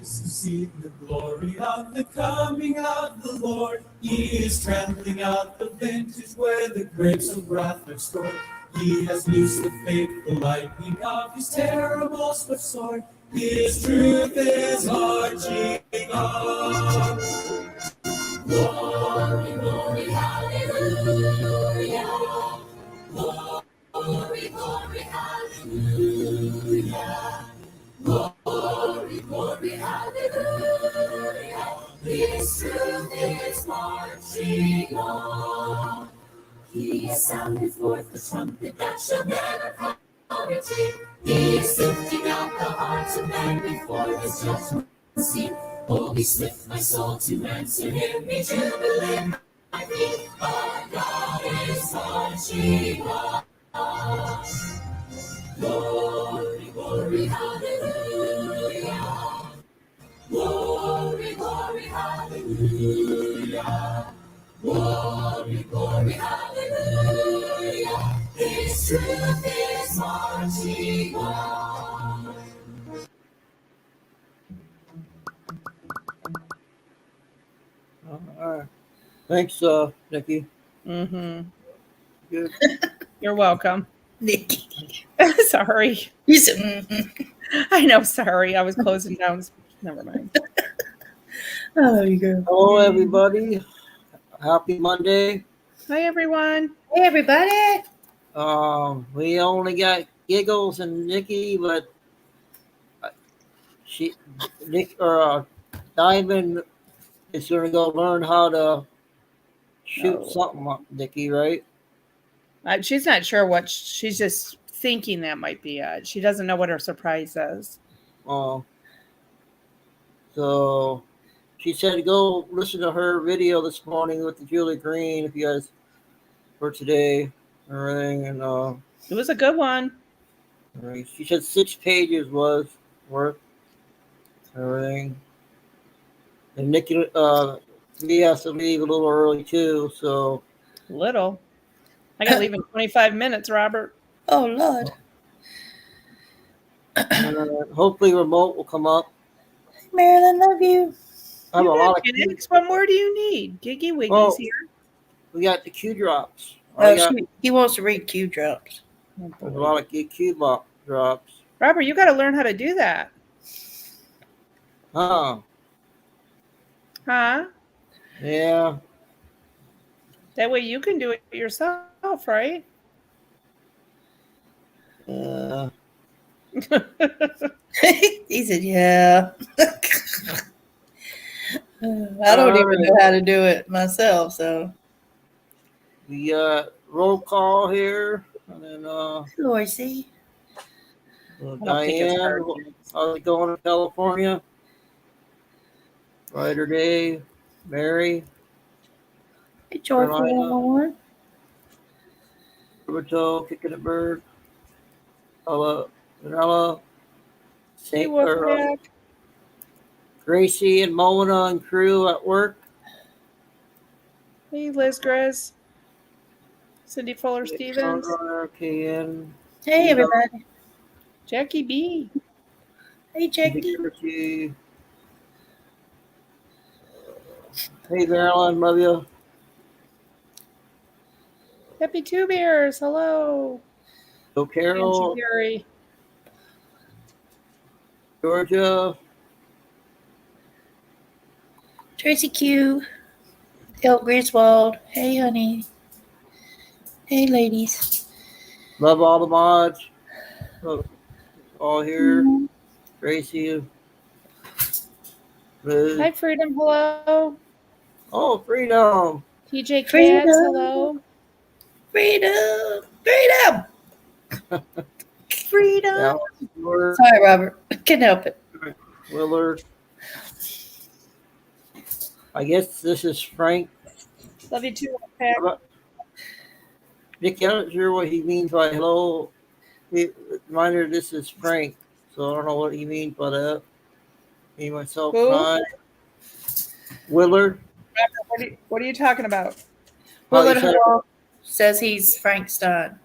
See the glory of the coming of the Lord. He is trampling out the vintage where the grapes of wrath are stored. He has loosed the faithful lightning of his terrible swift sword. His truth is marching on. Glory, glory, hallelujah. Glory, glory, hallelujah. Glory, glory, hallelujah. His truth is marching on. He has sounded forth the trumpet that shall never retreat. He is sifting out the hearts of men before his judgment seat. Oh, be swift, my soul, to answer him, be jubilant, my feet. Our God is marching on. Glory, glory, hallelujah. Glory, glory, hallelujah. Glory, glory, hallelujah. His truth is marching on. All right. Thanks, Nikki. Mm-hmm. Good. You're welcome. Nikki. Sorry. You said, mm-hmm. I know, sorry. I was closing down. Never mind. Oh, you go. Hello, everybody. Happy Monday. Hi, everyone. Hey, everybody. We only got Giggles and Nikki, but Diamond is going to go learn how to shoot something up, Nikki, right? She's not sure what. She's just thinking that might be it. She doesn't know what her surprise is. Oh. So she said to go listen to her video this morning with the Julie Green, if you guys, for today and everything. And it was a good one. She said 6 pages was worth everything. And Nikki, we have to leave a little early too, so. Little. I got to leave in 25 minutes, Robert. Oh, Lord. Hopefully remote will come up. Marilyn, love you. I have a lot of what more do you need? Giggy Wiggy's here. We got the Q drops. He wants to read Q drops. There's a lot of Q drops. Robert, you got to learn how to do that. Huh? Yeah. That way you can do it yourself, right? He said, yeah. I don't even know how to do it myself, so. We roll call here. And then Lorcy. Diane, how's it going in California? Ryder Day, Mary. Hey, Joyful. Roberto, Kicking a Bird. Vanilla. Gracie and Mona and crew at work. Hey, Liz Grizz. Cindy Fuller Stevens. Hey, everybody. Jackie B. Hey, Jackie. Hey, Marilyn, love you. Happy Two Bears. Hello. So, Carol. Gary. Georgia. Tracy Q. El Griswold. Hey, honey. Hey, ladies. Love all the mods. All here. Mm-hmm. Gracie. Liz. Hi, Freedom. Hello. Oh, Freedom. TJ Katz. Hello. Freedom. Freedom. Freedom. Yeah. Sorry, Robert. I can't help it. Willard. I guess this is Frank. Love you too. Nick, I'm not sure what he means by hello. Reminder, this is Frank, so I don't know what he means by that. Me, myself, I. Willard. What are you talking about? Willard Hall says he's Frank Stein.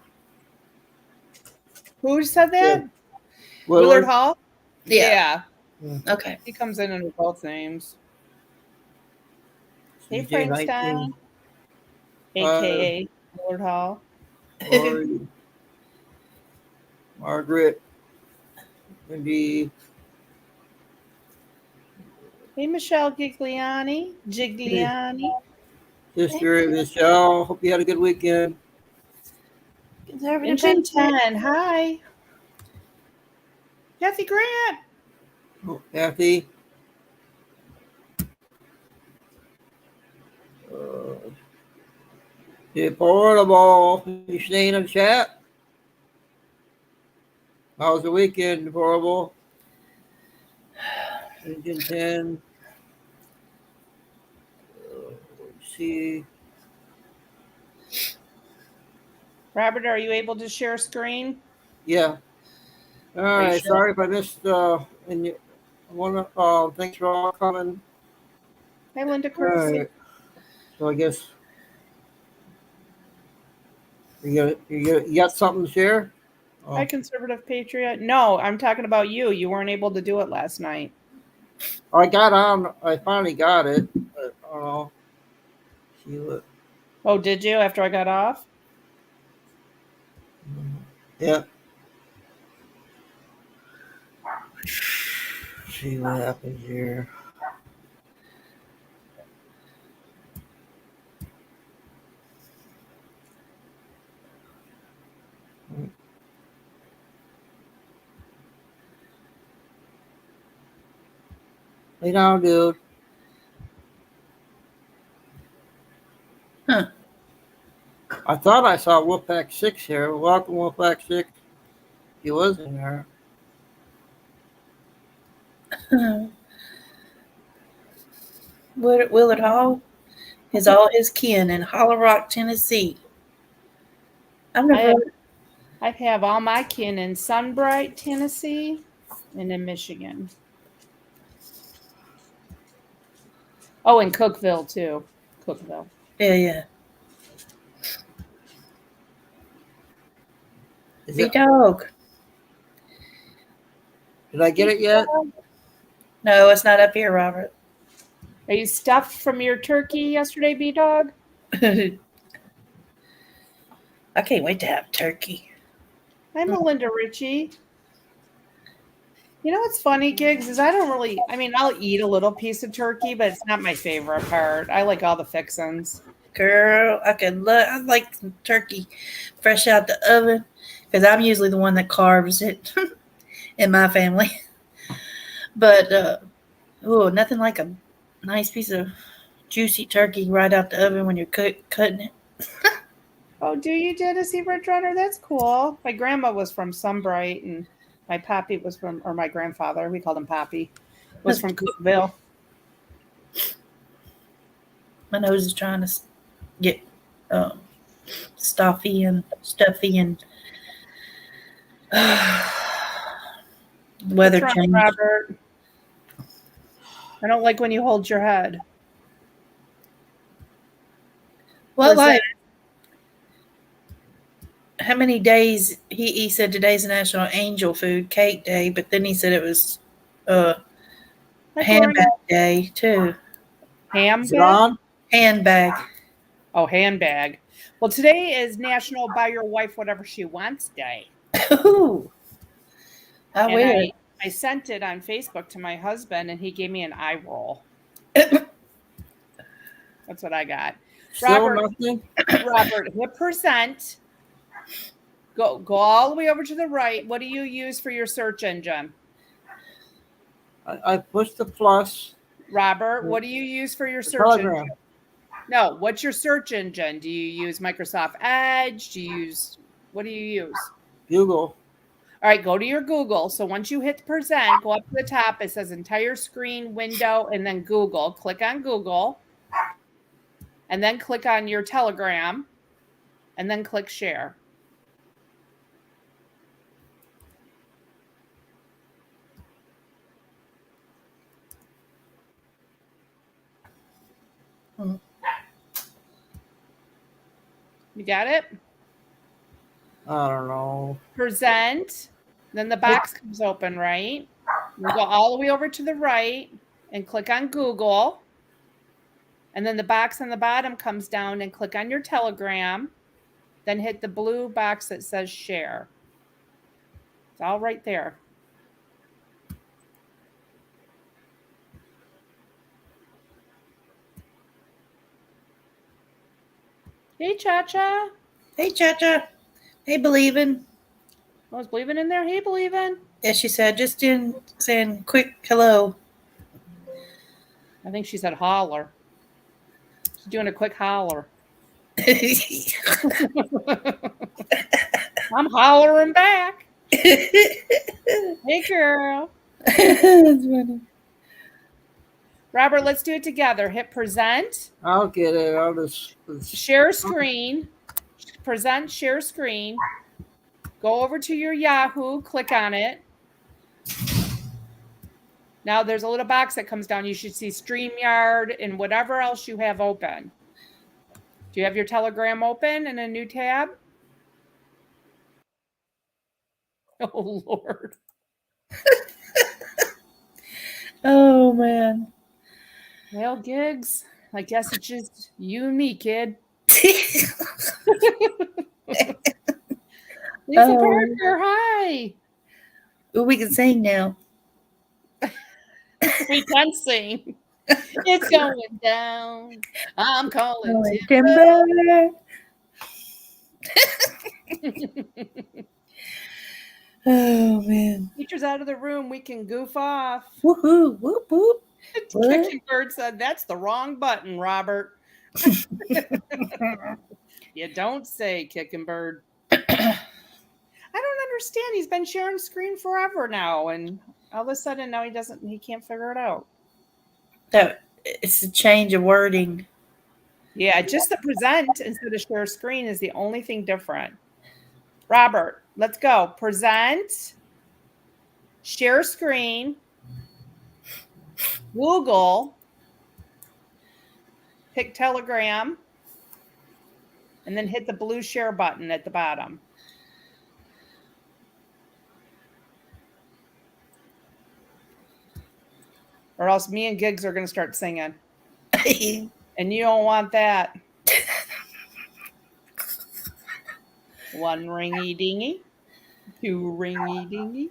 Who said that? Yeah. Willard Hall? Yeah. Okay. He comes in under both names. Hey, CJ Frankstein, 19. a.k.a. Lord Hall. Lori, Margaret, Wendy, Hey, Michelle Gigliani. Sister Michelle. Hope you had a good weekend. Conservative Engine Patriot. 10. Hi. Kathy Grant. Oh, Kathy. Deportable. You staying in the chat? How's the weekend, Deportable? Engine 10. Let's see. Robert, are you able to share screen? Yeah. All right. sure? Sorry if I missed. And you, I want to. Thanks for all coming. Hi, Linda All Courtesy. right. So I guess you got something to share? Oh, Hi, Conservative Patriot. No, I'm talking about you. You weren't able to do it last night. I got on. I finally got it. But, I don't know. See what? Oh, did you after I got off? Yeah. See what happens here. Lay down, dude. Huh. I thought I saw Wolfpack 6 here. Welcome, Wolfpack 6. He was in there. Willard Hall is all his kin in Hollow Rock, Tennessee. I've never. I have all my kin in Sunbright, Tennessee, and in Michigan. Oh, in Cookville, too. Cookville. Yeah. Is Big it, dog. did I get it yet? No, it's not up here, Robert. Are you stuffed from your turkey yesterday, B-Dog? I can't wait to have turkey. Hi, Melinda Ritchie. You know what's funny, Gigs, is I'll eat a little piece of turkey, but it's not my favorite part. I like all the fixins. Girl, I like some turkey fresh out the oven because I'm usually the one that carves it in my family. But nothing like a nice piece of juicy turkey right out the oven when you're cutting it. Oh, do you, Tennessee Red Runner? That's cool. My grandma was from Sunbright, and my pappy was from, or my grandfather, we called him Pappy, was from Cookville. My nose is trying to get stuffy and weather What's wrong, change. Robert? I don't like when you hold your head. Well, like how many days he said today's National Angel Food Cake Day, but then he said it was handbag day too. Is it on? Handbag. Oh, handbag. Well, today is National Buy Your Wife Whatever She Wants Day. Ooh. I sent it on Facebook to my husband, and he gave me an eye roll. That's what I got. Still nothing? Robert, hit percent. Go all the way over to the right. What do you use for your search engine? I pushed the plus. Robert, what do you use for your search engine? No, what's your search engine? Do you use Microsoft Edge? What do you use? Google. All right, go to your Google. So once you hit percent, go up to the top. It says entire screen, window, and then Google. Click on Google. And then click on your Telegram. And then click share. You got it? I don't know. Present. Then the box comes open, right? You go all the way over to the right and click on Google. And then the box on the bottom comes down and click on your Telegram. Then hit the blue box that says share. It's all right there. Hey, Cha-Cha. Hey, Cha-Cha. Hey, Believin'. I was Believin' in there. Hey, Believin'. Yeah, she said, just in saying quick hello. I think she said holler. She's doing a quick holler. I'm hollering back. Hey, girl. That's funny. Robert, let's do it together. Hit present. I'll get it. I'll just Share screen. Present, share screen. Go over to your Yahoo. Click on it. Now there's a little box that comes down. You should see StreamYard and whatever else you have open. Do you have your Telegram open in a new tab? Oh, Lord. Oh, man. Well, Gigs, I guess it's just you and me, kid. Lisa Parker, hi. Ooh, we can sing now. We can sing. It's going down. I'm calling Timber. Oh, man. Teacher's out of the room. We can goof off. Woohoo. Whoop, whoop. Kicking Bird said, that's the wrong button, Robert. You don't say, Kicking Bird. I don't understand. He's been sharing screen forever now, and all of a sudden now he can't figure it out. That it's a change of wording. Yeah, just the present instead of share screen is the only thing different. Robert, let's go. Present, share screen, Google, pick Telegram, and then hit the blue share button at the bottom. Or else me and Gigs are going to start singing. And you don't want that. One ringy dingy, two ringy dingy.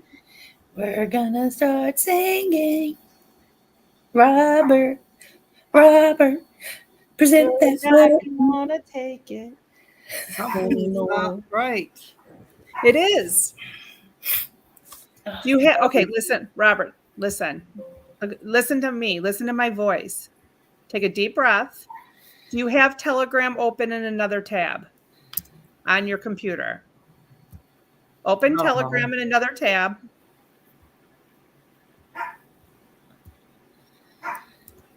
We're gonna start singing. Robert, present that I word. want to take it. something's not right. It is. Do you have, okay, listen, Robert, listen. Listen to me. Listen to my voice. Take a deep breath. Do you have Telegram open in another tab on your computer? Open Telegram in another tab.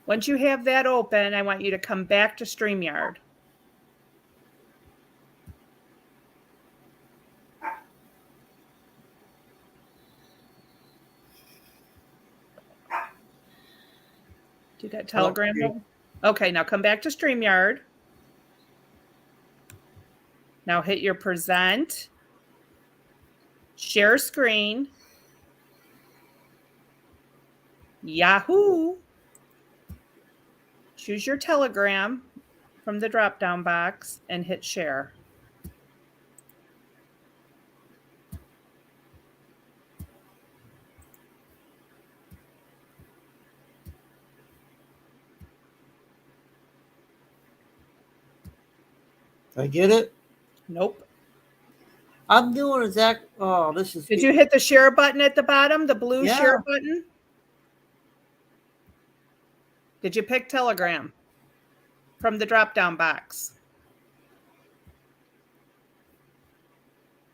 Once you have that open, I want you to come back to StreamYard. You got Telegram? Okay, now come back to StreamYard. Now hit your present, share screen, Yahoo. Choose your Telegram from the drop-down box and hit share. Did I get it? Nope. I'm doing exact. Oh, this is. Did you hit the share button at the bottom, the blue Yeah. share button? Did you pick Telegram from the drop-down box?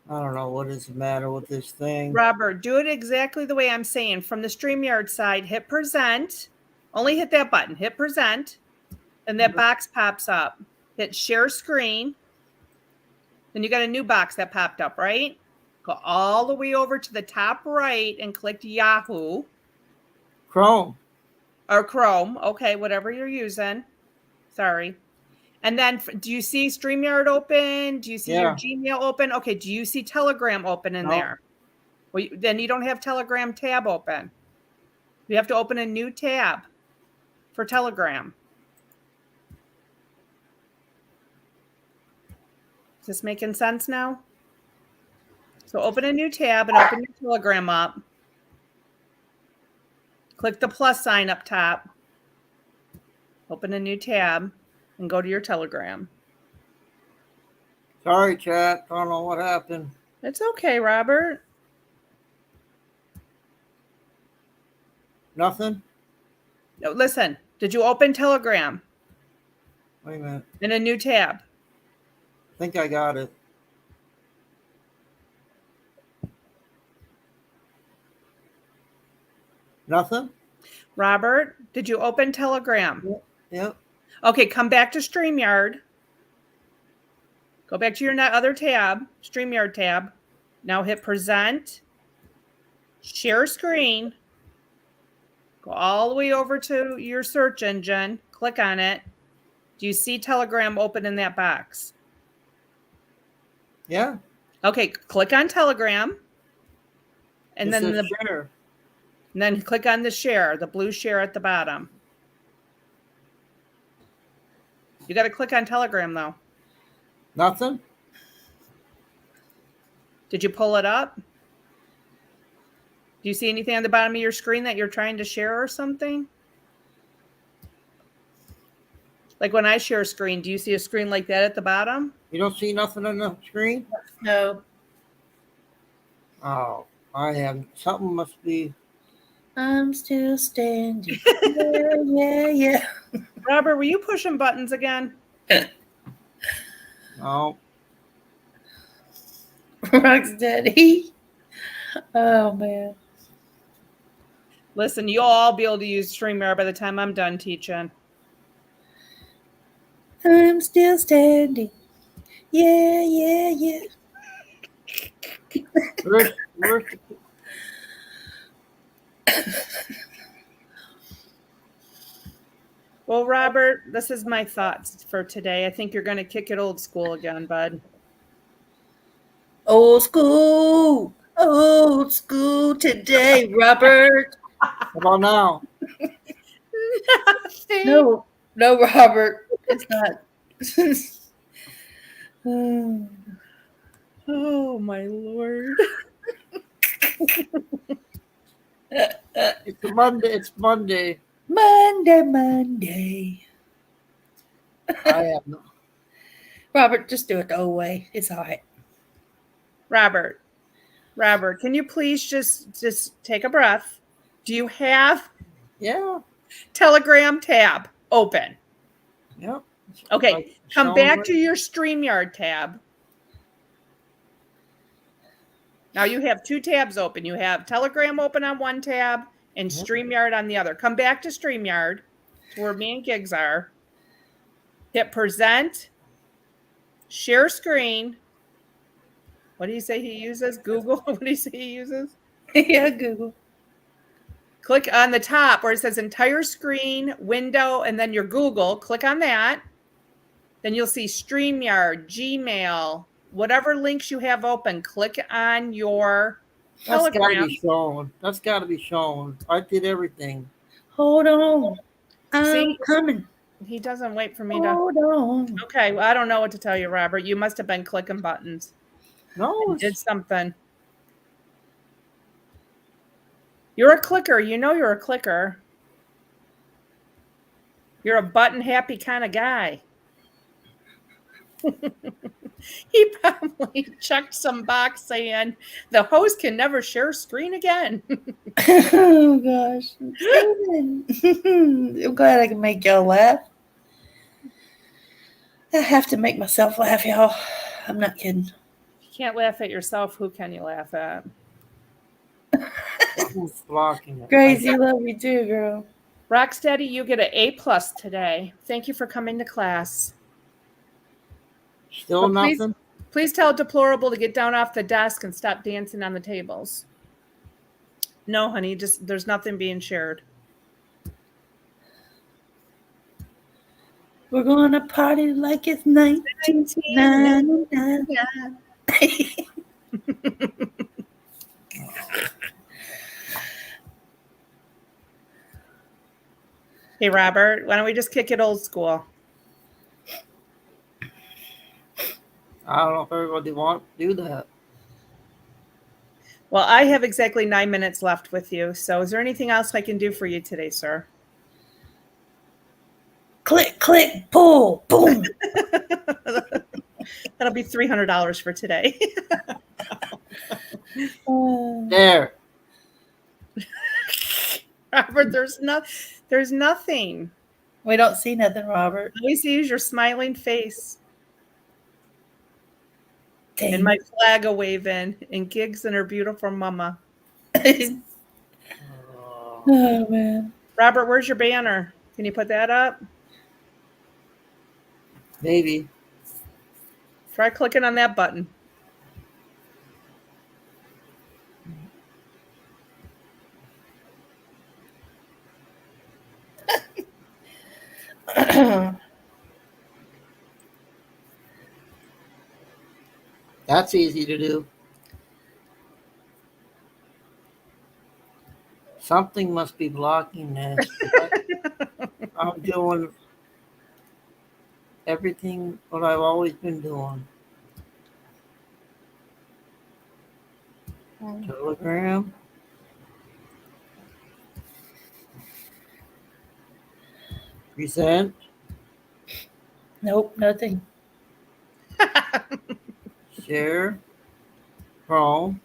I don't know what is the matter with this thing. Robert, do it exactly the way I'm saying. From the StreamYard side, hit present. Only hit that button. Hit present. And that box pops up. Hit share screen. Then you got a new box that popped up, right? Go all the way over to the top right and click Yahoo. Chrome. Or Chrome. Okay, whatever you're using. Sorry. And then do you see StreamYard open? Do you see your Gmail open? Okay, do you see Telegram open in there? Well, then you don't have Telegram tab open. You have to open a new tab for Telegram. Is this making sense now? So open a new tab and open your Telegram up. Click the plus sign up top. Open a new tab and go to your Telegram. Sorry, chat. I don't know what happened. It's okay, Robert. Nothing? No, listen. Did you open Telegram Wait a minute. in a new tab? I think I got it. Nothing? Robert, did you open Telegram? Yep. Okay, come back to StreamYard. Go back to your other tab, StreamYard tab. Now hit present, share screen. Go all the way over to your search engine. Click on it. Do you see Telegram open in that box? Yeah. Okay, click on Telegram. And It then says share. and then click on the share, the blue share at the bottom. You got to click on Telegram though. Nothing? Did you pull it up? Do you see anything on the bottom of your screen that you're trying to share or something? Like when I share a screen, do you see a screen like that at the bottom? You don't see nothing on the screen? No. Oh, I have. Something must be. I'm still standing. Yeah. Robert, were you pushing buttons again? No. Rocksteady. Oh, man. Listen, you'll all be able to use StreamYard by the time I'm done teaching. I'm still standing. Yeah. Where's Well, Robert, this is my thoughts for today. I think you're going to kick it old school again, bud. Old school today, Robert. How about now? No, Robert. It's not. Oh, my Lord. It's Monday. It's Monday. Monday. I have no. Robert, just do it the old way. It's all right. Robert, can you please just take a breath? Do you have Yeah. Telegram tab open? Yep. Okay, Like come showing back what- to your StreamYard tab. Now you have two tabs open. You have Telegram open on one tab and Yep. StreamYard on the other. Come back to StreamYard, to where me and Gigs are. Hit present, share screen. What do you say he uses? Google? What do you say he uses? Yeah, Google. Click on the top where it says entire screen, window, and then your Google. Click on that. Then you'll see StreamYard, Gmail, whatever links you have open. Click on your That's got to Telegram. be shown. That's got to be shown. I did everything. Hold on. I'm See? coming. He doesn't wait for me to. Hold on. Okay, well, I don't know what to tell you, Robert. You must have been clicking buttons. No. You did something. You're a clicker. You know you're a clicker. You're a button happy kind of guy. He probably checked some box saying the host can never share screen again. Oh, gosh. I'm glad I can make y'all laugh. I have to make myself laugh, y'all. I'm not kidding. You can't laugh at yourself. Who can you laugh at? Who's blocking it? Crazy, love you too, girl. Rocksteady, you get an A+ today. Thank you for coming to class. Still But nothing. Please tell Deplorable to get down off the desk and stop dancing on the tables. No, honey, just there's nothing being shared. We're gonna party like it's 1999. Hey, Robert, why don't we just kick it old school? I don't know if everybody wants to do that. Well, I have exactly 9 minutes left with you. So is there anything else I can do for you today, sir? Click, click, pull, boom. That'll be $300 for today. There. Robert, there's nothing. We don't see nothing, Robert. All we see is your smiling face Dang. and my flag a waving and Gigs and her beautiful mama. Oh, man. Robert, where's your banner? Can you put that up? Maybe. Try clicking on that button. That's easy to do. Something must be blocking this. I'm doing everything what I've always been doing. Telegram. Present. Nope, nothing. Share. Chrome.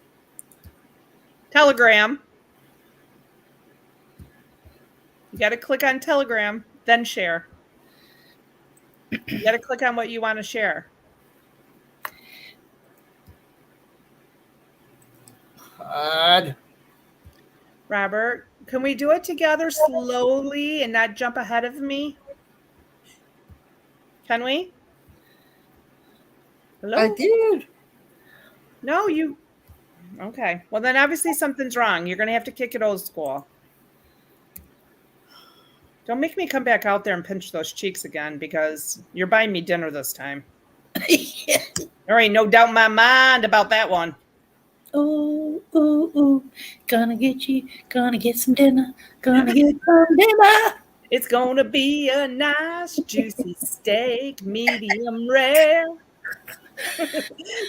Telegram. You got to click on Telegram, then share. You got to click on what you want to share. Add. Robert, can we do it together slowly and not jump ahead of me? Can we? Hello? I did. No, you. Okay. Well, then obviously something's wrong. You're going to have to kick it old school. Don't make me come back out there and pinch those cheeks again because you're buying me dinner this time. There ain't no doubt in my mind about that one. Ooh, ooh, ooh. Gonna get you. Gonna get some dinner. Gonna get some dinner. It's going to be a nice, juicy steak, medium rare.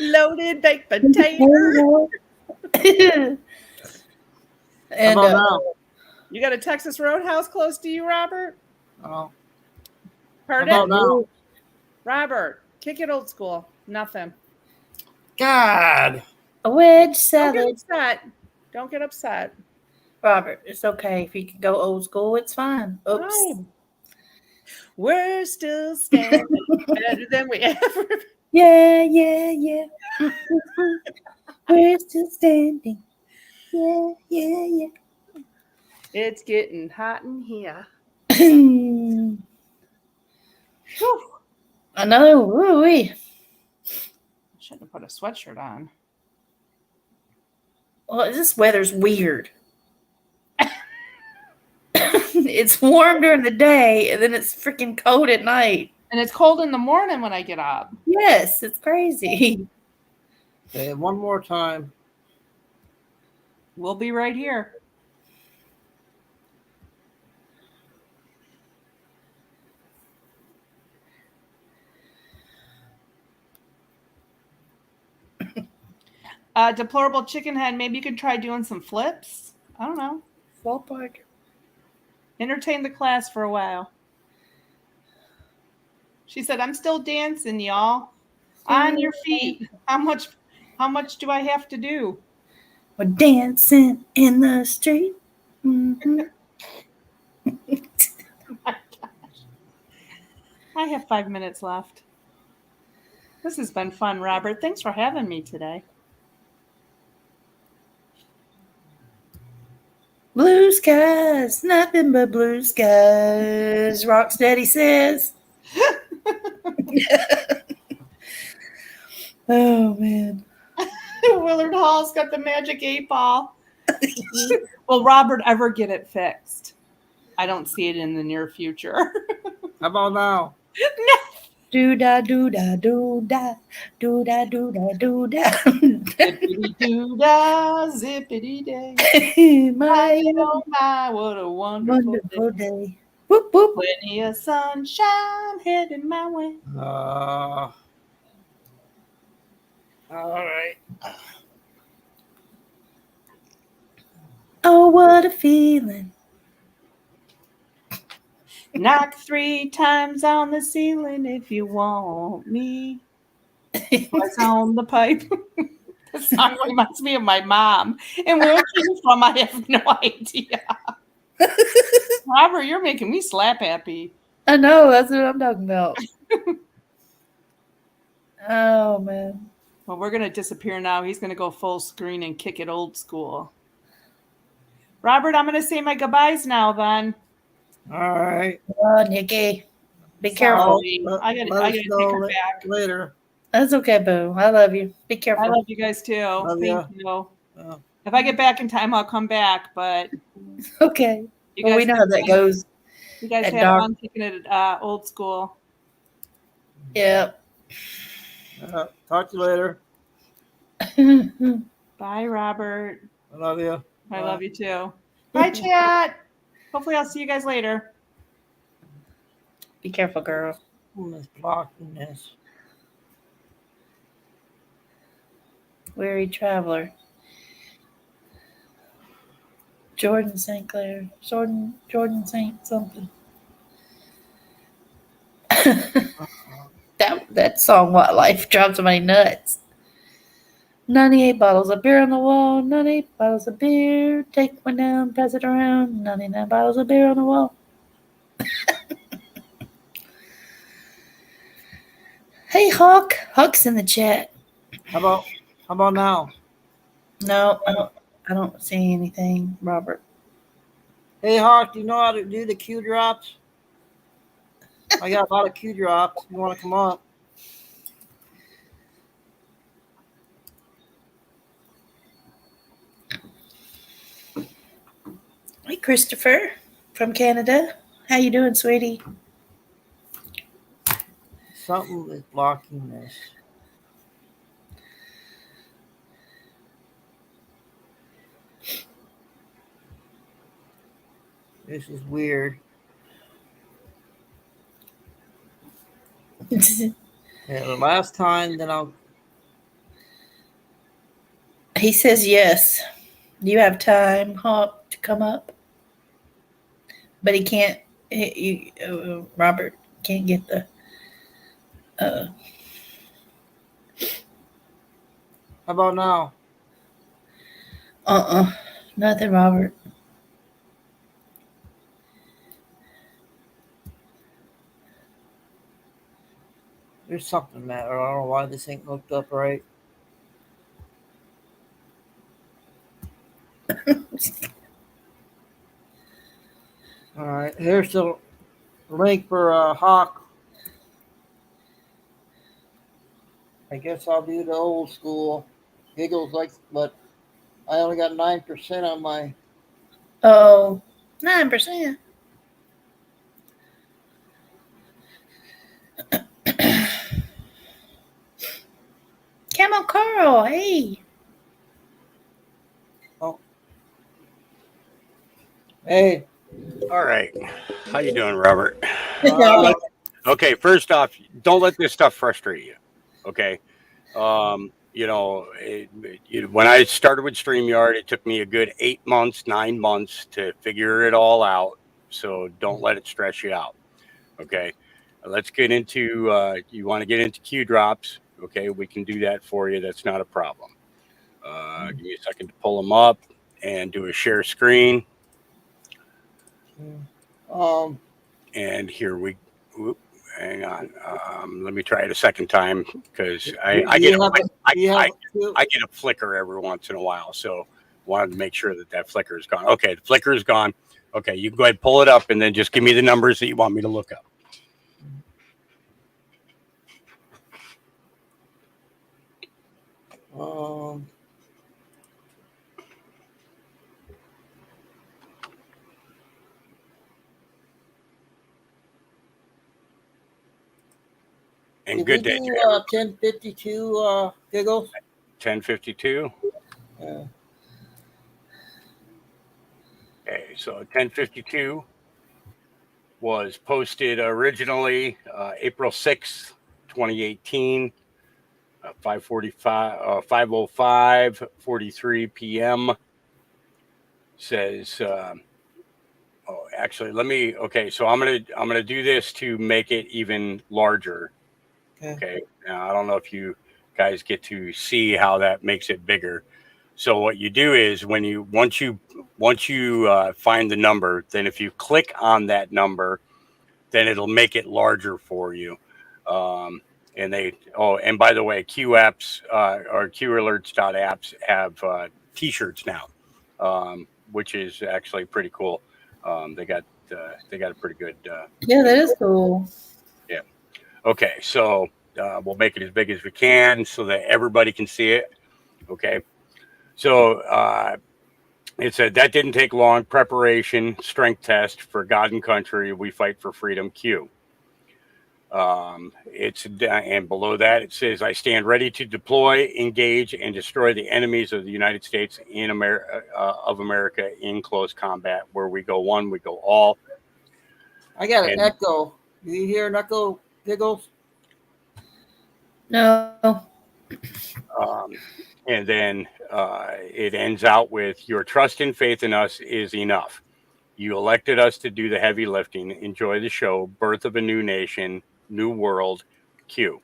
Loaded baked potato. And How about now? You got a Texas Roadhouse close to you, Robert? Oh, Heard how it? about now? Robert, kick it old school. Nothing. God. a wedge Don't get salad. upset. Don't get upset. Robert, it's okay if you can go old school. It's fine. Oops. No. We're still standing better than we ever. Yeah, yeah, yeah. We're still standing. Yeah, yeah, yeah. It's getting hot in here. Another woo-wee. Shouldn't have put a sweatshirt on. Well, this weather's weird. It's warm during the day, and then it's freaking cold at night. And it's cold in the morning when I get up. Yes, it's crazy. Okay, one more time. We'll be right here. Deplorable chicken head, maybe you could try doing some flips. I don't know. Ballpark. Entertain the class for a while. She said, I'm still dancing, y'all. On your feet. How much do I have to do? We're dancing in the street. Mm-hmm. Oh my gosh. I have 5 minutes left. This has been fun, Robert. Thanks for having me today. Blue skies, nothing but blue skies. Rocksteady says. Oh, man. Willard Hall's got the magic 8-ball. Will Robert ever get it fixed? I don't see it in the near future. How about now? Do da do da do da do da do da do da. Zippity doo da, zippity day. My Oh my, what a wonderful day. wonderful day. Whoop. Whoop, whoop. Plenty of sunshine heading my way. All right. Oh, what a feeling. Knock 3 times on the ceiling if you want me. What's on the pipe? The song reminds me of my mom. And where it came from, I have no idea. Robert, you're making me slap happy. I know, that's what I'm talking about. Oh, man. Well, we're going to disappear now. He's going to go full screen and kick it old school. Robert, I'm going to say my goodbyes now then. All right. Oh, Nikki. Be careful. Sorry. Let- I gotta let us take know her back. later. That's okay, boo. I love you. Be I careful. love you guys too. Love Thank ya. you. If I get back in time, I'll come back. But Okay. you Well, guys we know how have that fun. goes. You guys at have dark. fun kicking it old school. Yeah. Talk to you later. Bye, Robert. I love you. I love you too. Bye, chat. Hopefully, I'll see you guys later. Be careful, girl. Who is blocking this? Weary traveler. Jordan St. Clair. Jordan St. something. that song, What Life, drives somebody nuts. 98 bottles of beer on the wall. 98 bottles of beer. Take one down, pass it around. 99 bottles of beer on the wall. Hey, Hawk. Hawk's in the chat. How about now? No, I don't see anything, Robert. Hey Hawk, do you know how to do the Q drops? I got a lot of Q drops. You want to come up? Hey, Christopher from Canada. How you doing, sweetie? Something is blocking this. This is weird. Yeah, the last time, then I'll. He says yes. You have time, Hawk, to come up, but he can't. Robert can't get the. How about now? Nothing, Robert. There's something matter. I don't know why this ain't hooked up right. All right, here's the link for Hawk. I guess I'll do the old school. Giggles like, but I only got 9% on my. Oh, 9%. Camel Carl, hey. Hey. All right. How you doing, Robert? Uh, Okay, first off, don't let this stuff frustrate you. Okay. When I started with StreamYard, it took me a good 8 months, 9 months to figure it all out. So don't let it stress you out. Okay. Let's get into, you want to get into Q drops. Okay. We can do that for you. That's not a problem. Give me a second to pull them up and do a share screen. And here we whoop, hang on. Let me try it a second time because I get a flicker every once in a while. So wanted to make sure that flicker is gone. Okay, the flicker is gone. Okay, you can go ahead and pull it up and then just give me the numbers that you want me to look up. And good day. 1052 giggles. 1052. Yeah. Okay, so 1052. was posted originally April 6th, 2018, 5:45, p.m. Says, oh, actually, okay, so I'm gonna do this to make it even larger. Okay. Now, I don't know if you guys get to see how that makes it bigger. So what you do is once you find the number, then if you click on that number, then it'll make it larger for you. And by the way, Q apps or QAlerts.apps have T-shirts now, which is actually pretty cool. They got a pretty good. Yeah, that is cool. Yeah. Okay, so we'll make it as big as we can so that everybody can see it. Okay. So it said that didn't take long. Preparation, strength test for God and country. We fight for freedom. Q. And below that it says, I stand ready to deploy, engage, and destroy the enemies of the United States of America in close combat. Where we go one, we go all. I got an echo. Do you hear an echo, Giggles? No. And then it ends out with, your trust and faith in us is enough. You elected us to do the heavy lifting. Enjoy the show. Birth of a new nation, new world, Q.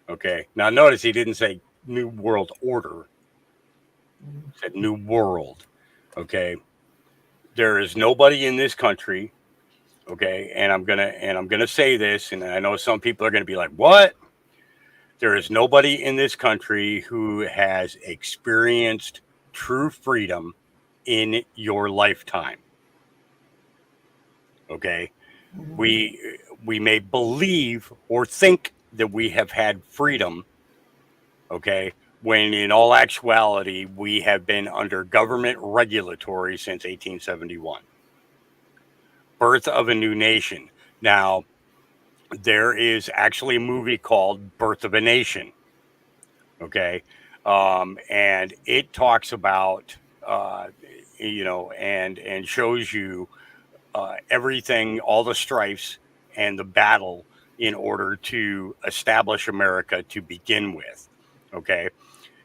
Okay. Now notice he didn't say new world order. He said new world. Okay. There is nobody in this country. Okay. And I'm gonna say this, and I know some people are gonna be like, what? There is nobody in this country who has experienced true freedom in your lifetime. Okay. We may believe or think that we have had freedom, okay, when in all actuality we have been under government regulatory since 1871. Birth of a new nation. Now, there is actually a movie called Birth of a Nation. Okay. And it talks about, and shows you everything, all the strifes and the battle in order to establish America to begin with. Okay.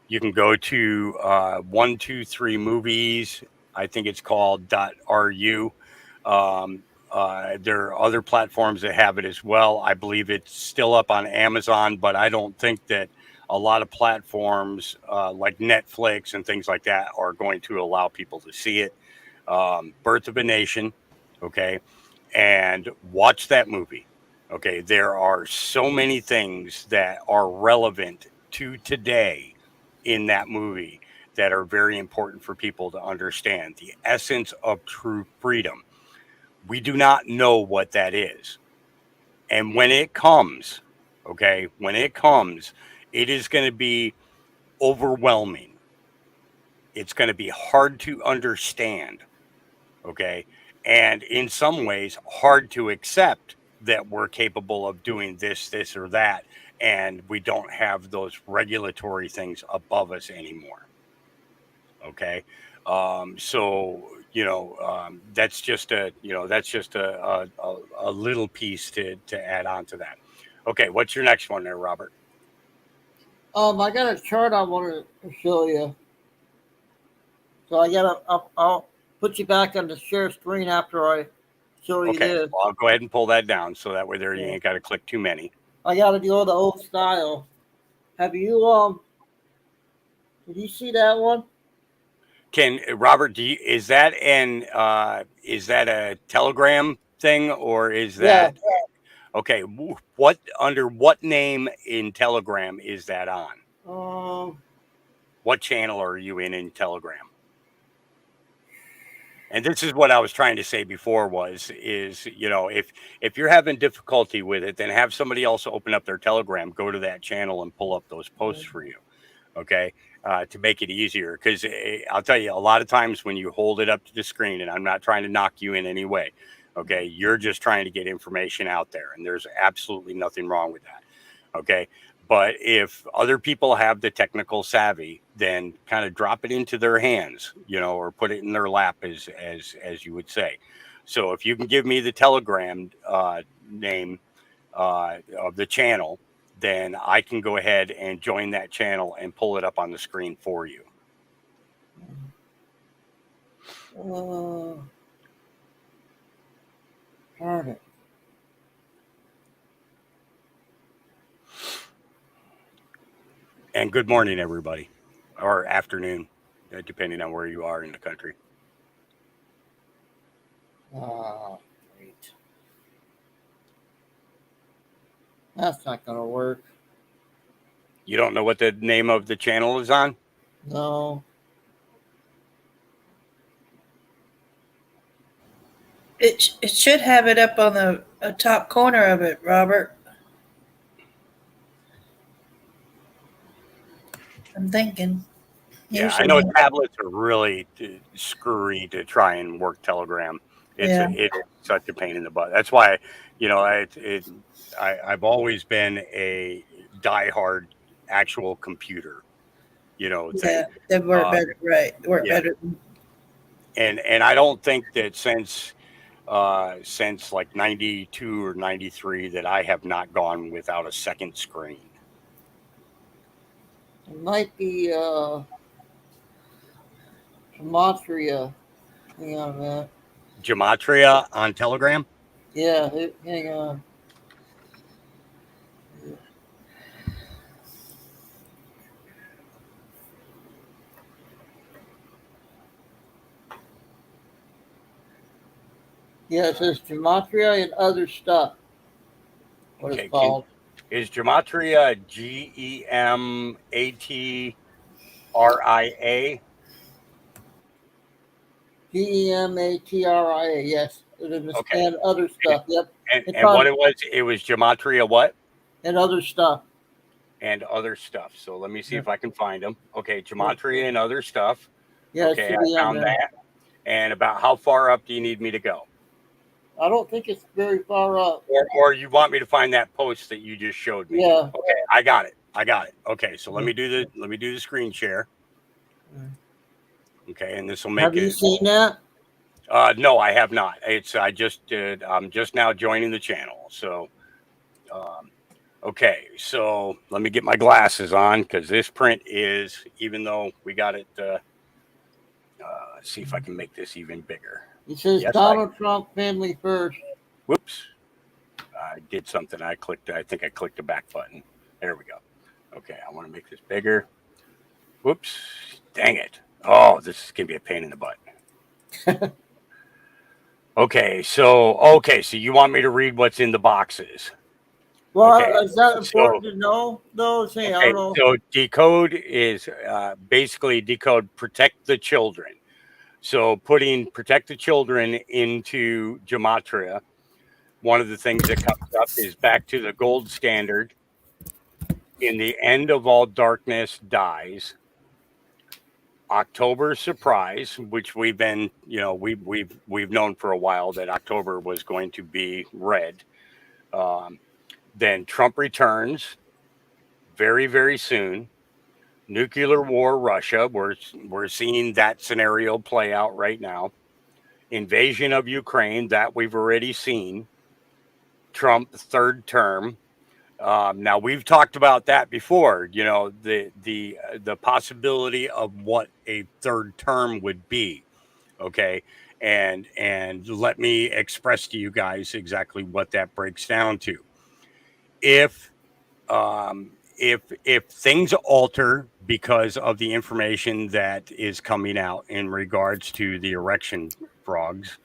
You can go to 123 Movies. I think it's called .ru. There are other platforms that have it as well. I believe it's still up on Amazon, but I don't think that a lot of platforms like Netflix and things like that are going to allow people to see it. Birth of a Nation. Okay. And watch that movie. Okay. There are so many things that are relevant to today in that movie that are very important for people to understand. The essence of true freedom. We do not know what that is. And when it comes, okay, it is going to be overwhelming. It's going to be hard to understand, okay, and in some ways hard to accept that we're capable of doing this, or that, and we don't have those regulatory things above us anymore. Okay. So, that's just a little piece to add on to that. Okay. What's your next one there, Robert? I got a chart I wanted to show you. So I'll put you back on the share screen after I show you this. Well, I'll go ahead and pull that down so that way there you ain't got to click too many. I got to do the old style. Have you did you see that one? Robert, is that a Telegram thing, or is that okay? Under what name in Telegram is that on? What channel are you in Telegram? And this is what I was trying to say before if you're having difficulty with it, then have somebody else open up their Telegram, go to that channel and pull up those posts for you. Okay. To make it easier. Because I'll tell you, a lot of times when you hold it up to the screen, and I'm not trying to knock you in any way. Okay. You're just trying to get information out there, and there's absolutely nothing wrong with that. Okay. But if other people have the technical savvy, then kind of drop it into their hands, or put it in their lap, as you would say. So if you can give me the Telegram name of the channel, then I can go ahead and join that channel and pull it up on the screen for you. Darn it. And good morning, everybody, or afternoon, depending on where you are in the country. Great. That's not going to work. You don't know what the name of the channel is on? No. It should have it up on the top corner of it, Robert. I'm thinking. Yeah, I know tablets are really screwy to try and work Telegram. It's such a pain in the butt. That's why, I've always been a diehard actual computer, thing. Yeah, they work better, right? Work better. And I don't think that since like 92 or 93 that I have not gone without a second screen. It might be Gematria. Hang on a minute. Gematria on Telegram? Yeah, hang on. Yeah, it says Gematria and other stuff. What it's called. Is Gematria Gematria? Gematria, yes. Okay. And other stuff, yep. And what it was Gematria what? And other stuff. And other stuff. So let me see if I can find them. Okay, Gematria and other stuff. Yeah, okay, I found that. And about how far up do you need me to go? I don't think it's very far up. Or you want me to find that post that you just showed me? Yeah. Okay, I got it. Okay, so let me do the screen share. Okay, and this will make it. Have you seen that? No, I have not. I'm just now joining the channel. So okay, so let me get my glasses on because this print is, even though we got it, let's see if I can make this even bigger. It says Donald Trump family first. Whoops. I did something. I think I clicked the back button. There we go. Okay, I want to make this bigger. Whoops. Dang it. Oh, this is going to be a pain in the butt. Okay, so you want me to read what's in the boxes? Well, okay. Is that important to know, though? I don't know. So decode is basically protect the children. So putting protect the children into Gematria, one of the things that comes up is back to the gold standard. In the end of all darkness dies. October surprise, which we've been, we've known for a while that October was going to be red. Then Trump returns very, very soon. Nuclear war, Russia. We're seeing that scenario play out right now. Invasion of Ukraine, that we've already seen. Trump third term. Now we've talked about that before. The possibility of what a third term would be. Okay, and let me express to you guys exactly what that breaks down to. If things alter because of the information that is coming out in regards to the erection frogs,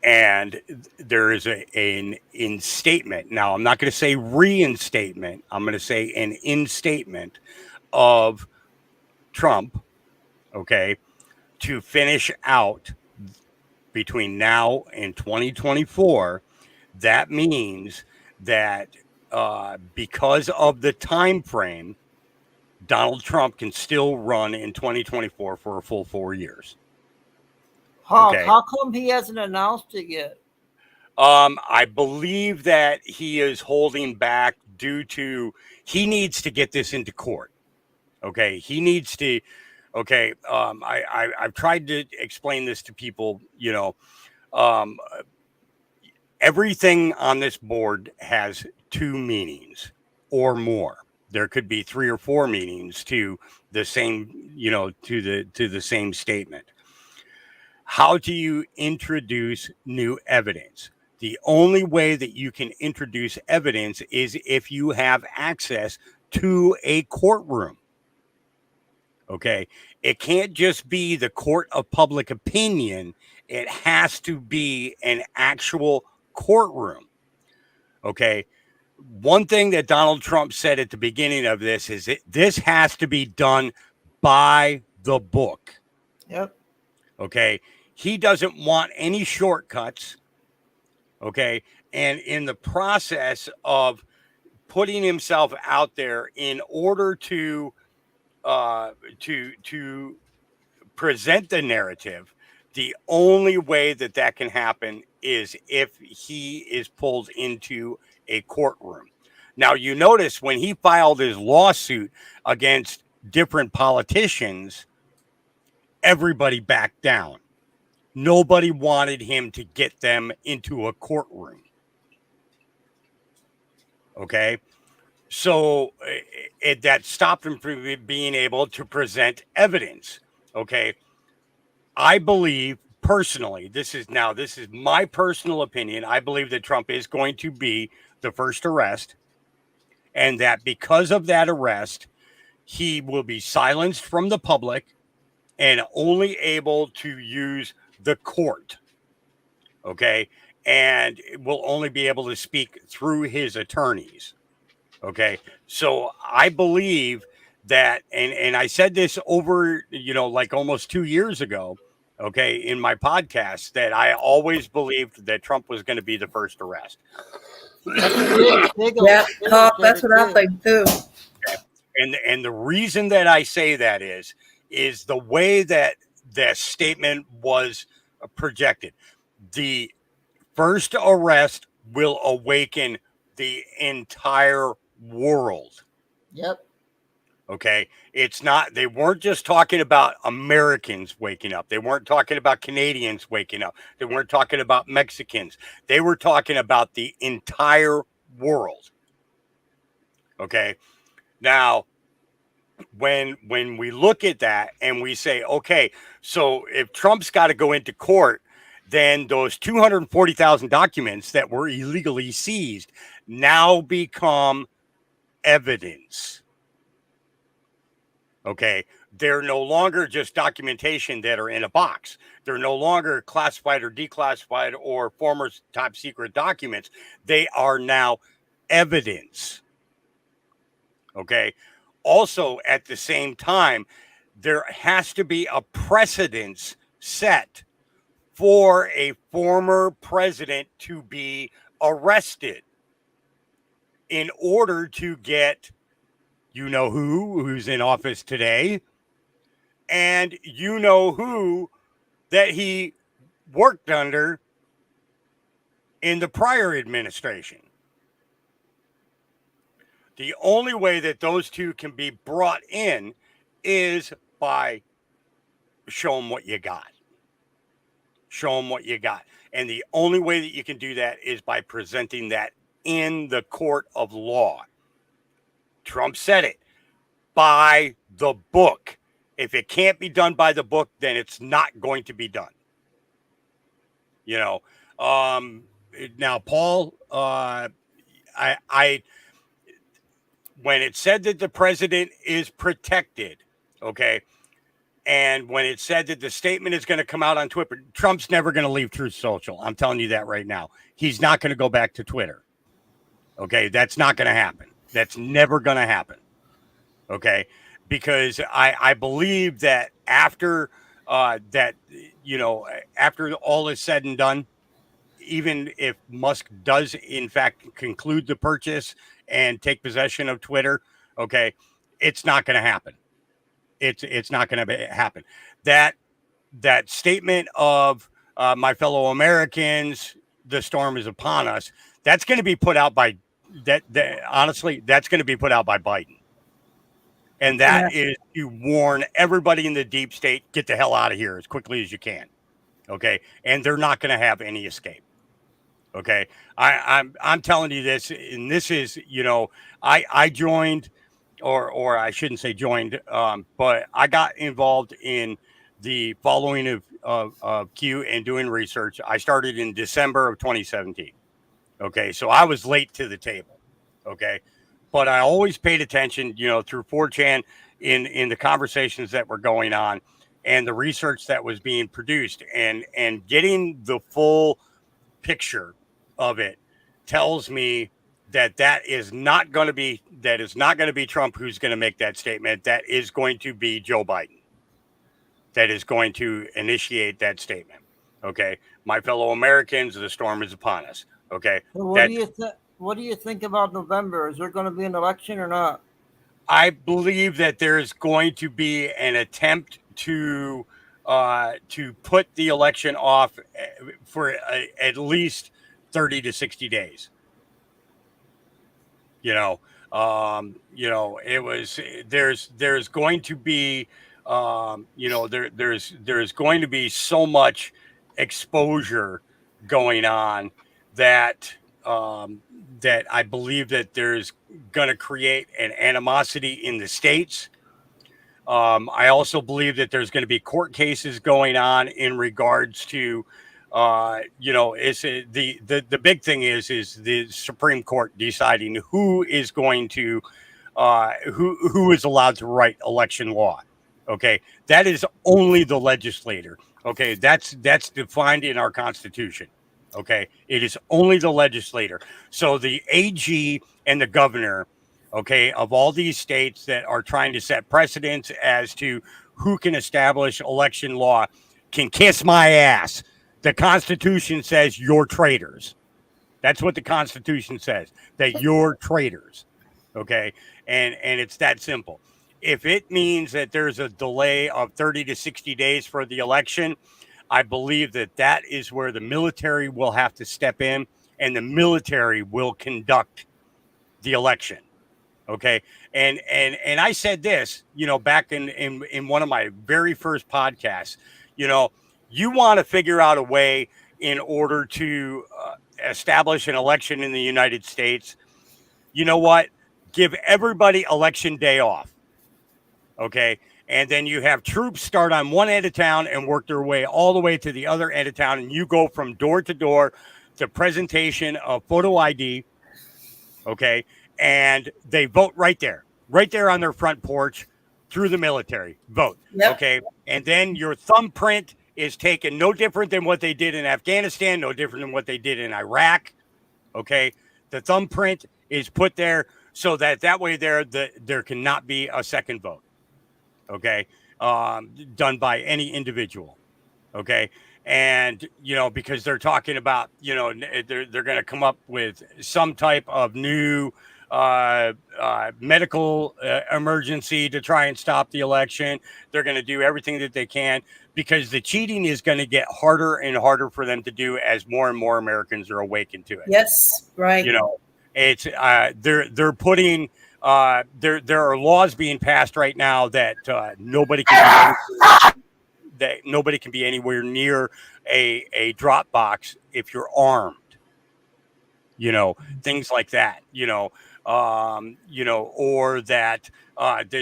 and there is an instatement. Now, I'm not going to say reinstatement. I'm going to say an instatement of Trump, okay, to finish out between now and 2024. That means that because of the time frame, Donald Trump can still run in 2024 for a full 4 years. How come he hasn't announced it yet? I believe that he is holding back due to he needs to get this into court. Okay, he needs to. Okay. I've tried to explain this to people, everything on this board has two meanings or more. There could be 3 or 4 meanings to the same, to the same statement. How do you introduce new evidence? The only way that you can introduce evidence is if you have access to a courtroom. Okay. It can't just be the court of public opinion. It has to be an actual courtroom. Okay. One thing that Donald Trump said at the beginning of this is that this has to be done by the book. Yep. Okay. He doesn't want any shortcuts. Okay. And in the process of putting himself out there in order to present the narrative, the only way that can happen is if he is pulled into a courtroom. Now, you notice when he filed his lawsuit against different politicians, everybody backed down. Nobody wanted him to get them into a courtroom. Okay. So that stopped him from being able to present evidence. Okay. I believe personally, this is my personal opinion. I believe that Trump is going to be the first arrest, and that because of that arrest, he will be silenced from the public and only able to use the court. Okay. And will only be able to speak through his attorneys. Okay. So I believe that, and I said this over, like almost 2 years ago, okay, in my podcast, that I always believed that Trump was going to be the first arrest. Yeah, that's what I think too. And the reason that I say that is the way that the statement was projected. The first arrest will awaken the entire world. Yep. Okay. It's not, they weren't just talking about Americans waking up. They weren't talking about Canadians waking up. They weren't talking about Mexicans. They were talking about the entire world. Okay. Now, when we look at that and we say, okay, so if Trump's got to go into court, then those 240,000 documents that were illegally seized now become evidence. Okay. They're no longer just documentation that are in a box. They're no longer classified or declassified or former top secret documents. They are now evidence. Okay. Also, at the same time, there has to be a precedence set for a former president to be arrested in order to get, who's in office today, and who that he worked under in the prior administration. The only way that those two can be brought in is by show them what you got. Show them what you got. And the only way that you can do that is by presenting that in the court of law. Trump said it, by the book. If it can't be done by the book, then it's not going to be done. Now, Paul, when it said that the president is protected, okay, and when it said that the statement is going to come out on Twitter, Trump's never going to leave Truth Social. I'm telling you that right now. He's not going to go back to Twitter. Okay, that's not going to happen. That's never going to happen. Okay, because I believe that after after all is said and done, even if Musk does in fact conclude the purchase and take possession of Twitter, okay, it's not going to happen. It's not going to happen. That statement of my fellow Americans, the storm is upon us. That's going to be put out by honestly, that's going to be put out by Biden. And that is to warn everybody in the deep state, get the hell out of here as quickly as you can. Okay. And they're not going to have any escape. Okay. I'm telling you this, and this is, I joined, or I shouldn't say joined, but I got involved in the following of Q and doing research. I started in December of 2017. Okay. So I was late to the table. Okay. But I always paid attention, through 4chan in the conversations that were going on and the research that was being produced, and getting the full picture of it tells me that is not going to be Trump who's going to make that statement. That is going to be Joe Biden that is going to initiate that statement. Okay. My fellow Americans, the storm is upon us. Okay. So what do you think about November? Is there going to be an election or not? I believe that there's going to be an attempt to put the election off for at least 30 to 60 days. It was there's going to be there's going to be so much exposure going on that that I believe that there's going to create an animosity in the states. I also believe that there's going to be court cases going on in regards to, it's the big thing is the Supreme Court deciding who is going to, who is allowed to write election law. Okay, that is only the legislator. Okay, that's defined in our Constitution. Okay, it is only the legislator. So the AG and the governor, okay, of all these states that are trying to set precedents as to who can establish election law, can kiss my ass. The Constitution says you're traitors. That's what the Constitution says, that you're traitors. Okay, and it's that simple. If it means that there's a delay of 30 to 60 days for the election, I believe that is where the military will have to step in, and the military will conduct the election. Okay. And I said this, back in one of my very first podcasts, you want to figure out a way in order to establish an election in the United States. You know what? Give everybody election day off. Okay. And then you have troops start on one end of town and work their way all the way to the other end of town. And you go from door to door to presentation of photo ID. Okay. And they vote right there on their front porch through the military. Vote. Yep. Okay. And then your thumbprint is taken, no different than what they did in Afghanistan, no different than what they did in Iraq. Okay. The thumbprint is put there so that way there cannot be a second vote. Okay. Done by any individual. Okay. And, because they're talking about, they're going to come up with some type of new medical emergency to try and stop the election. They're going to do everything that they can, because the cheating is going to get harder and harder for them to do as more and more Americans are awakened to it. Yes. Right. It's they're putting there are laws being passed right now that nobody can be anywhere near a drop box if you're armed. Things like that. Or that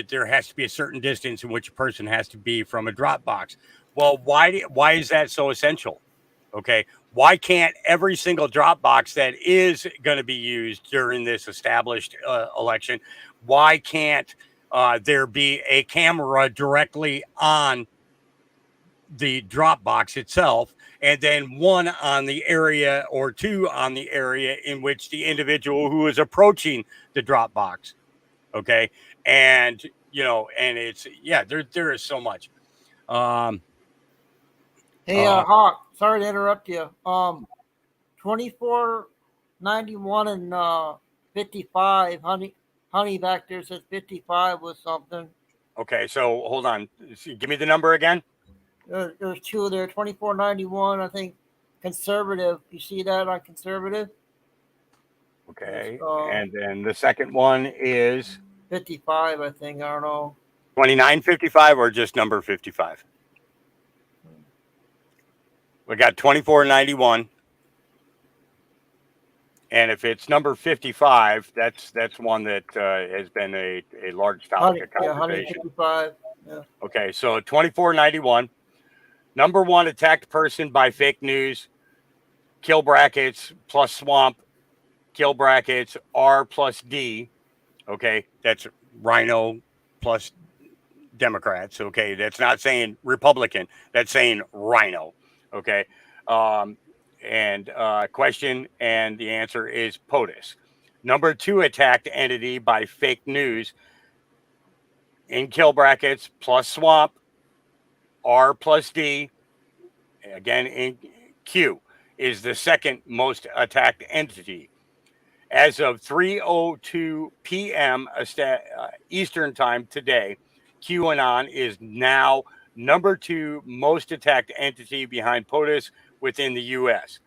there has to be a certain distance in which a person has to be from a drop box. Well, why is that so essential? Okay. Why can't every single drop box that is going to be used during this established election, why can't there be a camera directly on the drop box itself, and then one on the area or two on the area in which the individual who is approaching the drop box? Okay. And, and it's, there is so much. Hey, Hawk, sorry to interrupt you. 2491 and 55, honey back there says 55 was something. Okay, so hold on. Give me the number again. There's two there. 2491, I think, conservative. You see that on conservative? Okay, and then the second one is 55, I think. I don't know. 2955 or just number 55? We got 2491. And if it's number 55, that's one that has been a large topic of conversation. 155. Yeah. Okay, so 2491. Number one attacked person by fake news, kill brackets plus swamp, kill brackets R plus D. Okay, that's Rhino plus Democrats. Okay, that's not saying Republican. That's saying Rhino. Okay, and question, and the answer is POTUS. Number two attacked entity by fake news in kill brackets plus swamp, R plus D, again in Q, is the second most attacked entity. As of 3:02 p.m. Eastern time today, QAnon is now number two most attacked entity behind POTUS within the U.S.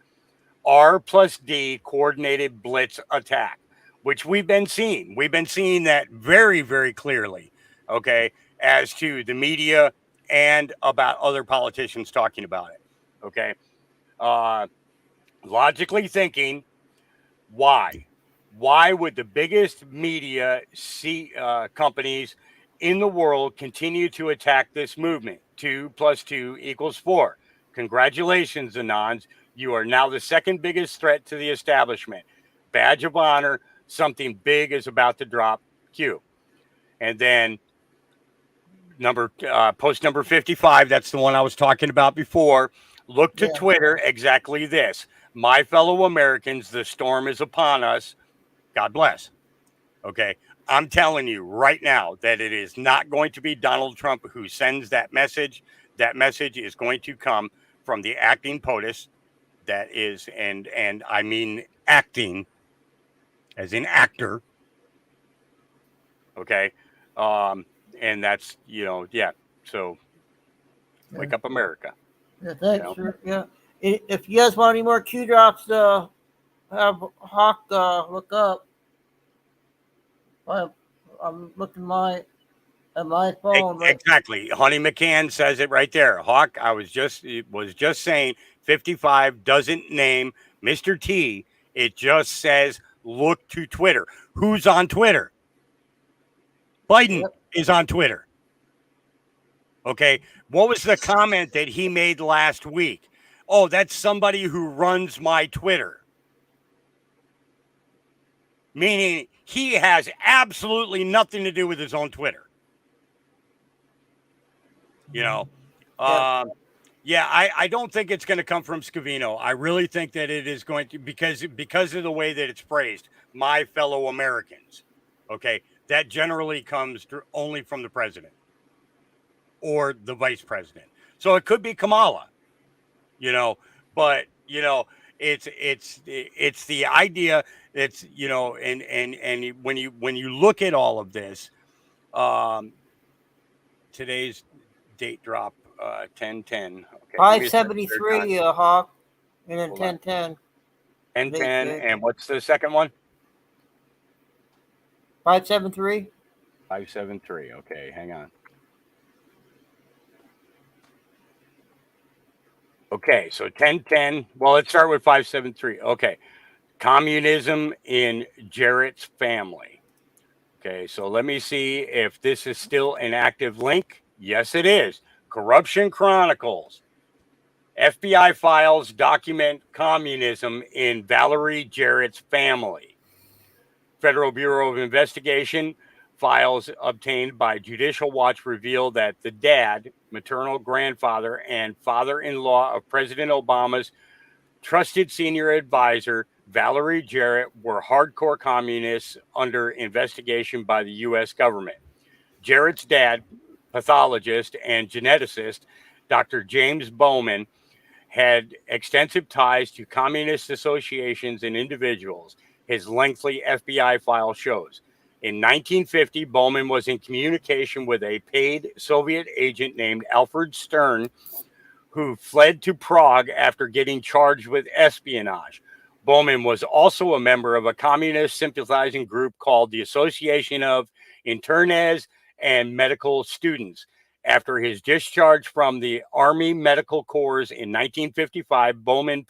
R plus D coordinated blitz attack, which we've been seeing. We've been seeing that very, very clearly, okay, as to the media and about other politicians talking about it, okay? Logically thinking, why? Why would the biggest media companies in the world continue to attack this movement? 2 + 2 = 4. Congratulations, Anons. You are now the second biggest threat to the establishment. Badge of honor. Something big is about to drop. Q. And then post number 55. That's the one I was talking about before. Look to Twitter. Exactly this. My fellow Americans, the storm is upon us. God bless. Okay. I'm telling you right now that it is not going to be Donald Trump who sends that message. That message is going to come from the acting POTUS. That is, and I mean acting as in actor. Okay. And that's, so wake up, America. Yeah, thanks. Yeah. If you guys want any more Q drops, have Hawk look up. I'm looking at my phone. Exactly. Honey McCann says it right there. Hawk, I was just saying 55 doesn't name Mr. T. It just says look to Twitter. Who's on Twitter? Biden is on Twitter. Okay. What was the comment that he made last week? Oh, that's somebody who runs my Twitter. Meaning he has absolutely nothing to do with his own Twitter. I don't think it's going to come from Scavino. I really think that it is going to, because of the way that it's phrased, my fellow Americans. Okay. That generally comes only from the president or the vice president. So it could be Kamala, but it's the idea that's, and when you look at all of this, today's date drop, 10/10. Okay, 573, Hawk, and then 10/10. 10/10, and what's the second one? 573. 573. Okay, hang on. Okay, so 10/10. Well, let's start with 573. Okay, communism in Jarrett's family. Okay, so let me see if this is still an active link. Yes, it is. Corruption Chronicles. FBI files document communism in Valerie Jarrett's family. Federal Bureau of Investigation files obtained by Judicial Watch reveal that the dad, maternal grandfather, and father-in-law of President Obama's trusted senior advisor, Valerie Jarrett, were hardcore communists under investigation by the U.S. government. Jarrett's dad, pathologist and geneticist, Dr. James Bowman, had extensive ties to communist associations and individuals, his lengthy FBI file shows. In 1950, Bowman was in communication with a paid Soviet agent named Alfred Stern, who fled to Prague after getting charged with espionage. Bowman was also a member of a communist sympathizing group called the Association of internes, and medical students. After his discharge from the Army Medical Corps in 1955, Bowman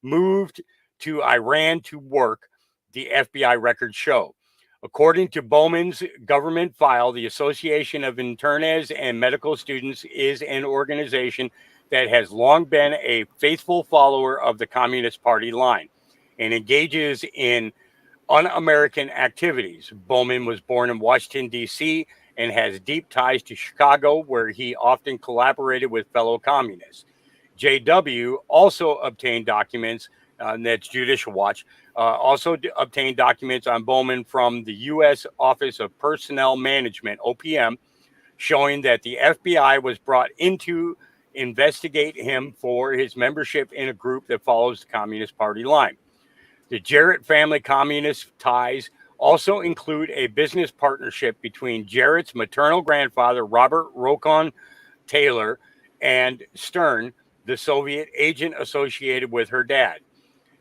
moved to Iran to work, the FBI records show. According to Bowman's government file, the Association of Internes and Medical Students is an organization that has long been a faithful follower of the Communist Party line and engages in un-American activities. Bowman was born in Washington, D.C., and has deep ties to Chicago, where he often collaborated with fellow communists. JW also obtained documents, that's Judicial Watch, obtained documents on Bowman from the U.S. Office of Personnel Management, OPM, showing that the FBI was brought in to investigate him for his membership in a group that follows the Communist Party line. The Jarrett family communist ties also include a business partnership between Jarrett's maternal grandfather, Robert Rokon Taylor, and Stern, the Soviet agent associated with her dad.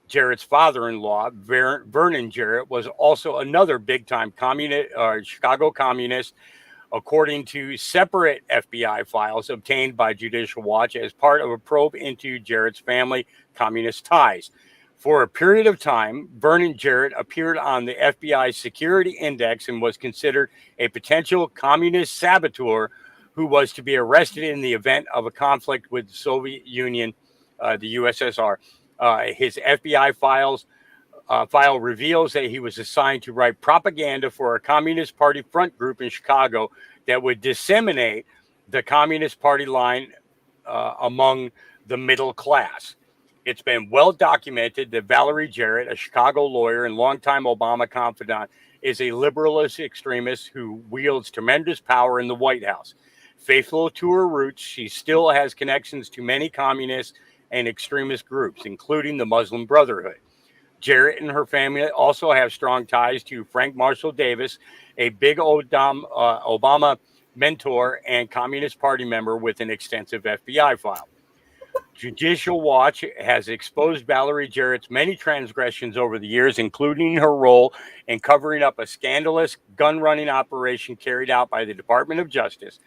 Jarrett's father-in-law, Vernon Jarrett, was also another big-time Chicago communist, according to separate FBI files obtained by Judicial Watch as part of a probe into Jarrett's family communist ties. For a period of time, Vernon Jarrett appeared on the FBI Security Index and was considered a potential communist saboteur who was to be arrested in the event of a conflict with the Soviet Union, the USSR. His FBI file reveals that he was assigned to write propaganda for a Communist Party front group in Chicago that would disseminate the Communist Party line among the middle class. It's been well documented that Valerie Jarrett, a Chicago lawyer and longtime Obama confidant, is a liberalist extremist who wields tremendous power in the White House. Faithful to her roots, she still has connections to many communist and extremist groups, including the Muslim Brotherhood. Jarrett and her family also have strong ties to Frank Marshall Davis, a big Obama mentor and Communist Party member with an extensive FBI file. Judicial Watch has exposed Valerie Jarrett's many transgressions over the years, including her role in covering up a scandalous gun-running operation carried out by the Department of Justice.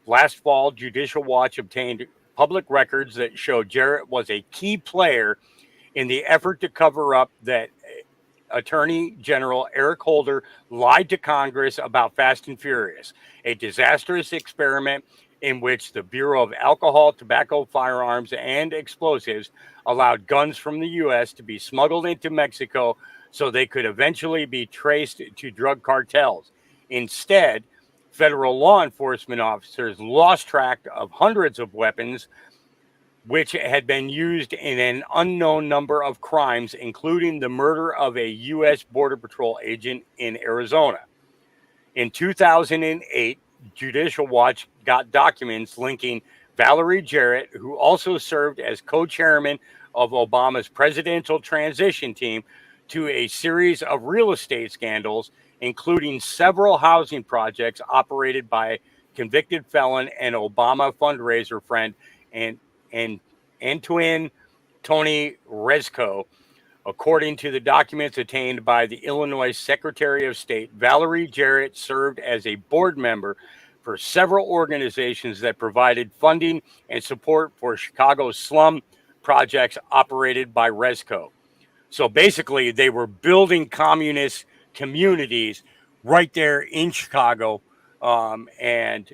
Last fall, Judicial Watch obtained public records that show Jarrett was a key player in the effort to cover up that Attorney General Eric Holder lied to Congress about Fast and Furious, a disastrous experiment in which the Bureau of Alcohol, Tobacco, Firearms, and Explosives allowed guns from the U.S. to be smuggled into Mexico so they could eventually be traced to drug cartels. Instead, federal law enforcement officers lost track of hundreds of weapons which had been used in an unknown number of crimes, including the murder of a U.S. Border Patrol agent in Arizona. In 2008, Judicial Watch got documents linking Valerie Jarrett, who also served as co-chairman of Obama's presidential transition team, to a series of real estate scandals, including several housing projects operated by convicted felon and Obama fundraiser friend and Antoine Tony Rezko. According to the documents obtained by the Illinois Secretary of State, Valerie Jarrett served as a board member for several organizations that provided funding and support for Chicago's slum projects operated by Rezko. So basically, they were building communist communities right there in Chicago. And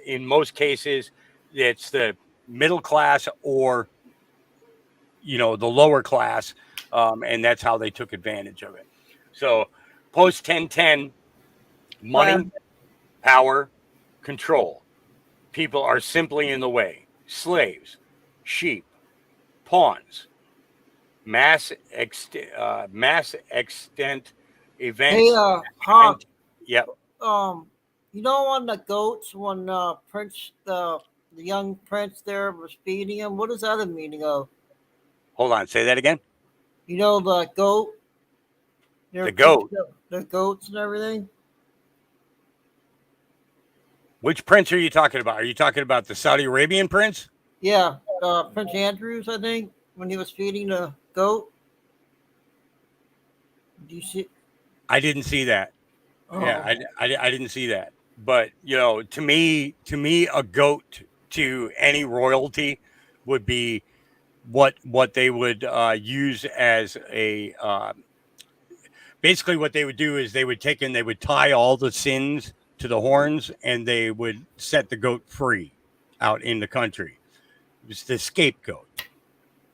in most cases, it's the middle class or, the lower class. And that's how they took advantage of it. So post 1010, money, power, control. People are simply in the way. Slaves, sheep, pawns, mass extent events. Hey, Hawk. Yep. On the goats when Prince, the young prince there was feeding him. What is that a meaning of? Hold on, say that again. The goat. The goat. The goats and everything. Which prince are you talking about? Are you talking about the Saudi Arabian prince? Yeah, Prince Andrews, I think, when he was feeding the goat. Do you see? I didn't see that. Yeah, Oh, I didn't see that. But you know, to me, a goat to any royalty would be what they would use as a basically what they would do is they would take and they would tie all the sins to the horns and they would set the goat free out in the country. It was the scapegoat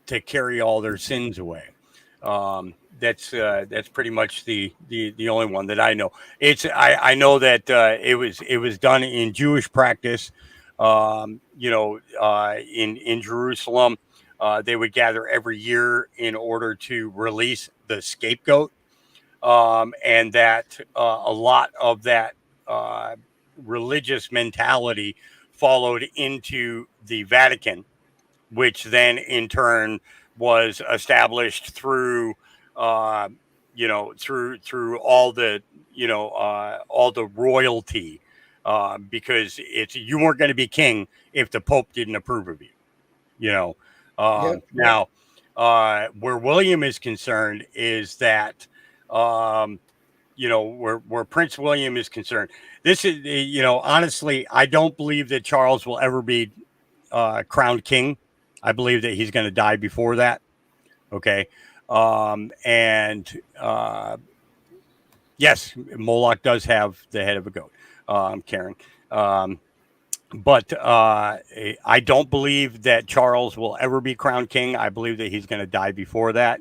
to carry all their sins away. That's pretty much the only one that I know. I know that it was done in Jewish practice. In Jerusalem, they would gather every year in order to release the scapegoat, and that a lot of that uh, religious mentality followed into the Vatican, which then in turn was established through through all the royalty, because it's you weren't going to be king if the Pope didn't approve of you. You know, yep, yep. now where William is concerned is that where Prince William is concerned, this is honestly, I don't believe that Charles will ever be crowned king. I believe that he's going to die before that. Okay. And yes, Moloch does have the head of a goat, Karen. But I don't believe that Charles will ever be crowned king. I believe that he's going to die before that.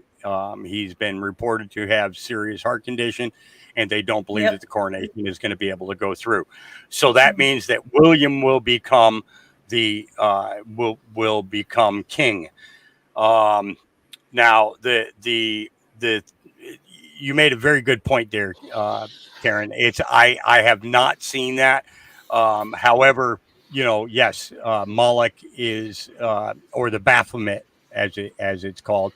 He's been reported to have serious heart condition, and they don't believe that the coronation is going to be able to go through. So that means that William will become will become king. Now the you made a very good point there, Karen. I have not seen that. However, yes, Moloch is or the Baphomet as it's called,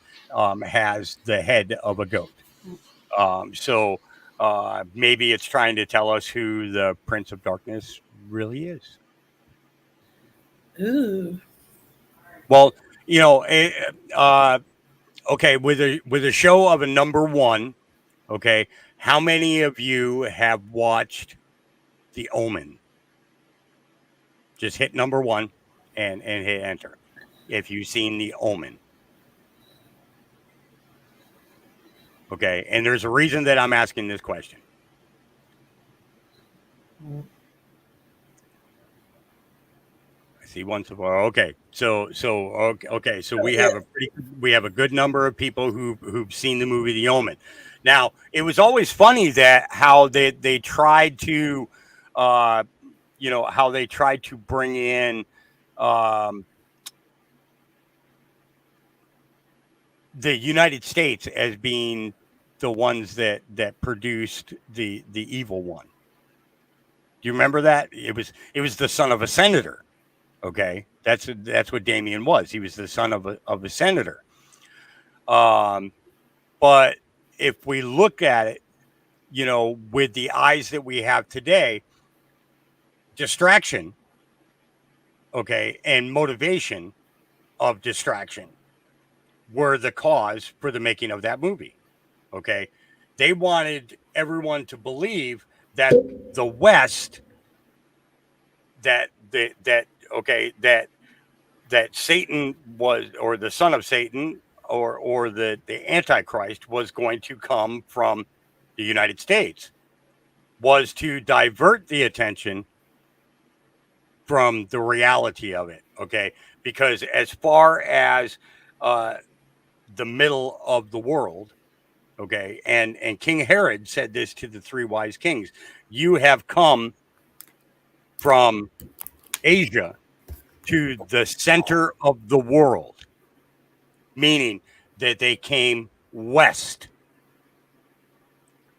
has the head of a goat. So maybe it's trying to tell us who the Prince of Darkness really is. Ooh. Well, okay, with a show of a number one, okay, how many of you have watched The Omen? Just hit number one and hit enter if you've seen The Omen. Okay, and there's a reason that I'm asking this question. I see one so far. Okay, so we have a good number of people who've seen the movie The Omen. Now, it was always funny that how they tried to how they tried to bring in the United States as being the ones that produced the evil one. Do you remember that? It was the son of a senator. Okay, that's what Damien was. He was the son of a senator. But if we look at it, with the eyes that we have today, distraction, okay, and motivation of distraction were the cause for the making of that movie. Okay, they wanted everyone to believe that the West, that Satan was, or the son of Satan, or the Antichrist was going to come from the United States, was to divert the attention from the reality of it. Okay, because as far as the middle of the world, okay, and King Herod said this to the three wise kings: you have come from Asia to the center of the world, meaning that they came west.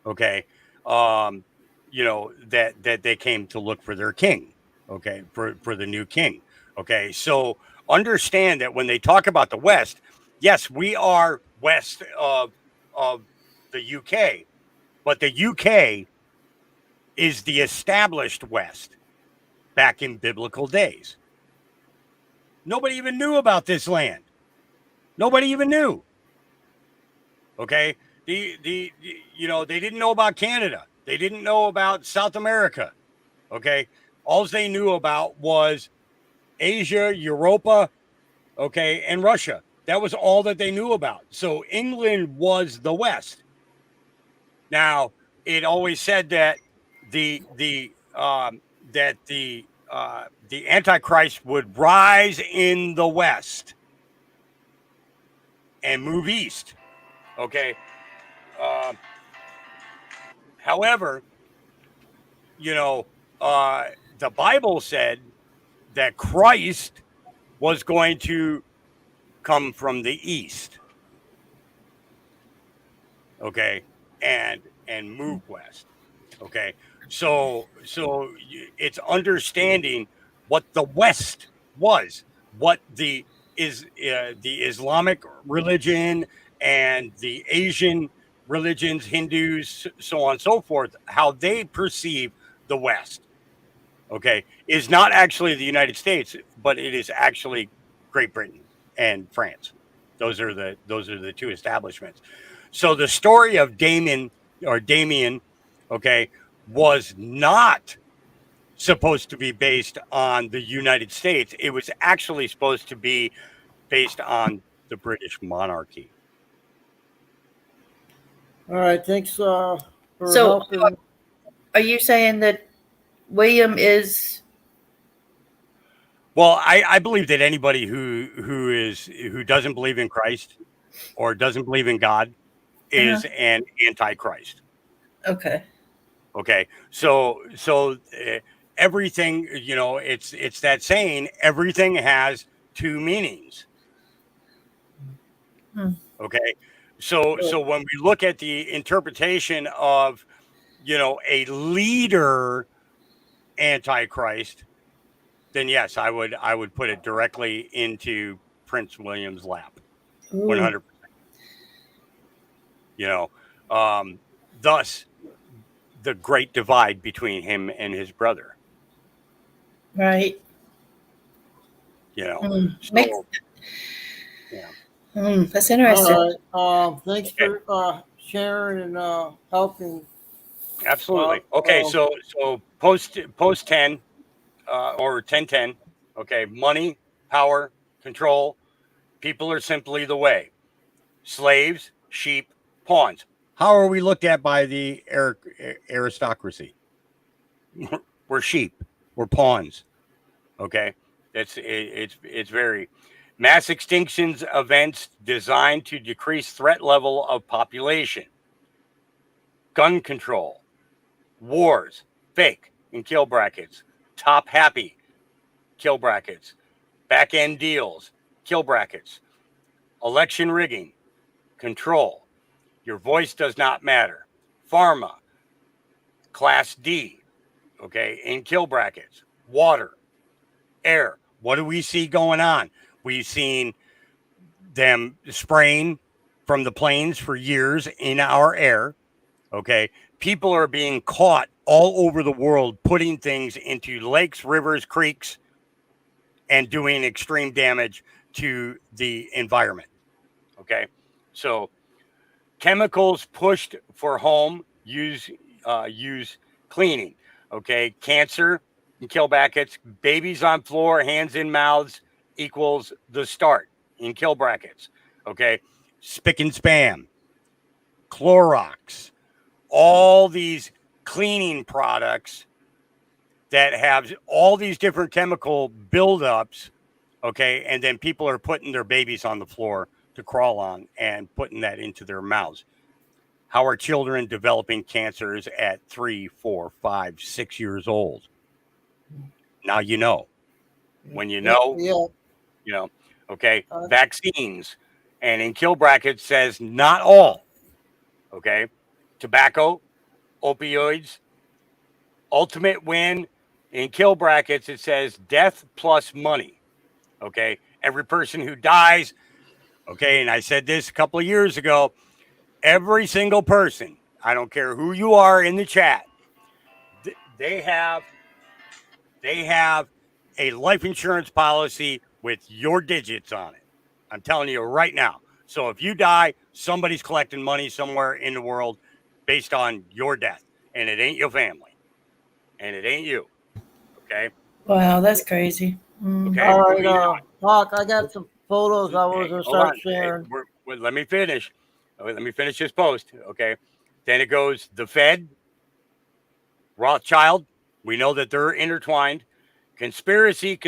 Okay, that they came to look for their king. Okay, for the new king. Okay, so understand that when they talk about the West, yes, we are west of the UK, but the UK is the established West back in biblical days. Nobody even knew about this land. Nobody even knew. Okay, they didn't know about Canada. They didn't know about South America. Okay. All they knew about was Asia, Europa, okay, and Russia. That was all that they knew about. So England was the West. Now, it always said that the Antichrist would rise in the West and move east. Okay. However, the Bible said that Christ was going to come from the east. Okay. And move west. Okay. So it's understanding what the West was, what the Islamic religion and the Asian religions, Hindus, so on and so forth, how they perceive the West. Okay, is not actually the United States, but it is actually Great Britain and France. Those are the two establishments. So the story of Damien, okay, was not supposed to be based on the United States. It was actually supposed to be based on the British monarchy. All right, thanks for So, helping. are you saying that William is? Well, I believe that anybody who doesn't believe in Christ or doesn't believe in God is an antichrist. Okay. Okay, so everything, it's that saying, everything has two meanings. Okay, so when we look at the interpretation of a leader antichrist, then yes, I would put it directly into Prince William's lap, 100%. Thus the great divide between him and his brother. Right. So, That's interesting. All right. Thanks for sharing and helping. Absolutely. Okay, so post 10 or 1010. Okay, money, power, control. People are simply the way. Slaves, sheep, pawns. How are we looked at by the aristocracy? We're sheep. We're pawns. Okay, it's very mass extinctions events designed to decrease threat level of population. Gun control, wars, fake in kill brackets, top happy, kill brackets, back end deals, kill brackets, election rigging, control, your voice does not matter, pharma, class D, okay, in kill brackets, water, air. What do we see going on? We've seen them spraying from the planes for years in our air. Okay. People are being caught all over the world putting things into lakes, rivers, creeks, and doing extreme damage to the environment. Okay. So chemicals pushed for home use cleaning. Okay. Cancer and kill brackets, babies on floor, hands in mouths equals the start in kill brackets. Okay. Spick and spam, Clorox, all these cleaning products that have all these different chemical buildups. Okay. And then people are putting their babies on the floor to crawl on and putting that into their mouths. How are children developing cancers at 3, 4, 5, 6 years old? Now you know. When you know, okay, vaccines. And in kill brackets says not all. Okay, tobacco, opioids, ultimate win. In kill brackets, it says death plus money. Okay, every person who dies. Okay, and I said this a couple of years ago. Every single person, I don't care who you are in the chat, they have a life insurance policy with your digits on it. I'm telling you right now. So if you die, somebody's collecting money somewhere in the world based on your death. and it ain't your family, and it ain't you. Okay. Wow, that's crazy. Okay. All right, Moving on. Doc, I got some photos I was gonna Hold start on. sharing. Let me finish. Let me finish this post. Okay. Then it goes the Fed, Rothschild. We know that they're intertwined. Conspiracy.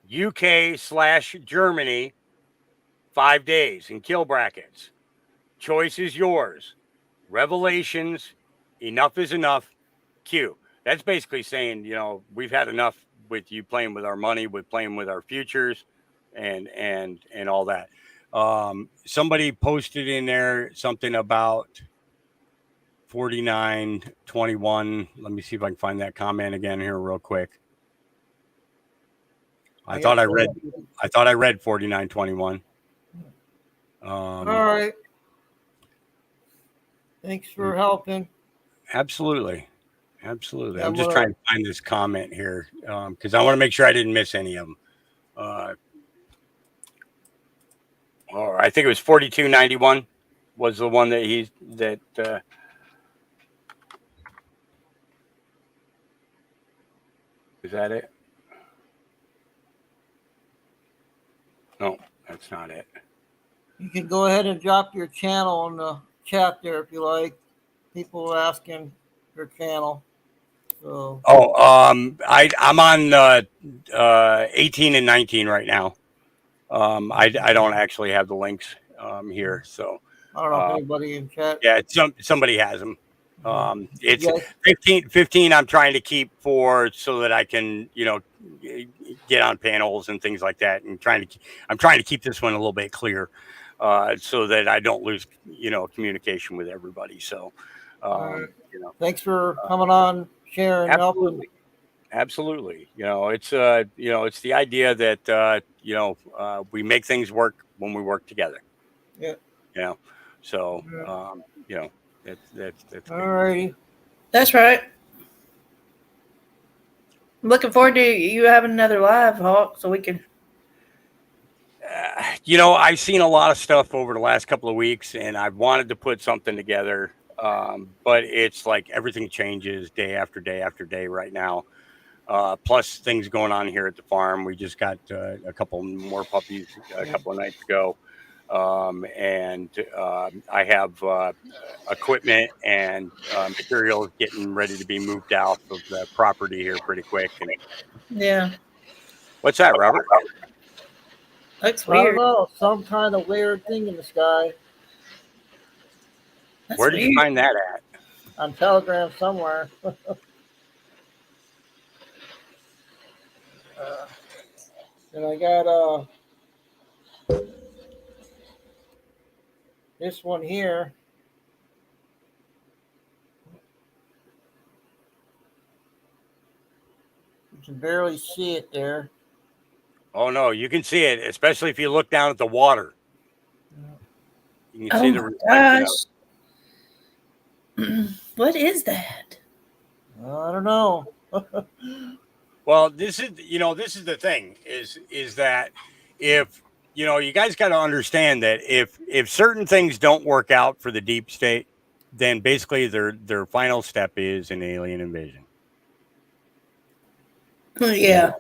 UK/Germany, 5 days in kill brackets. Choice is yours. Revelations, enough is enough. Q. That's basically saying, we've had enough with you playing with our money, with playing with our futures, and all that. Somebody posted in there something about 4921. Let me see if I can find that comment again here real quick. I thought I read 4921. All right. Thanks for helping. Absolutely. I'm I'm just gonna- trying to find this comment here because I want to make sure I didn't miss any of them. Or I think it was 4291 was the one that is that it? No, that's not it. You can go ahead and drop your channel on the chat there if you like. People are asking your channel. So I'm on 18 and 19 right now. I don't actually have the links here, so I don't know if anybody in chat. yeah, somebody has them. It's Yes. 15 I'm trying to keep so that I can, get on panels and things like that. And I'm trying to keep this one a little bit clear so that I don't lose, communication with everybody. So, Thanks for coming on, sharing, helping. Absolutely. It's the idea that, we make things work when we work together. Yeah. So, that's all righty. That's right. I'm looking forward to you having another live, Hawk, so we can. I've seen a lot of stuff over the last couple of weeks, and I've wanted to put something together, but it's like everything changes day after day after day right now. Plus things going on here at the farm. We just got a couple more puppies a couple of nights ago. And I have equipment and materials getting ready to be moved out of the property here pretty quick. And Yeah. what's that, Robert? Looks I don't weird. know. Some kind of weird thing in the sky. That's Where did you weird. find that at? On Telegram somewhere. And I got this one here. You can barely see it there. Oh no, you can see it, especially if you look down at the water. You can see the reflection of it. What is that? I don't know. Well, this is the thing is that if you guys got to understand that if certain things don't work out for the deep state, then basically their final step is an alien invasion. Yeah.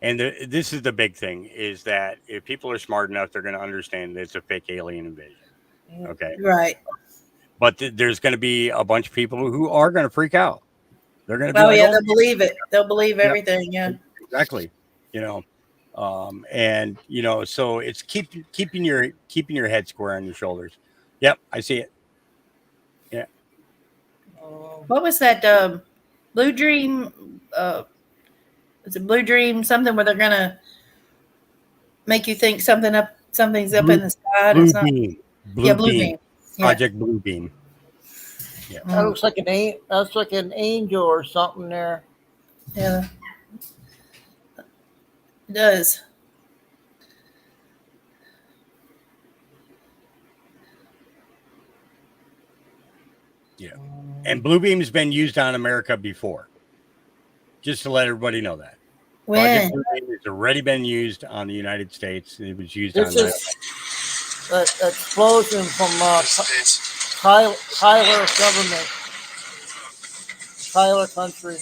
This is the big thing is that if people are smart enough, they're going to understand that it's a fake alien invasion. Okay. Right. But there's going to be a bunch of people who are going to freak out. They're going to be they'll believe it. They'll believe everything. Yeah. Exactly. So it's keeping your head square on your shoulders. Yep, I see it. Yeah. What was that? Blue Dream. It's a Blue Dream something where they're gonna make you think something's up in the sky. Blue It's not. Beam. Blue Beam. Project Blue Beam. Yeah. That looks like that's like an angel or something there. Yeah. It does. Yeah. And Blue Beam has been used on America before. Just to let everybody know that. When? Project Blue Beam has already been used on the United States. It was used This on is that explosion from Tyler government, Tyler country.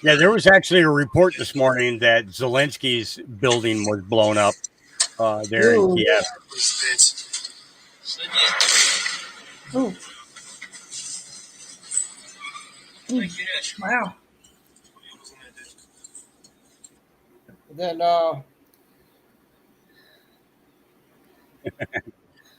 Yeah, there was actually a report this morning that Zelensky's building was blown up there in Ooh. Kiev. Ooh. Wow. Then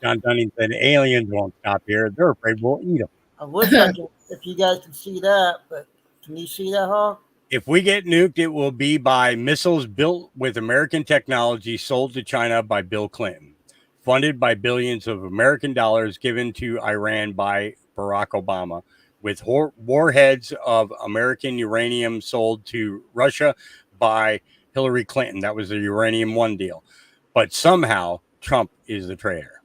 John Dunning said aliens won't stop here. They're afraid we'll eat them. I wish I could, if you guys can see that, but can you see that, Hawk? If we get nuked, it will be by missiles built with American technology sold to China by Bill Clinton, funded by billions of American dollars given to Iran by Barack Obama, with warheads of American uranium sold to Russia by Hillary Clinton. That was the Uranium One deal. But somehow Trump is the traitor.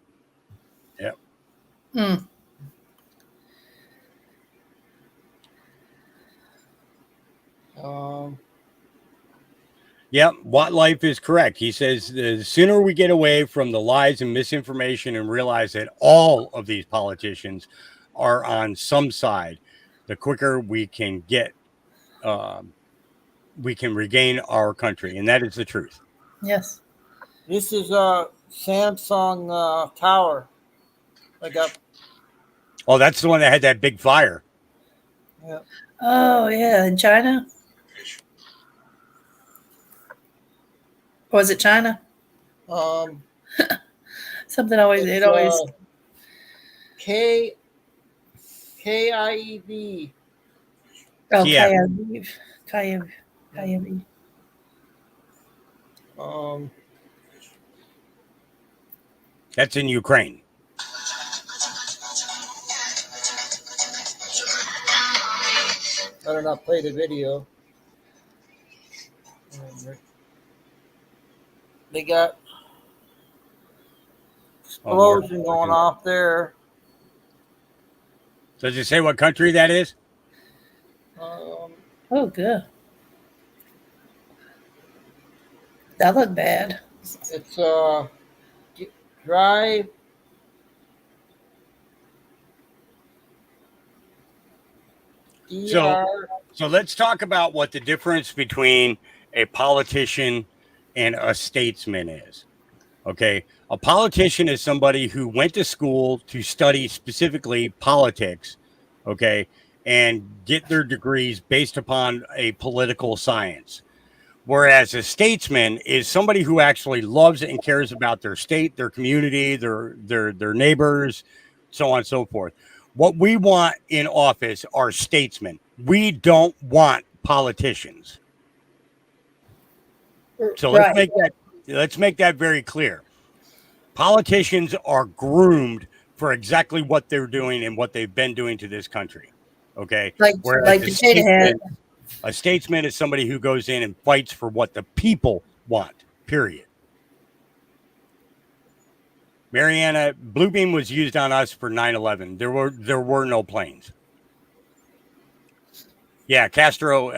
Yep. Mm. Yep, Watt Life is correct. He says the sooner we get away from the lies and misinformation and realize that all of these politicians are on some side, the quicker we can get, we can regain our country, and that is the truth. Yes. This is Samsung tower. I got. Oh, that's the one that had that big fire. Yeah. Oh yeah, in China. Was it China? Something always it always KIEV. oh Yeah. Kiev. That's in Ukraine. Better not play the video. They got explosion going off there. Does it say what country that is? Oh good. That looked bad. It's Drive. So let's talk about what the difference between a politician and a statesman is. Okay. A politician is somebody who went to school to study specifically politics. Okay. And get their degrees based upon a political science. Whereas a statesman is somebody who actually loves and cares about their state, their community, their neighbors, so on and so forth. What we want in office are statesmen. We don't want politicians. So let's make that very clear. Politicians are groomed for exactly what they're doing and what they've been doing to this country. Okay. Like a statesman is somebody who goes in and fights for what the people want, period. Mariana, Bluebeam was used on us for 9/11. There were no planes. Yeah, Castro.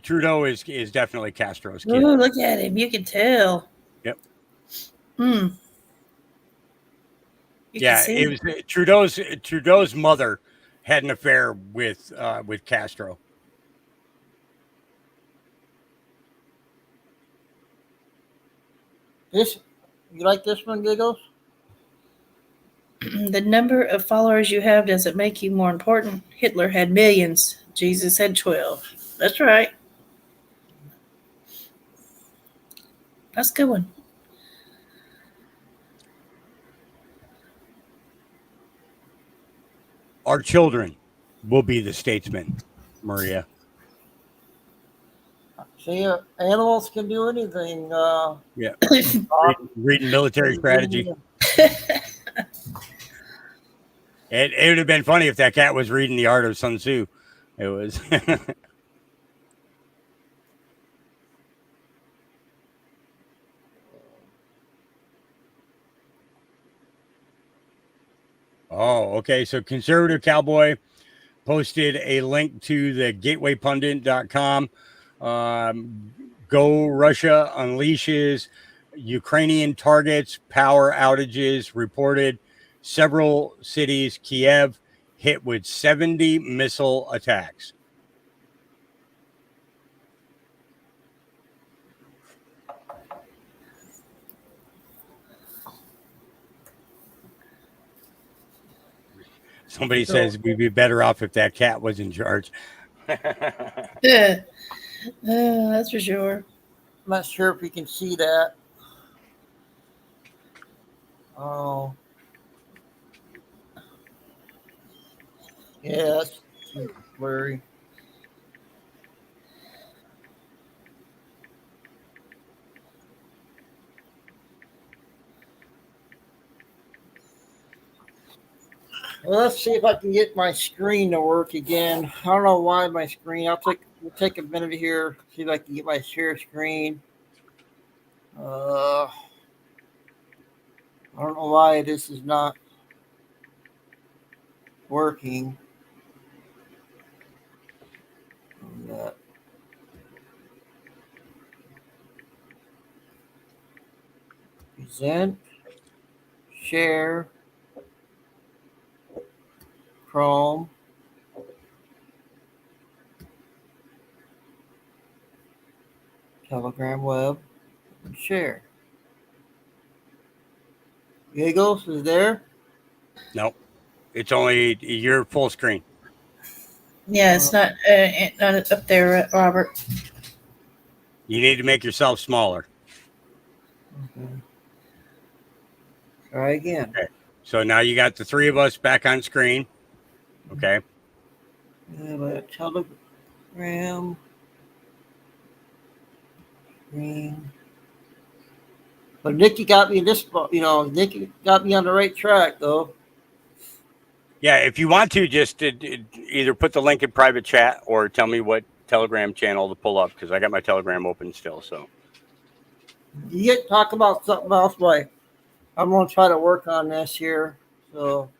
Trudeau is definitely Castro's kid. Ooh, look at him. You can tell. Yep. It was Trudeau's mother had an affair with Castro. You like this one, Giggles? The number of followers you have doesn't make you more important. Hitler had millions. Jesus had 12. That's right. That's a good one. Our children will be the statesmen, Maria. See, animals can do anything. Yeah. Reading military strategy. It would have been funny if that cat was reading The Art of Sun Tzu. It was. Oh, okay. So Conservative Cowboy posted a link to the gatewaypundit.com. Go Russia unleashes Ukrainian targets, power outages reported. Several cities, Kiev, hit with 70 missile attacks. Somebody says we'd be better off if that cat was in charge. Yeah. That's for sure. I'm not sure if you can see that. Oh. Yeah, that's too blurry. Well, let's see if I can get my screen to work again. I don't know why my screen. We'll take a minute here, see if I can get my share screen. I don't know why this is not working. Present, share, Chrome, Telegram web, and share. Giggles is there? Nope. It's only your full screen. Yeah, it's not up there, Robert. You need to make yourself smaller. Okay. Try again. Okay. So now you got the three of us back on screen. Okay. Yeah, but Telegram screen. But Nikki got me this. Nikki got me on the right track though. Yeah, if you want to, just either put the link in private chat or tell me what Telegram channel to pull up, because I got my Telegram open still. So You get talk about something else, like I'm gonna try to work on this here. So,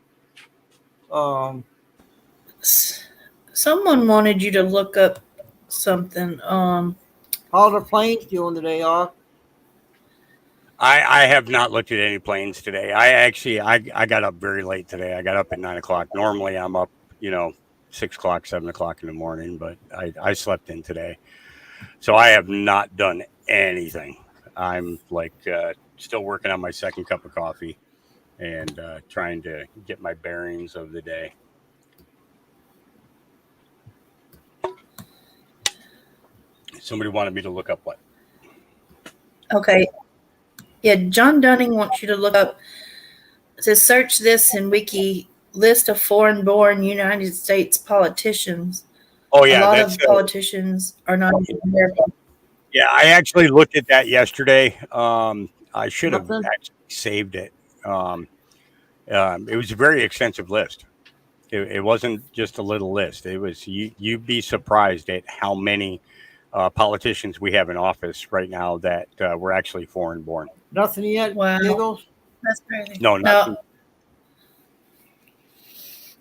Someone wanted you to look up something. how are the planes doing today, off? I have not looked at any planes today. I got up very late today. I got up at 9 o'clock. Normally I'm up, 6 o'clock, 7 o'clock in the morning, but I slept in today. So I have not done anything. I'm still working on my second cup of coffee and trying to get my bearings of the day. Somebody wanted me to look up what? Okay. Yeah, John Dunning wants you to look up, it says search this in Wiki, list of foreign-born United States politicians. Oh, yeah. A lot of politicians are not even American. Yeah, I actually looked at that yesterday. I should have actually saved it. It was a very extensive list. It wasn't just a little list. It was you'd be surprised at how many politicians we have in office right now that were actually foreign-born. Nothing yet. Wow. Giggles? That's crazy. No, nothing.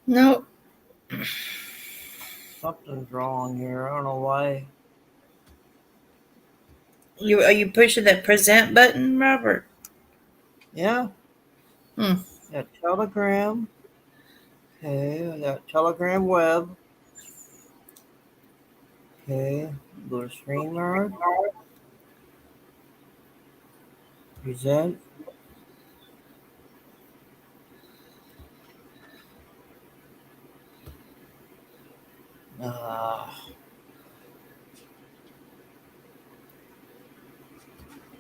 No. Something's wrong here. I don't know why. Are you pushing that present button, Robert? Yeah. Got Telegram. Okay, I got Telegram web. Okay, go to StreamYard. Present.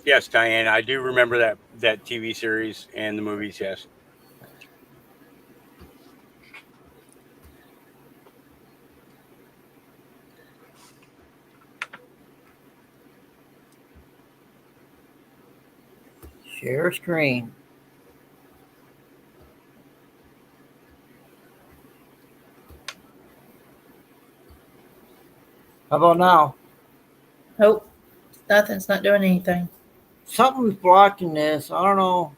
Yes, Diane, I do remember that TV series and the movies, yes. Share screen. How about now? Nope. Nothing's not doing anything. Something's blocking this. I don't know.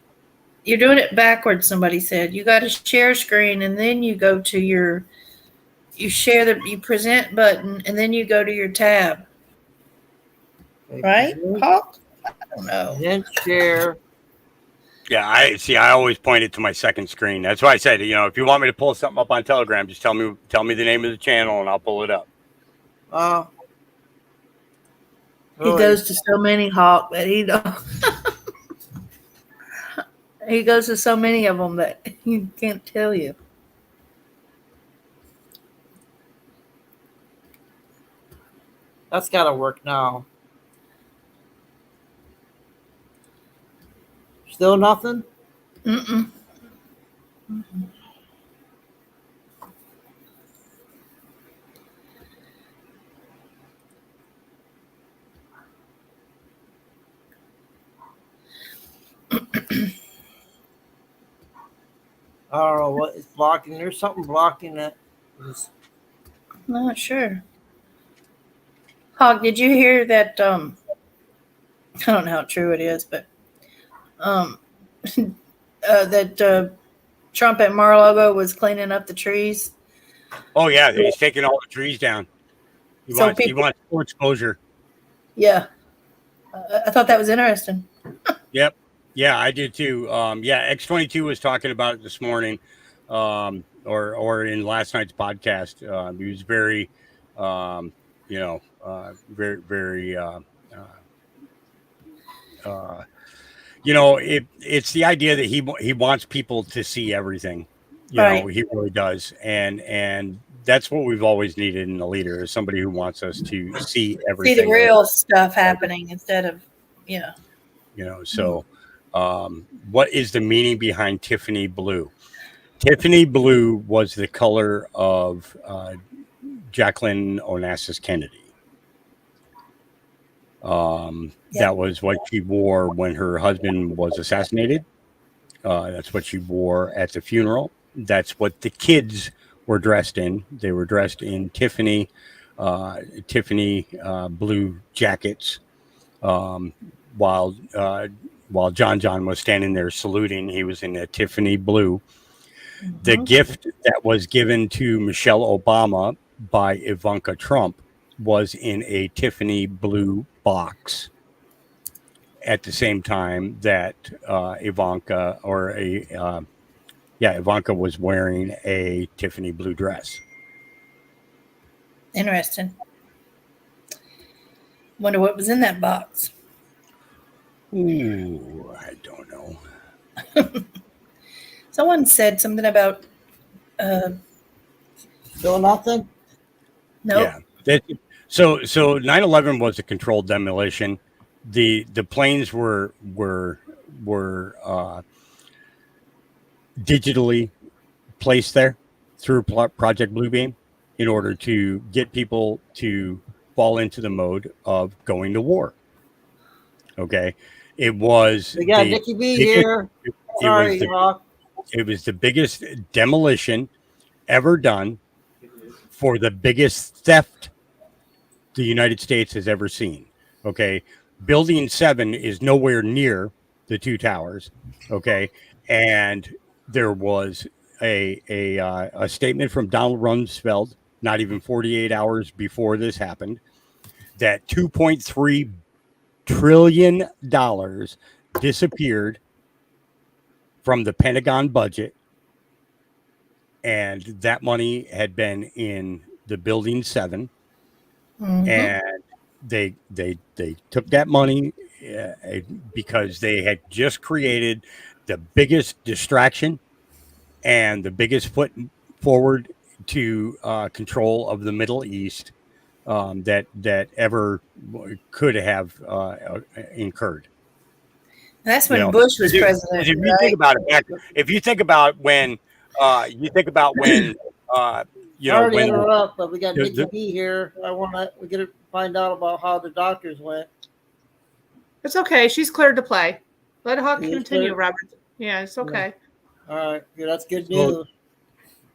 You're doing it backwards, somebody said. You got to share screen and then you go to you present button and then you go to your tab. Okay, Right, present. Paul? don't know. Then share. Yeah, I always point it to my second screen. That's why I said, if you want me to pull something up on Telegram, just tell me the name of the channel and I'll pull it up. He goes to so many, Hawk, that he don't. He goes to so many of them that he can't tell you. That's got to work now. Still nothing? Mm-mm. I don't know what is blocking. There's something blocking that. Not sure. Hawk, did you hear that? I don't know how true it is, but that Trump at Mar-a-Lago was cleaning up the trees. Oh yeah, he's taking all the trees down. He wants full exposure. Yeah, I thought that was interesting. Yep. Yeah, I did too. X22 was talking about it this morning, or in last night's podcast. He was very, very, very. It's the idea that he wants people to see everything. Right. He really does, and that's what we've always needed in a leader, is somebody who wants us to see everything. See the real stuff happening instead of, So, what is the meaning behind Tiffany blue? Tiffany blue was the color of Jacqueline Onassis Kennedy. That was what she wore when her husband was assassinated. That's what she wore at the funeral. That's what the kids were dressed in. They were dressed in Tiffany blue jackets. While John was standing there saluting, he was in a Tiffany blue. Mm-hmm. The gift that was given to Michelle Obama by Ivanka Trump was in a Tiffany blue box. At the same time that Ivanka was wearing a Tiffany blue dress. Interesting. Wonder what was in that box. Ooh, I don't know. Someone said something about Still nothing? Nope. Yeah. So 9/11 was a controlled demolition. The planes were digitally placed there through Project Bluebeam in order to get people to fall into the mode of going to war. Okay, it was. We got Nikki B here. It was the biggest demolition ever done for the biggest theft the United States has ever seen. Okay, Building 7 is nowhere near the two towers. Okay, and there was a statement from Donald Rumsfeld not even 48 hours before this happened that $2.3 trillion disappeared from the Pentagon budget, and that money had been in the Building 7. Mm-hmm. And they took that money because they had just created the biggest distraction and the biggest foot forward to control of the Middle East that ever could have incurred. That's when Bush was president. If you think about it, if you think about when sorry to interrupt, but we got Nikki B here. We got to find out about how the doctors went. It's okay. She's cleared to play. Let Hawk continue, Robert. Yeah, it's okay. All right. Yeah, that's good news.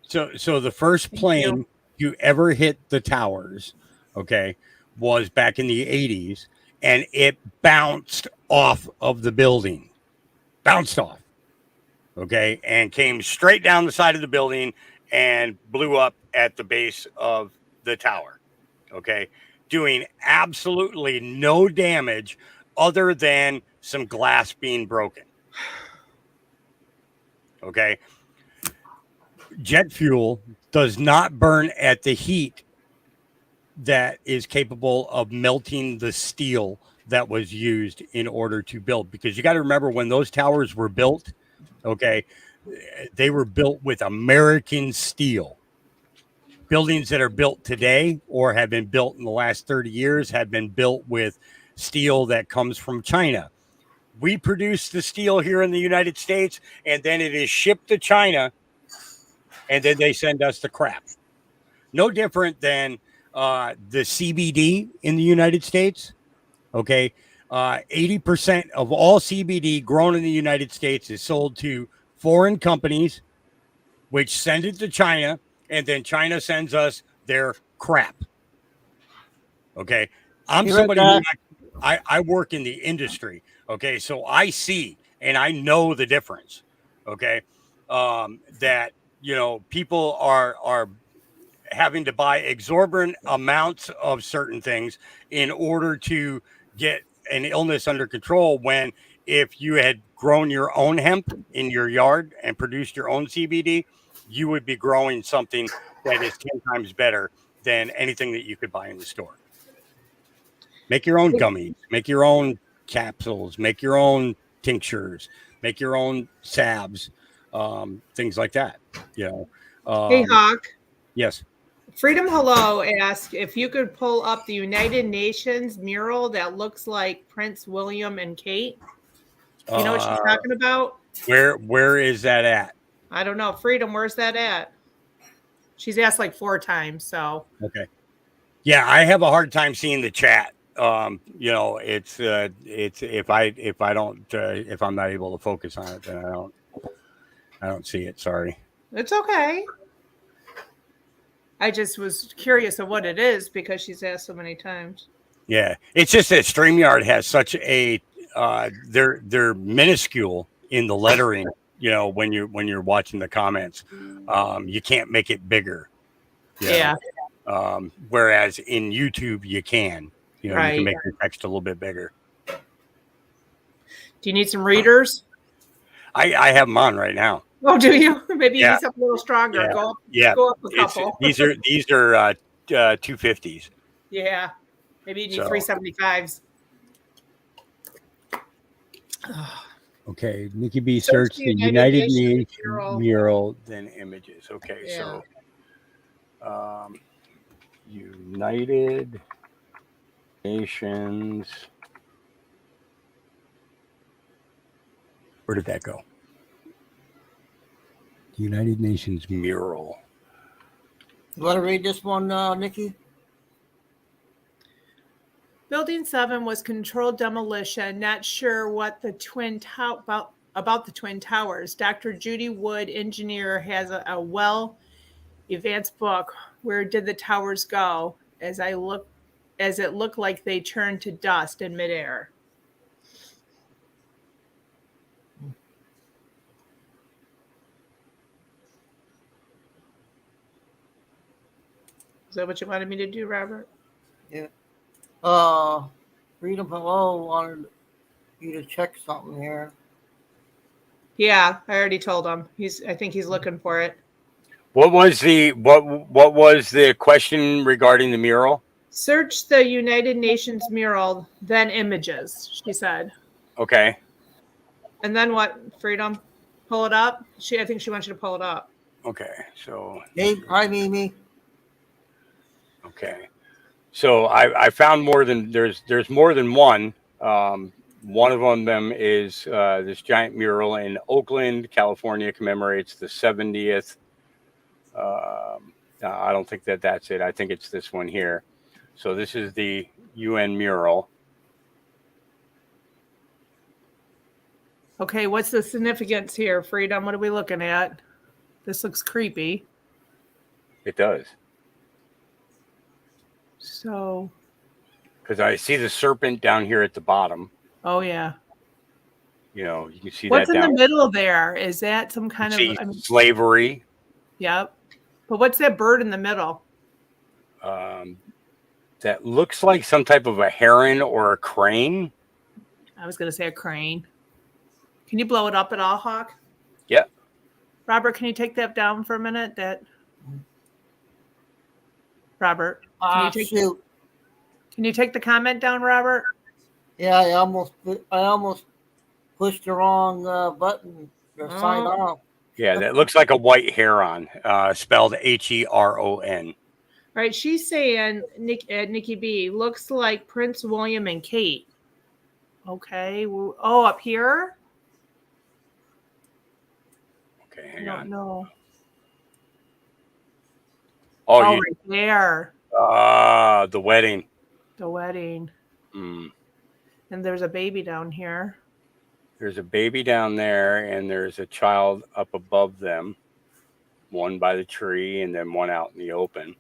So the first plane you ever hit the towers, okay, was back in the 80s, and it bounced off of the building. Bounced off. Okay, and came straight down the side of the building and blew up at the base of the tower. Okay, doing absolutely no damage other than some glass being broken. Okay. Jet fuel does not burn at the heat that is capable of melting the steel that was used in order to build, because you got to remember when those towers were built, okay, they were built with American steel. Buildings that are built today or have been built in the last 30 years have been built with steel that comes from China. We produce the steel here in the United States, and then it is shipped to China, and then they send us the crap. No different than the CBD in the United States. Okay. 80% of all CBD grown in the United States is sold to foreign companies, which send it to China, and then China sends us their crap. Okay. I'm somebody who I work in the industry. Okay. So I see and I know the difference. Okay. That, people are having to buy exorbitant amounts of certain things in order to get an illness under control, when if you had grown your own hemp in your yard and produced your own CBD, you would be growing something that is 10 times better than anything that you could buy in the store. Make your own gummies, make your own capsules, make your own tinctures, make your own salves, things like that. Hey, Hawk. Yes. Freedom Hello asked if you could pull up the United Nations mural that looks like Prince William and Kate. You know what she's talking about? Where is that at? I don't know. Freedom, where's that at? She's asked like 4 times. So okay. Yeah, I have a hard time seeing the chat. It's if I'm not able to focus on it, then I don't see it. Sorry. It's okay. I just was curious of what it is because she's asked so many times. Yeah, it's just that StreamYard has such a they're minuscule in the lettering. When you're watching the comments, you can't make it bigger. Yeah. Whereas in YouTube you can. Right. You can make the text a little bit bigger. Do you need some readers? I have them on right now. Oh, do you? Maybe you need something a little stronger. Yeah. Go up a couple. These are 250s. Yeah. Maybe you need 375s. Okay, Nikki B searched the United Nations mural, then images. Okay, yeah. So United Nations. Where did that go? United Nations mural. You want to read this one, Nikki? Building 7 was controlled demolition. Not sure what the about the Twin Towers. Dr. Judy Wood, engineer, has a well-advanced book. Where did the towers go? As it looked like they turned to dust in midair. Is that what you wanted me to do, Robert? Yeah. Freedom Hello wanted you to check something here. Yeah, I already told him. I think he's looking for it. What was the question regarding the mural? Search the United Nations mural, then images, she said. Okay. And then what, Freedom? Pull it up? I think she wants you to pull it up. Okay, so. Hey, hi, Mimi. Okay. So I found there's more than one. One of them is this giant mural in Oakland, California, commemorates the 70th. I don't think that's it. I think it's this one here. So this is the UN mural. Okay, what's the significance here, Freedom? What are we looking at? This looks creepy. It does. So. Because I see the serpent down here at the bottom. Oh, yeah. You can see what's that in down the middle there? Is that some kind of slavery? Yep. But what's that bird in the middle? That looks like some type of a heron or a crane. I was going to say a crane. Can you blow it up at all, Hawk? Yeah. Robert, can you take that down for a minute? Robert, can you take the comment down, Robert? Yeah, I almost pushed the wrong button or sign off. Yeah, that looks like a white heron, spelled Heron. Right, she's saying Nikki B looks like Prince William and Kate. Okay. Oh, up here? Okay, hang on. No. Oh, right there. The wedding. The wedding. Mm. And there's a baby down here. There's a baby down there, and there's a child up above them. One by the tree, and then one out in the open.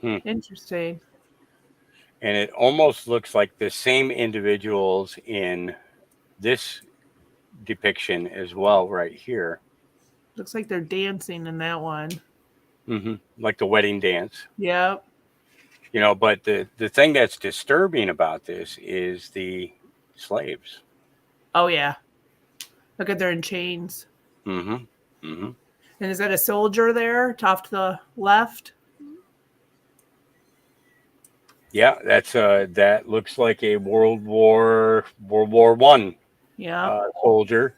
Interesting. And it almost looks like the same individuals in this depiction as well, right here. Looks like they're dancing in that one. Mm-hmm. Like the wedding dance. Yep. You know, but the thing that's disturbing about this is the slaves. Oh, yeah. Look at they're in chains. Mm-hmm. Mm-hmm. And is that a soldier there, off to the left? Yeah, that's that looks like a World War I soldier.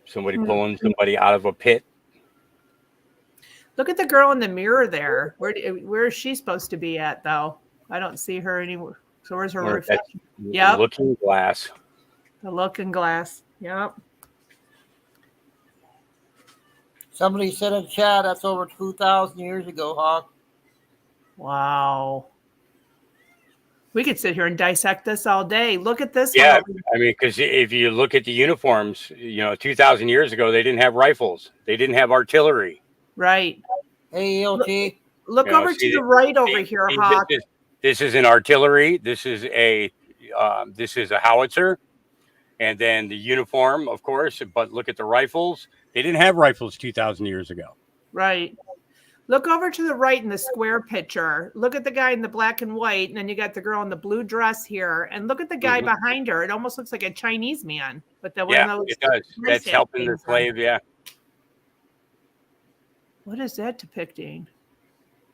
Somebody pulling somebody out of a pit. Look at the girl in the mirror there. Where is she supposed to be at, though? I don't see her anywhere. So where's her reflection? Yeah, looking glass. The looking glass. Yep. Somebody said in chat that's over 2,000 years ago, Hawk. Wow. We could sit here and dissect this all day. Look at this. Yeah, I mean, because if you look at the uniforms, 2,000 years ago, they didn't have rifles. They didn't have artillery. Right. Hey, LT. Look over to the right over here, Hawk. This is an artillery. This is a howitzer. And then the uniform, of course. But look at the rifles. They didn't have rifles 2,000 years ago. Right. Look over to the right in the square picture. Look at the guy in the black and white, and then you got the girl in the blue dress here. And look at the guy behind her. It almost looks like a Chinese man. But it does. That's helping the slave, yeah. What is that depicting?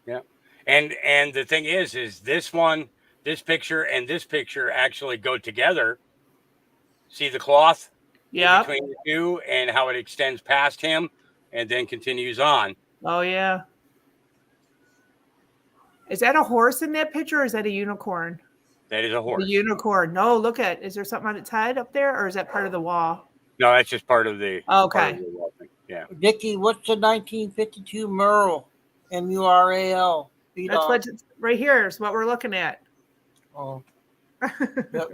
Yeah. And the thing is this one, this picture, and this picture actually go together. See the cloth between the two and how it extends past him and then continues on. Oh, yeah. Is that a horse in that picture, or is that a unicorn? That is a horse. A unicorn. No, look at. Is there something on its head up there, or is that part of the wall? No, that's just part of the. Okay. Part of the wall thing. Yeah. Dickie, what's the 1952 mural? MURAL. That's what right here is what we're looking at. Oh.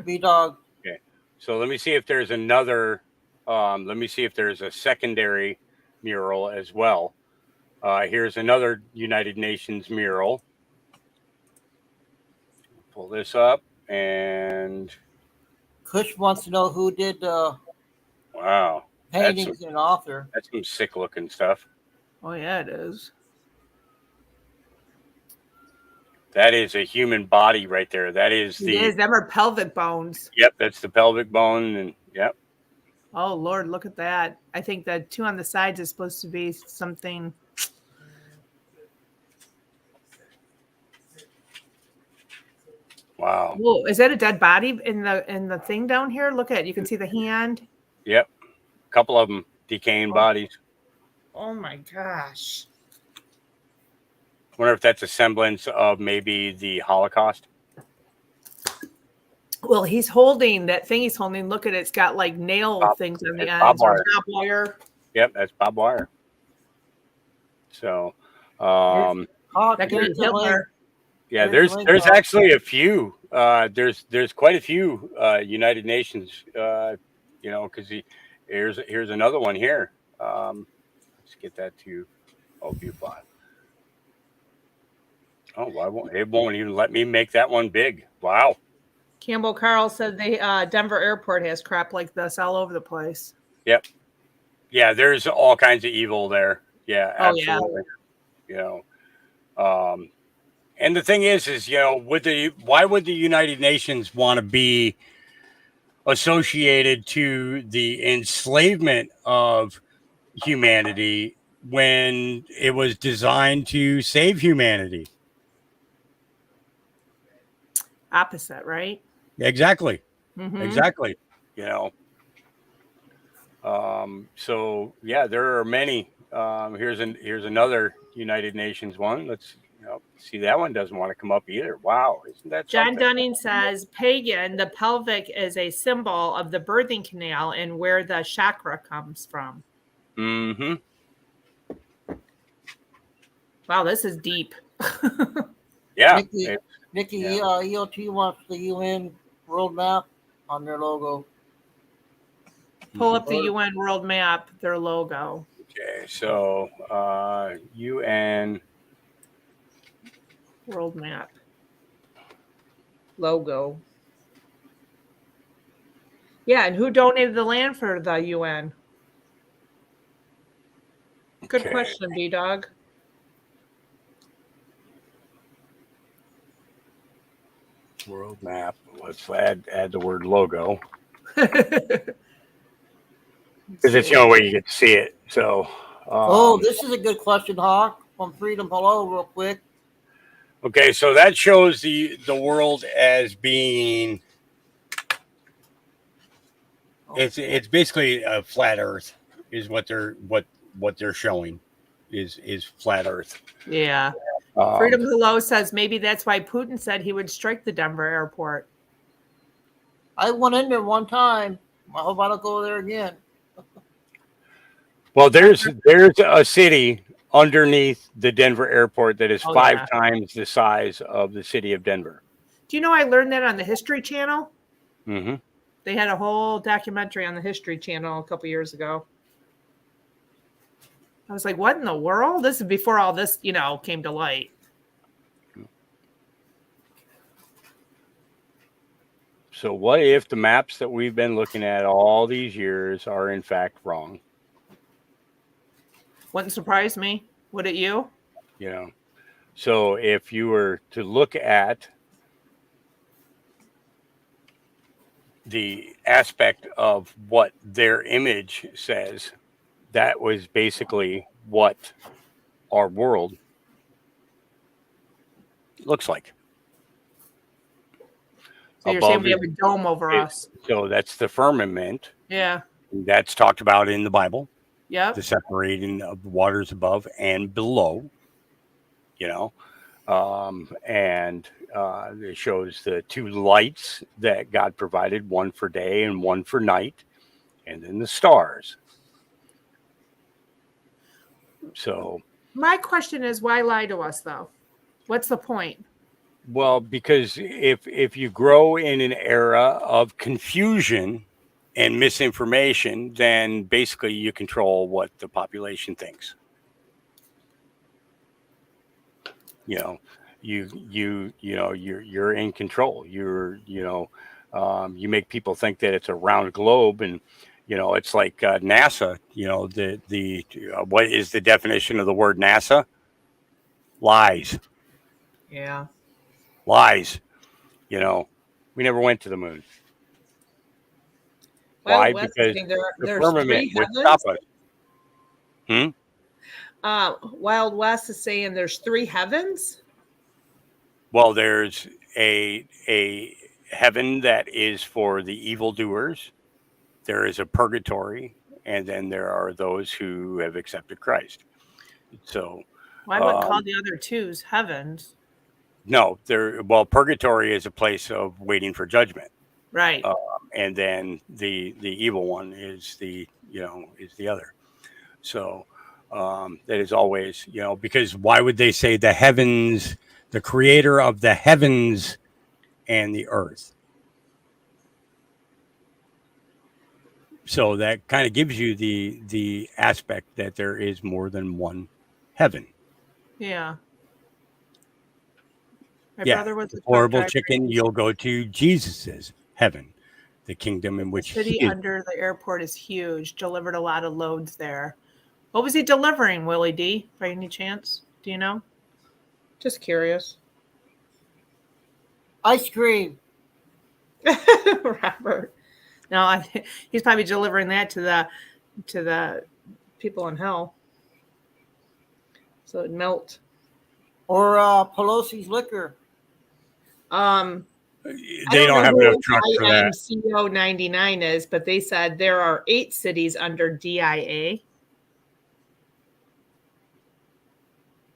B-Dog. Okay. So let me see if there's another. Let me see if there's a secondary mural as well. Here's another United Nations mural. Pull this up, and Kush wants to know who did wow, paintings and author. That's some sick looking stuff. Oh yeah, it is. That is a human body right there. That is them are pelvic bones. Yep, that's the pelvic bone, and yep. Oh Lord, look at that. I think the two on the sides is supposed to be something. Wow. Whoa, is that a dead body in the thing down here? Look at it. You can see the hand. Yep. A couple of them decaying bodies. Oh my gosh. Wonder if that's a semblance of maybe the Holocaust. Well, he's holding that thing he's holding. Look at it. It's got like nail things on the ends. Barbed wire. Yep, that's barbed wire. So that could be Hitler. Yeah, there's actually a few. There's quite a few United Nations. Because here's another one here. Let's get that to view5. Oh, it won't even let me make that one big. Wow. Campbell Carl said the Denver airport has crap like this all over the place. Yep. Yeah, there's all kinds of evil there. Yeah, Oh, yeah. absolutely. You know, and the thing is, you know, why would the United Nations want to be associated to the enslavement of humanity when it was designed to save humanity? Opposite, right? Exactly. Mm-hmm. Exactly. You know, so yeah, there are many. Here's another United Nations one. Let's see, that one doesn't want to come up either. Wow, isn't that John something? Dunning says, pagan, the pelvic is a symbol of the birthing canal and where the chakra comes from. Mm-hmm. Wow, this is deep. Yeah. Nikki, ELT wants the UN world map on their logo. Pull up the UN world map, their logo. Okay, so UN world map logo. Yeah, and who donated the land for the UN? Good question, B-Dog. world map. Let's add the word logo because it's the only way you get to see it. So, this is a good question, Hawk. From Freedom. Hello, real quick. okay, so that shows the world as being it's basically a flat Earth is what they're showing is flat Earth. Yeah. Freedom Hello says maybe that's why Putin said he would strike the Denver airport. I went in there one time. I hope I don't go there again. Well, there's a city underneath the Denver airport that is 5 times the size of the city of Denver. Do you know I learned that on the History Channel? Mm-hmm. They had a whole documentary on the History Channel a couple years ago. I was like, what in the world? This is before all this, came to light. So what if the maps that we've been looking at all these years are in fact wrong? Wouldn't surprise me. Would it you? So if you were to look at the aspect of what their image says, that was basically what our world looks like. So you're saying we have a dome over us. So that's the firmament. Yeah. That's talked about in the Bible. Yep. The separating of the waters above and below. And it shows the 2 lights that God provided, one for day and one for night, and then the stars. So my question is, why lie to us though? What's the point? Well, because if you grow in an era of confusion and misinformation, then basically you control what the population thinks. You're in control. You make people think that it's a round globe, and it's like NASA. What is the definition of the word NASA? Lies. Yeah. Lies. We never went to the moon. Well, why? Because the firmament would stop us. Wild West is saying there's 3 heavens. Well, there's a heaven that is for the evildoers. There is a purgatory, and then there are those who have accepted Christ. So, I wouldn't call the other 2s heavens. No, purgatory is a place of waiting for judgment, right? And then the evil one is the other. So that is always because why would they say the heavens, the creator of the heavens and the earth? So that kind of gives you the aspect that there is more than one heaven. Yeah. My brother was a horrible chicken. You'll go to Jesus's heaven, the kingdom in which the city under the airport is huge. Delivered a lot of loads there. What was he delivering, Willie D? By any chance? Do you know? Just curious. Ice cream. Robert. No, he's probably delivering that to the people in hell. So it'd melt. Or Pelosi's liquor. They don't have enough trucks for that. IMCO 99 is, but they said there are 8 cities under DIA.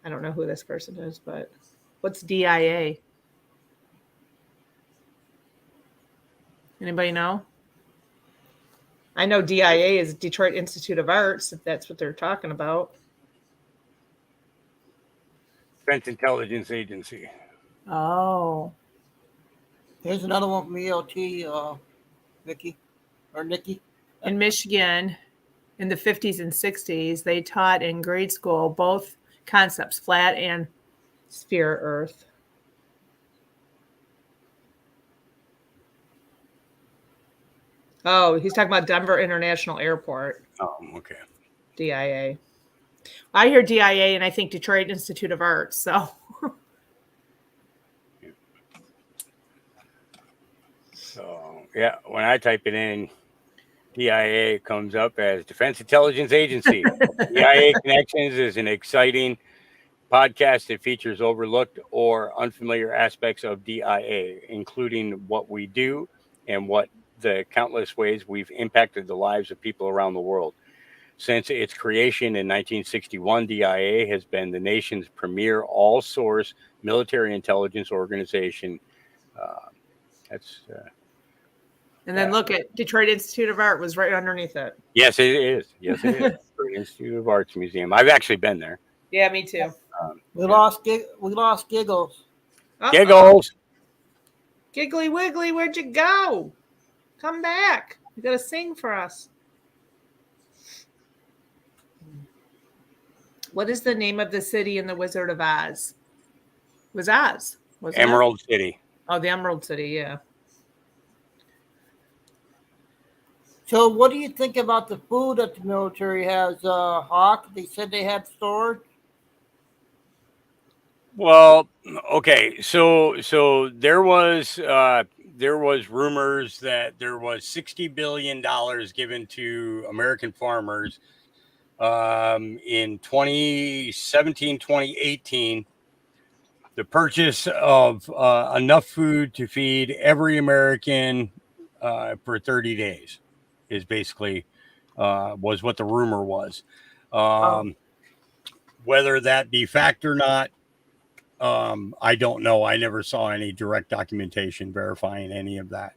I don't know who this person is, but what's DIA? Anybody know? I know DIA is Detroit Institute of Arts, if that's what they're talking about. Defense Intelligence Agency. Oh. Here's another one from ELT, Vicky or Nikki. In Michigan, in the 50s and 60s, they taught in grade school both concepts, flat and sphere Earth. Oh, he's talking about Denver International Airport. Oh, okay. DIA. I hear DIA and I think Detroit Institute of Arts. So, yeah, when I type it in, DIA comes up as Defense Intelligence Agency. DIA Connections is an exciting podcast that features overlooked or unfamiliar aspects of DIA, including what we do and what the countless ways we've impacted the lives of people around the world. Since its creation in 1961, DIA has been the nation's premier all-source military intelligence organization. and then look at Detroit Institute of Art was right underneath it. Yes, it is. Yes, it is. Detroit Institute of Arts Museum. I've actually been there. Yeah, me too. We lost Giggles. Uh-oh. Giggles. Giggly Wiggly, where'd you go? Come back. You got to sing for us. What is the name of the city in the Wizard of Oz? It was Oz, wasn't it? Emerald City. Oh, the Emerald City, yeah. So what do you think about the food that the military has, Hawk? They said they had stored. Well, okay, so there was rumors that there was $60 billion given to American farmers in 2017, 2018. The purchase of enough food to feed every American for 30 days is basically was what the rumor was. Whether that be fact or not, I don't know. I never saw any direct documentation verifying any of that.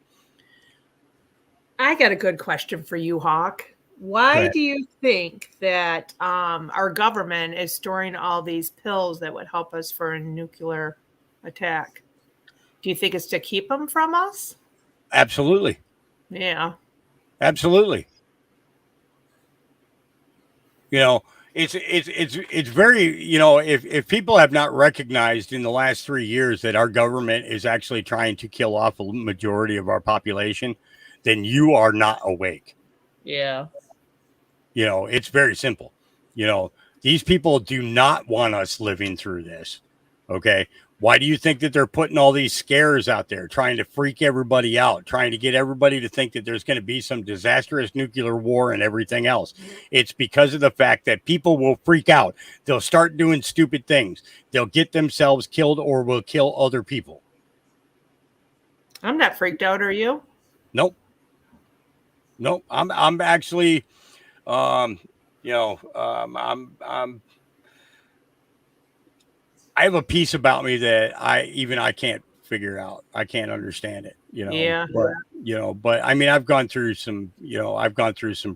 I got a good question for you, Hawk. Why do you think that our government is storing all these pills that would help us for a nuclear attack? Do you think it's to keep them from us? Absolutely. Yeah. Absolutely. You know, it's very, you know, if people have not recognized in the last 3 years that our government is actually trying to kill off a majority of our population, then you are not awake. Yeah. You know, it's very simple. You know, these people do not want us living through this. Okay. Why do you think that they're putting all these scares out there, trying to freak everybody out, trying to get everybody to think that there's going to be some disastrous nuclear war and everything else? It's because of the fact that people will freak out. They'll start doing stupid things. They'll get themselves killed or will kill other people. I'm not freaked out. Are you? Nope. I'm actually, I have a piece about me that I can't figure out. I can't understand it, you know. Yeah. But I mean, I've gone through some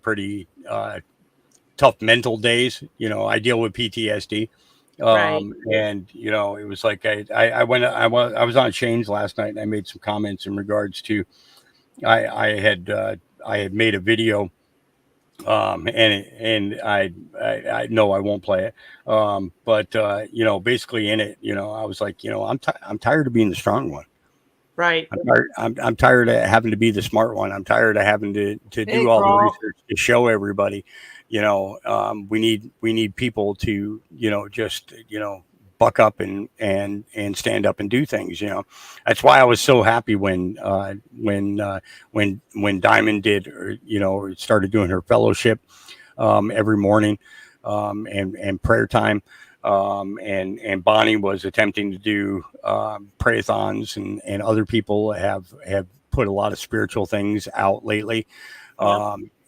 pretty tough mental days. You know, I deal with PTSD. Right. And you know, it was like I was on Shane's last night and I made some comments in regards to I had made a video. And I know I won't play it. But you know, basically in it, you know, I was like, you know, I'm tired of being the strong one. Right. I'm tired of having to be the smart one. I'm tired of having to do all the research to show everybody, we need people to, just, buck up and stand up and do things. That's why I was so happy when Diamond did, or started doing her fellowship every morning, and prayer time. And Bonnie was attempting to do pray-a-thons, and other people have put a lot of spiritual things out lately.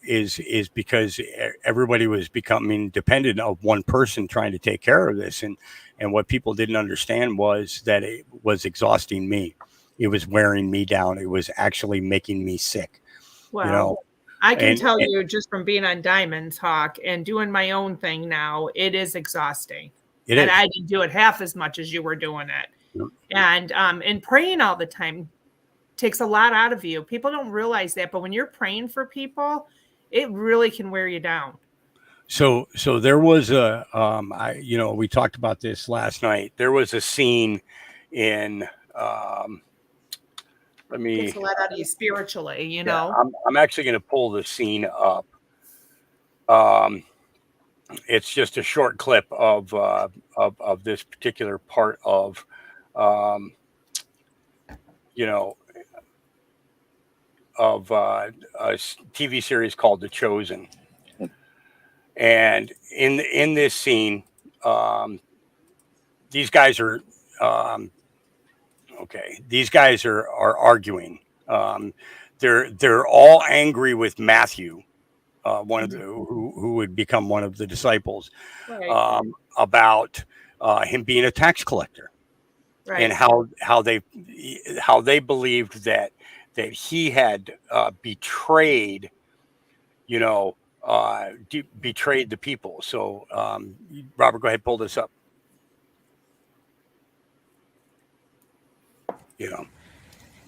Is because everybody was becoming dependent of one person trying to take care of this. And what people didn't understand was that it was exhausting me. It was wearing me down. It was actually making me sick. Well, I can tell you just from being on Diamond Talk and doing my own thing now, it is exhausting. And I didn't do it half as much as you were doing it. Yep. And praying all the time takes a lot out of you. People don't realize that, but when you're praying for people, it really can wear you down. So there was we talked about this last night. There was a scene in, Takes a lot out of you spiritually, I'm actually going to pull the scene up. It's just a short clip of this particular part of, of a TV series called The Chosen. And in this scene, these guys are These guys are arguing. They're all angry with Matthew, one of the who would become one of the disciples, right. About him being a tax collector, Right. and how they believed that he had betrayed, betrayed the people. So, Robert, go ahead, pull this up. Do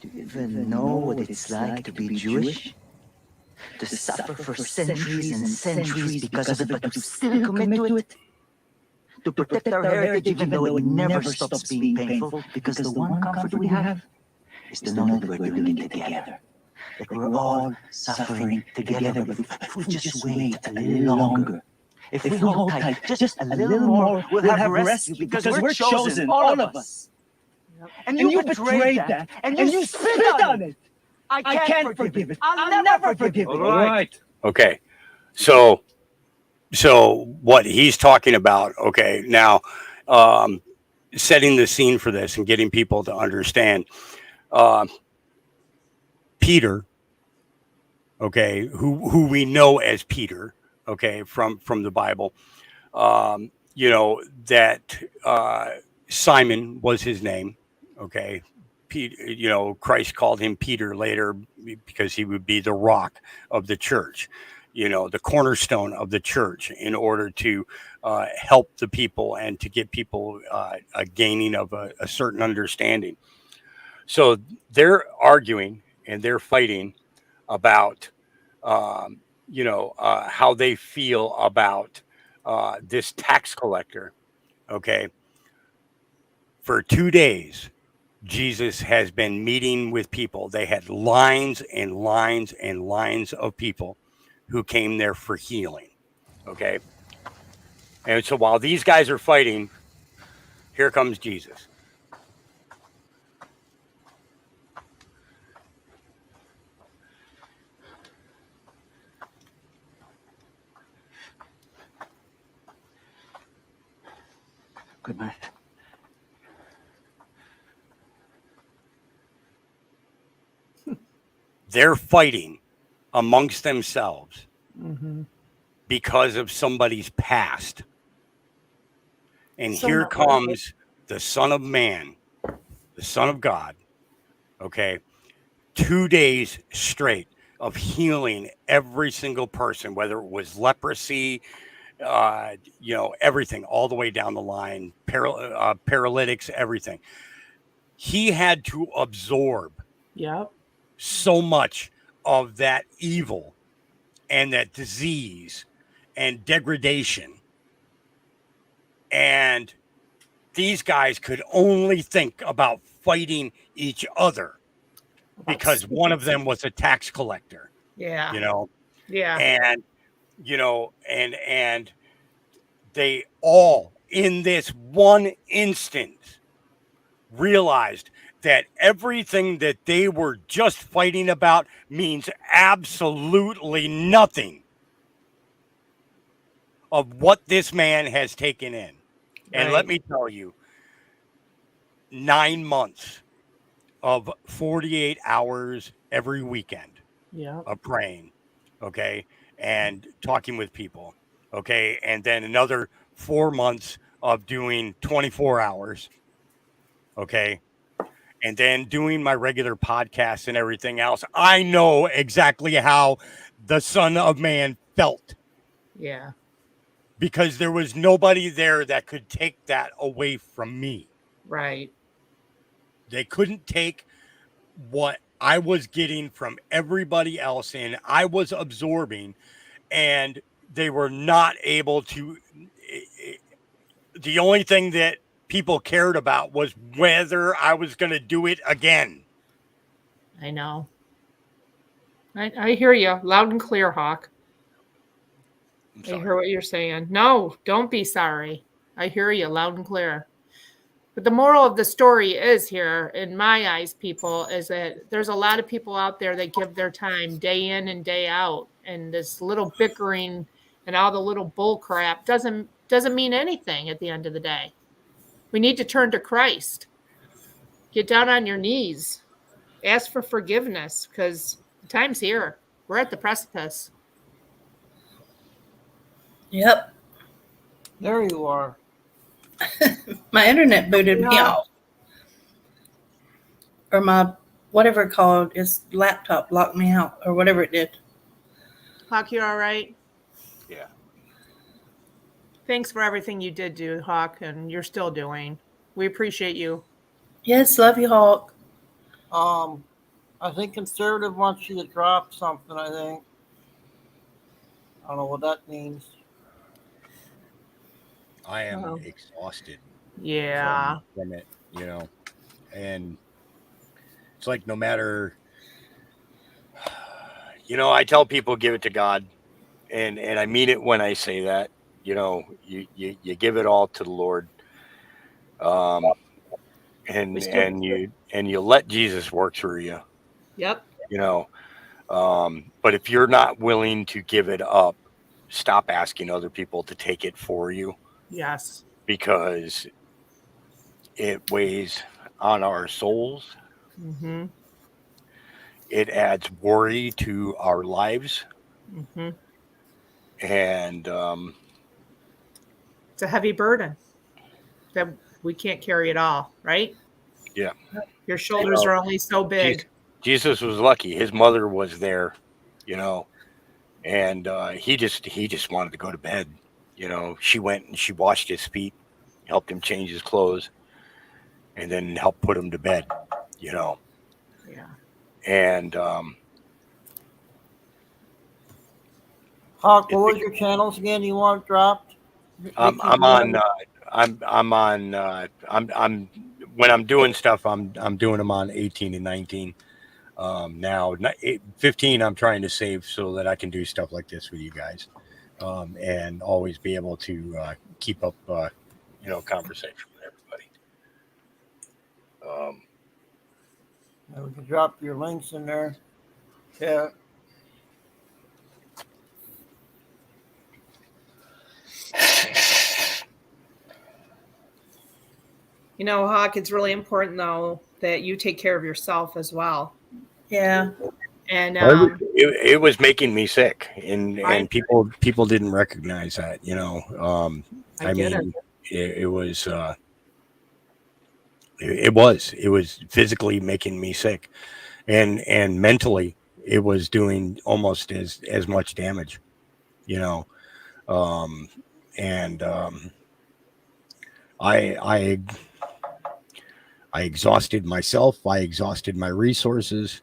you even know what it's like to be Jewish? To suffer for centuries and centuries because of it, but to still commit to it? To protect our heritage even though it never stops being painful, because the one comfort we have is to know that we're doing it together. That we're all suffering together, but if we just wait a little longer, if we hold tight just a little more, we'll have rescue, because we're chosen, all of us. And you betrayed that, and you spit on it. I can't forgive it. I'll never forgive it. All right. Okay. So what he's talking about, okay, now setting the scene for this and getting people to understand, Peter, okay, who we know as Peter, okay, from the Bible, that Simon was his name. Okay, Peter, Christ called him Peter later because he would be the rock of the church, the cornerstone of the church, in order to help the people and to get people a gaining of a certain understanding. So they're arguing and they're fighting about, how they feel about this tax collector. Okay, for 2 days, Jesus has been meeting with people. They had lines and lines and lines of people who came there for healing. Okay. And so while these guys are fighting, here comes Jesus. Good night. They're fighting amongst themselves because of somebody's past. And here comes the Son of Man, the Son of God, okay, 2 days straight of healing every single person, whether it was leprosy, everything, all the way down the line, paralytics, everything. He had to absorb so much of that evil and that disease and degradation. And these guys could only think about fighting each other because one of them was a tax collector. Yeah. Yeah. And you know, and they all in this one instance realized that everything that they were just fighting about means absolutely nothing of what this man has taken in. And let me tell you, 9 months of 48 hours every weekend of praying, okay, and talking with people, okay, and then another 4 months of doing 24 hours, okay, and then doing my regular podcasts and everything else. I know exactly how the Son of Man felt. Yeah. Because there was nobody there that could take that away from me. Right. They couldn't take what I was getting from everybody else and I was absorbing, and they were not able to. The only thing that people cared about was whether I was going to do it again. I know. I hear you loud and clear, Hawk. I hear what you're saying. No, don't be sorry. I hear you loud and clear. But the moral of the story is here, in my eyes, people, is that there's a lot of people out there that give their time day in and day out. And this little bickering and all the little bull crap doesn't mean anything at the end of the day. We need to turn to Christ. Get down on your knees. Ask for forgiveness, because the time's here. We're at the precipice. Yep. There you are. My internet booted me off. Or my, whatever it called, its laptop locked me out, or whatever it did. Hawk, you all right? Yeah. Thanks for everything you did do, Hawk, and you're still doing. We appreciate you. Yes, love you, Hawk. I think conservative wants you to drop something, I think. I don't know what that means. I am exhausted. Yeah. From it, you know. And it's like no matter, you know, I tell people give it to God. And I mean it when I say that. You know, you give it all to the Lord. And you let Jesus work through you. Yep. You know. But if you're not willing to give it up, stop asking other people to take it for you. Yes. Because it weighs on our souls. Mm-hmm. It adds worry to our lives. Mm-hmm. And it's a heavy burden that we can't carry it all, right? Yeah. Your shoulders are only so big. Jesus was lucky. His mother was there, you know, and he just wanted to go to bed. You know, she went and she washed his feet, helped him change his clothes, and then helped put him to bed, you know. Yeah. And Hawk, what was your channels again you want dropped? I'm on when I'm doing stuff, I'm doing them on 18 and 19. Now 15 I'm trying to save so that I can do stuff like this with you guys, and always be able to keep up you know, conversation with everybody. We can drop your links in there. Yeah. You know, Hawk, it's really important though that you take care of yourself as well. Yeah. And it was making me sick, and people didn't recognize that, you know. I mean, it was physically making me sick, and mentally it was doing almost as much damage, you know. I exhausted myself. I exhausted my resources.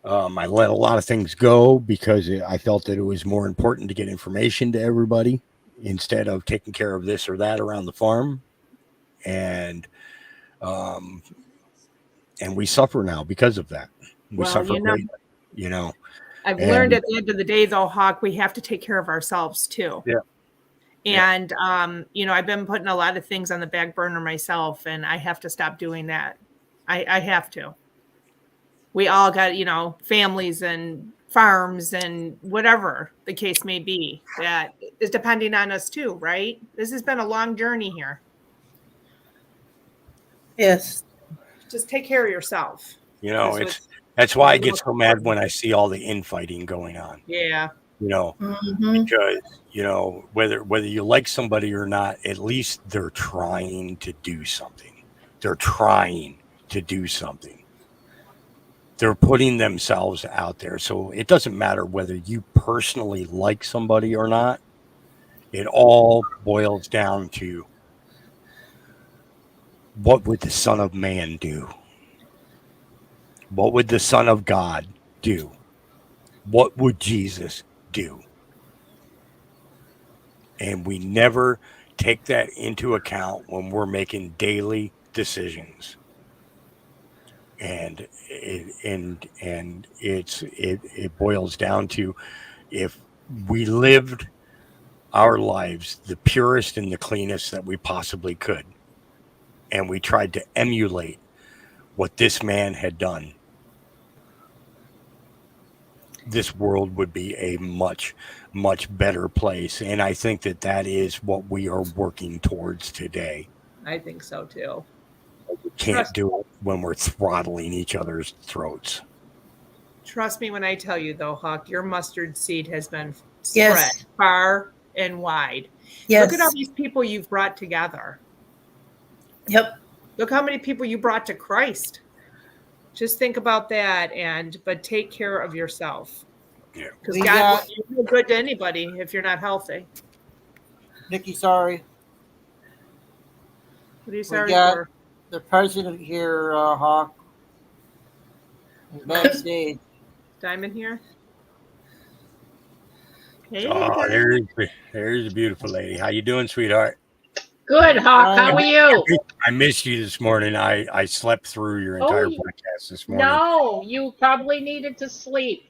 I let a lot of things go because I felt that it was more important to get information to everybody instead of taking care of this or that around the farm. And we suffer now because of that. We suffer greatly, you know. I've learned at the end of the day, though, Hawk, we have to take care of ourselves too. Yeah. And, I've been putting a lot of things on the back burner myself, and I have to stop doing that. I have to. We all got, families and farms and whatever the case may be that is depending on us too, right? This has been a long journey here. Yes. Just take care of yourself. That's why I get so mad when I see all the infighting going on. Yeah. Because, whether you like somebody or not, at least they're trying to do something. They're trying to do something. They're putting themselves out there. So it doesn't matter whether you personally like somebody or not. It all boils down to, what would the Son of Man do? What would the Son of God do? What would Jesus do? And we never take that into account when we're making daily decisions. And it boils down to, if we lived our lives the purest and the cleanest that we possibly could, and we tried to emulate what this man had done, this world would be a much, much better place. And I think that is what we are working towards today. I think so too. We can't do it when we're throttling each other's throats. Trust me when I tell you, though, Hawk, your mustard seed has been spread far and wide. Yes. Look at all these people you've brought together. Yep. Look how many people you brought to Christ. Just think about that, but take care of yourself. Yeah. Because God won't do good to anybody if you're not healthy. Nikki, sorry. What are you sorry for? The president here, Hawk. Backstage. Diamond here. Hey, oh, there's a beautiful lady. How you doing, sweetheart? Good, Hawk. How are you? I missed you this morning. I slept through your entire podcast this morning. No, you probably needed to sleep.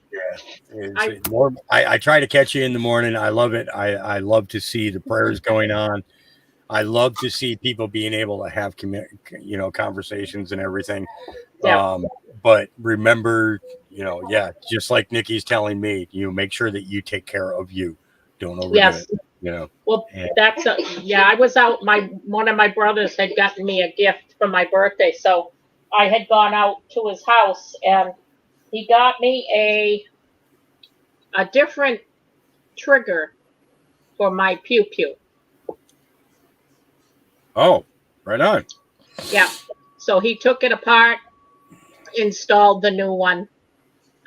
Yeah, I try to catch you in the morning. I love it. I love to see the prayers going on. I love to see people being able to have conversations and everything. Yeah. But remember, just like Nikki's telling me, make sure that you take care of you. Don't overdo it. Well, I was out. One of my brothers had gotten me a gift for my birthday, so I had gone out to his house, and he got me a different trigger for my pew pew. Oh, right on. Yeah. So he took it apart, installed the new one.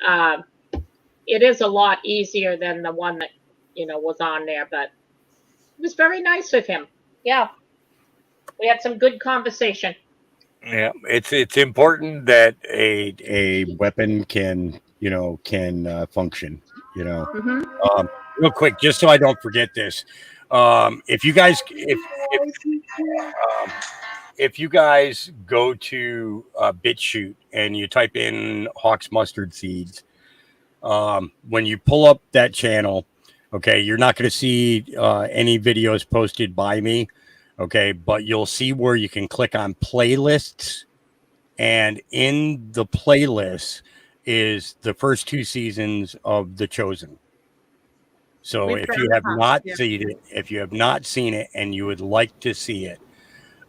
It is a lot easier than the one that was on there, but it was very nice of him. Yeah. We had some good conversation. Yeah, it's important that a weapon can function. Real quick, just so I don't forget this. If you guys go to BitChute and you type in Hawk's Mustard Seeds, when you pull up that channel, okay, you're not going to see any videos posted by me, okay, but you'll see where you can click on playlists, and in the playlist is the first 2 seasons of The Chosen. So if you have not seen it and you would like to see it,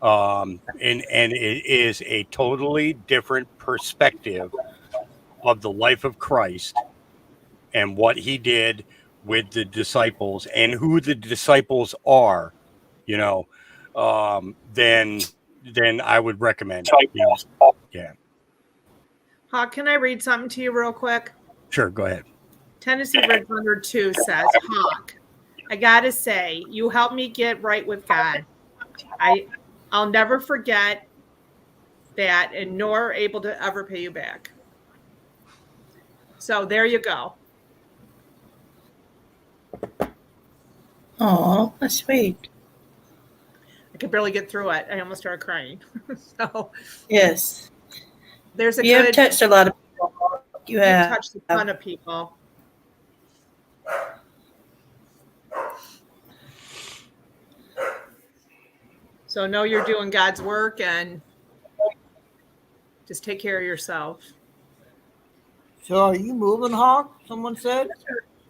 and it is a totally different perspective of the life of Christ and what he did with the disciples and who the disciples are, then I would recommend it. Yeah. Hawk, can I read something to you real quick? Sure, go ahead. Tennessee Red Runner 2 says, Hawk, I gotta say, you helped me get right with God. I'll never forget that, and nor able to ever pay you back. So there you go. Oh, that's sweet. I could barely get through it. I almost started crying. So yes, there's you have touched a lot of people. You have touched a ton of people. So know you're doing God's work and just take care of yourself. So are you moving, Hawk? Someone said?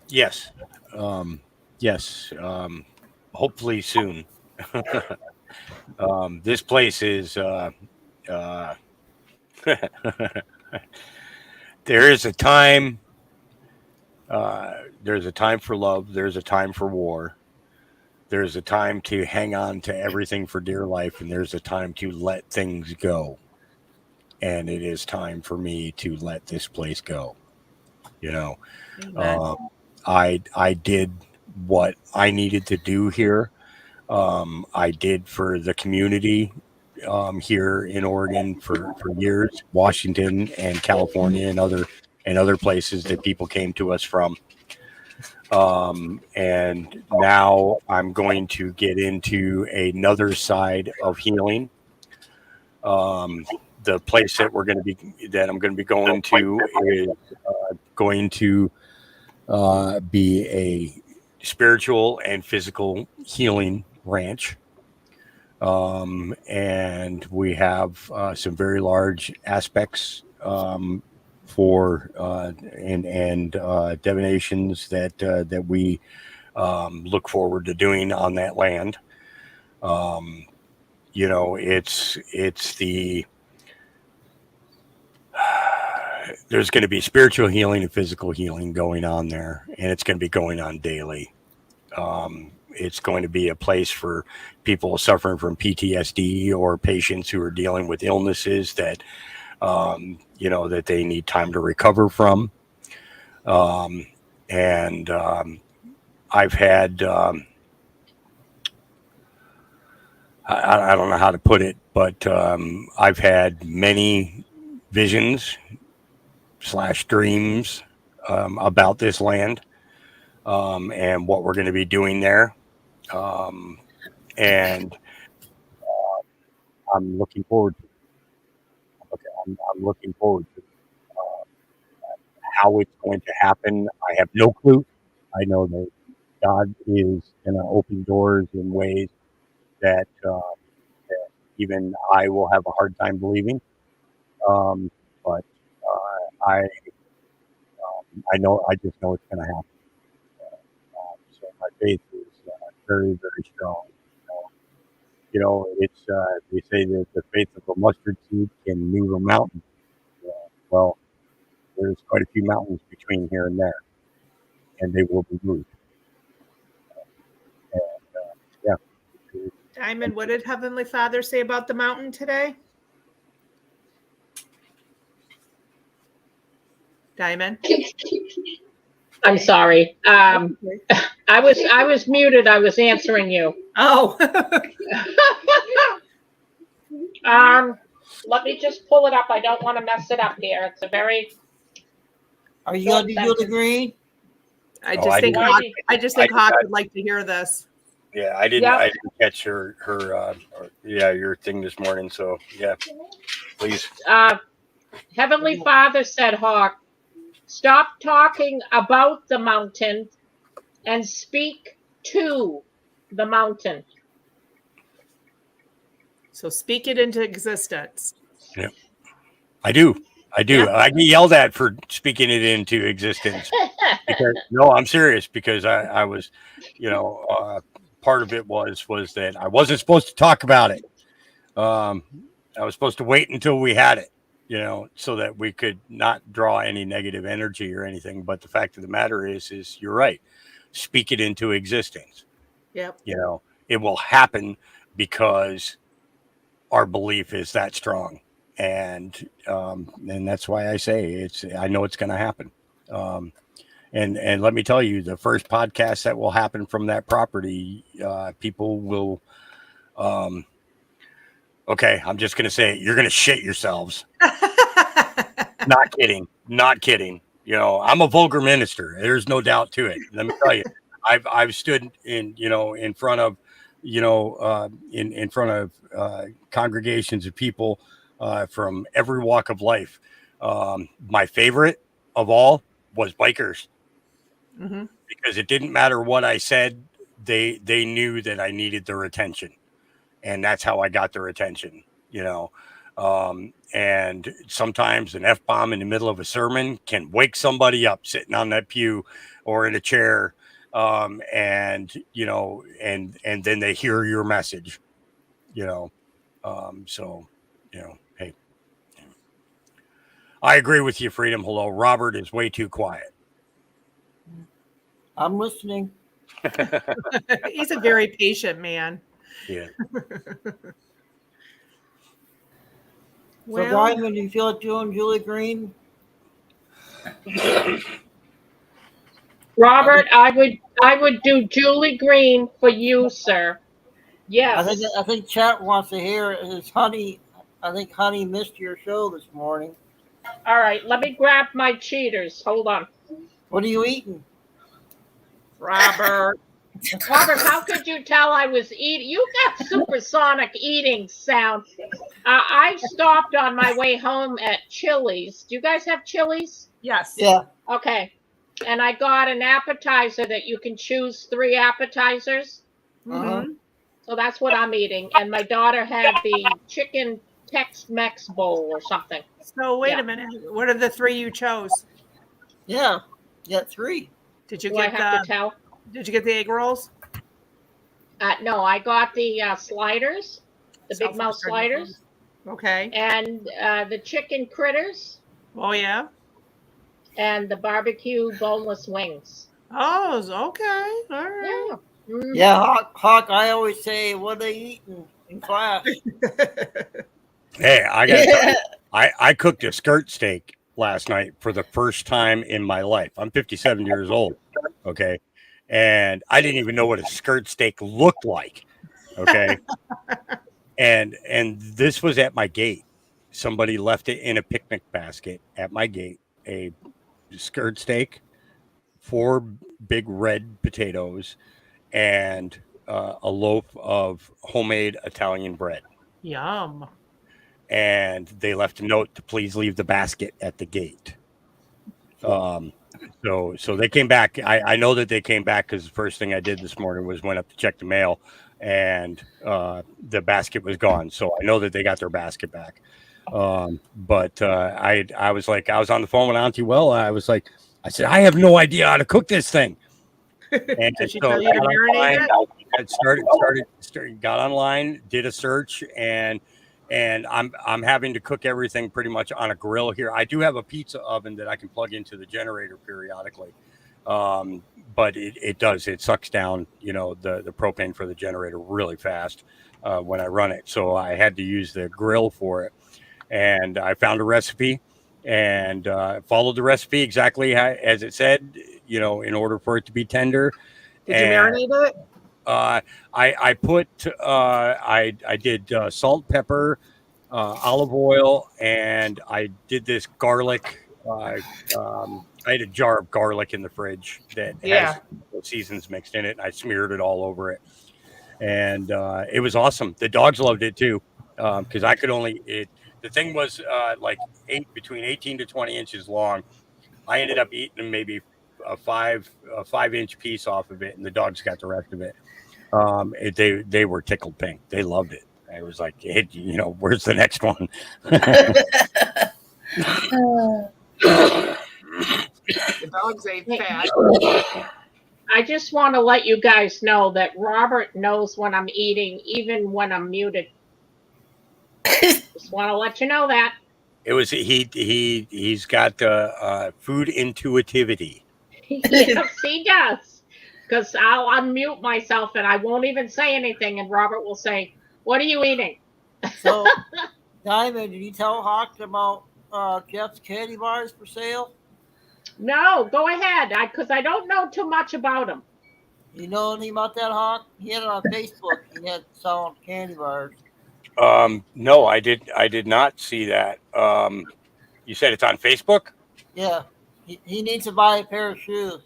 Yes. Yes. Hopefully soon. This place is there is a time. There's a time for love. There's a time for war. There's a time to hang on to everything for dear life, and there's a time to let things go. And it is time for me to let this place go. You know, I did what I needed to do here. I did for the community here in Oregon for years, Washington and California and other places that people came to us from. And now I'm going to get into another side of healing. The place that I'm going to be going to is going to be a spiritual and physical healing ranch. And we have some very large aspects for and divinations that we look forward to doing on that land. You know, it's the there's going to be spiritual healing and physical healing going on there, and it's going to be going on daily. It's going to be a place for people suffering from PTSD or patients who are dealing with illnesses that, that they need time to recover from. And I've had, I don't know how to put it, but I've had many visions / dreams about this land and what we're going to be doing there. And I'm looking forward to it. Okay, I'm looking forward to how it's going to happen. I have no clue. I know that God is going to open doors in ways that even I will have a hard time believing. But I know, I just know it's going to happen. So my faith is very, very strong. It's they say that the faith of a mustard seed can move a mountain. Well, there's quite a few mountains between here and there, and they will be moved. And, yeah. Diamond, what did Heavenly Father say about the mountain today? Diamond? I'm sorry. I was muted. I was answering you. Oh. Let me just pull it up. I don't want to mess it up here. It's a very. Are you going to do the green? I just think Hawk would like to hear this. Yeah, I didn't catch her your thing this morning. So yeah, please. Heavenly Father said, Hawk, stop talking about the mountain and speak to the mountain. So speak it into existence. Yeah, I do. Yeah. I get yelled at for speaking it into existence. No, I'm serious, because I was, part of it was that I wasn't supposed to talk about it. I was supposed to wait until we had it, so that we could not draw any negative energy or anything. But the fact of the matter is you're right. Speak it into existence. Yep. It will happen because our belief is that strong. And that's why I say I know it's going to happen. And let me tell you, the first podcast that will happen from that property, people will, okay, I'm just going to say it. You're going to shit yourselves. Not kidding. I'm a vulgar minister. There's no doubt to it. Let me tell you, I've stood in front of, in front of congregations of people from every walk of life. My favorite of all was bikers, because it didn't matter what I said. They knew that I needed their attention. and that's how I got their attention, and sometimes an F-bomb in the middle of a sermon can wake somebody up sitting on that pew or in a chair, and then they hear your message, hey, I agree with you, Freedom. Hello. Robert is way too quiet. I'm listening. He's a very patient man. Yeah. So, Diamond, do you feel like doing Julie Green? Robert, I would do Julie Green for you, sir. Yes. I think chat wants to hear is Honey. I think Honey missed your show this morning. All right, let me grab my cheaters. Hold on. What are you eating? Robert, how could you tell I was eating? You got supersonic eating sound. I stopped on my way home at Chili's. Do you guys have Chili's? Yes. Yeah. Okay. And I got an appetizer that you can choose 3 appetizers. Uh-huh. So that's what I'm eating. And my daughter had the chicken Tex-Mex bowl or something. So wait a minute. What are the 3 you chose? Yeah. You got 3. Did you Do I have to tell? Did you get the egg rolls? No, I got the sliders, the big mouth sliders. Okay. And the chicken critters. Oh, yeah. And the barbecue boneless wings. Oh, okay. All right. Yeah. Mm. Yeah, Hawk, I always say, what are they eating in class? Hey, I cooked a skirt steak last night for the first time in my life. I'm 57 years old. Okay. And I didn't even know what a skirt steak looked like. Okay. and this was at my gate. Somebody left it in a picnic basket at my gate, a skirt steak, 4 big red potatoes, and a loaf of homemade Italian bread. Yum. And they left a note to please leave the basket at the gate. So they came back. I know that they came back because the first thing I did this morning was went up to check the mail, and the basket was gone. So I know that they got their basket back. But I was like, I was on the phone with Auntie Will. I said, I have no idea how to cook this thing. And Did she tell you to marinate it? Got online, did a search, and I'm having to cook everything pretty much on a grill here. I do have a pizza oven that I can plug into the generator periodically, but it sucks down the propane for the generator really fast when I run it. So I had to use the grill for it, and I found a recipe and followed the recipe exactly as it said. In order for it to be tender. Did you marinate it? I put I did salt, pepper, olive oil, and I did this garlic. I had a jar of garlic in the fridge that has seasons mixed in it, and I smeared it all over it, and it was awesome. The dogs loved it too, because I could only the thing was between 18 to 20 inches long. I ended up eating maybe a 5-inch piece off of it, and the dogs got the rest of it. They were tickled pink. They loved it. I was like, hey, where's the next one? The dogs ate fat. I just want to let you guys know that Robert knows when I'm eating, even when I'm muted. Just want to let you know that. It was he's got food intuitivity. Yes, he does. Because I'll unmute myself and I won't even say anything, and Robert will say, "What are you eating?" So, Diamond, did you tell Hawk about Jeff's candy bars for sale? No, go ahead. Because I don't know too much about him. You know anything about that, Hawk? He had it on Facebook. He had selling candy bars. No, I did not see that. You said it's on Facebook? Yeah. He needs to buy a pair of shoes.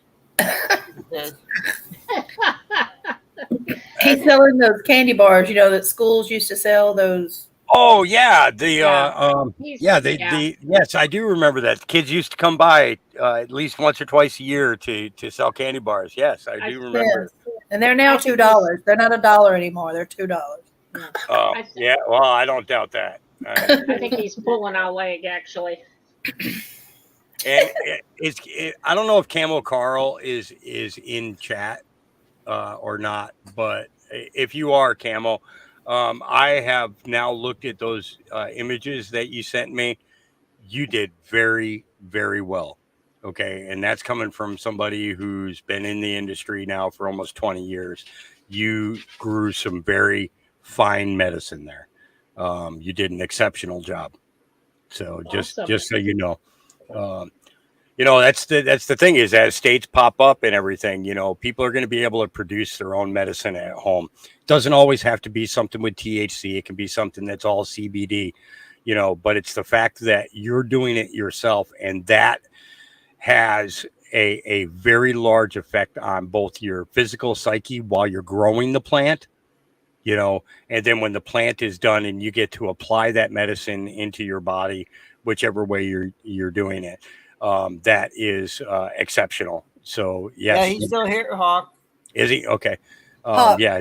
He's selling those candy bars, that schools used to sell those. Oh yeah, yes, I do remember that. Kids used to come by at least once or twice a year to sell candy bars. Yes, I do remember. And they're now $2. They're not $1 anymore. They're $2. Yeah, well, I don't doubt that. I think he's pulling our leg, actually. And I don't know if Camo Carl is in chat or not, but if you are, Camo, I have now looked at those images that you sent me. You did very, very well. Okay. And that's coming from somebody who's been in the industry now for almost 20 years. You grew some very fine medicine there. You did an exceptional job. So just so you know, that's the thing is as states pop up and everything, people are going to be able to produce their own medicine at home. It doesn't always have to be something with THC. It can be something that's all CBD, but it's the fact that you're doing it yourself. And that has a very large effect on both your physical psyche while you're growing the plant, and then when the plant is done and you get to apply that medicine into your body, whichever way you're doing it. That is exceptional. So yes. Yeah, he's still here, Hawk. Is he? Okay. Yeah,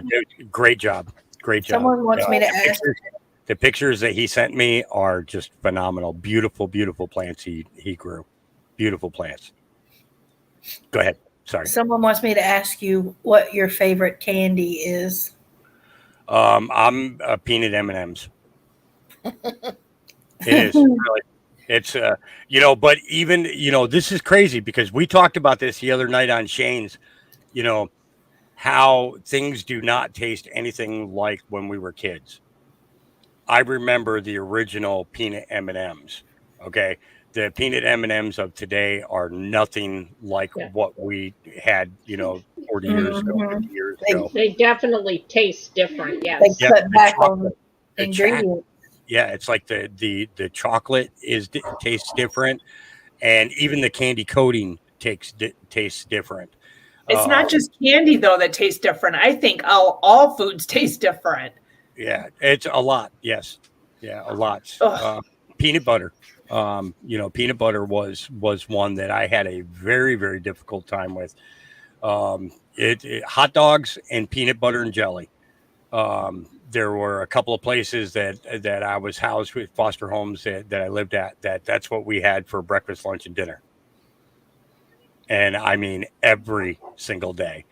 great job. Great job. Someone wants me to ask. The pictures that he sent me are just phenomenal. Beautiful, beautiful plants he grew. Beautiful plants. Go ahead. Sorry. Someone wants me to ask you what your favorite candy is. I'm peanut M&Ms. It is really. It's, but even, this is crazy because we talked about this the other night on Shane's, how things do not taste anything like when we were kids. I remember the original peanut M&Ms. Okay. The peanut M&Ms of today are nothing like what we had, 40 years ago, 50 years ago. They definitely taste different. Yes. They cut back on ingredients. Yeah, it's like the chocolate tastes different, and even the candy coating tastes different. It's not just candy though that tastes different. I think all foods taste different. Yeah, it's a lot. Yes, yeah, a lot. Peanut butter. Peanut butter was one that I had a very, very difficult time with. Hot dogs and peanut butter and jelly. There were a couple of places that I was housed with, foster homes that I lived at, that's what we had for breakfast, lunch, and dinner. And I mean, every single day.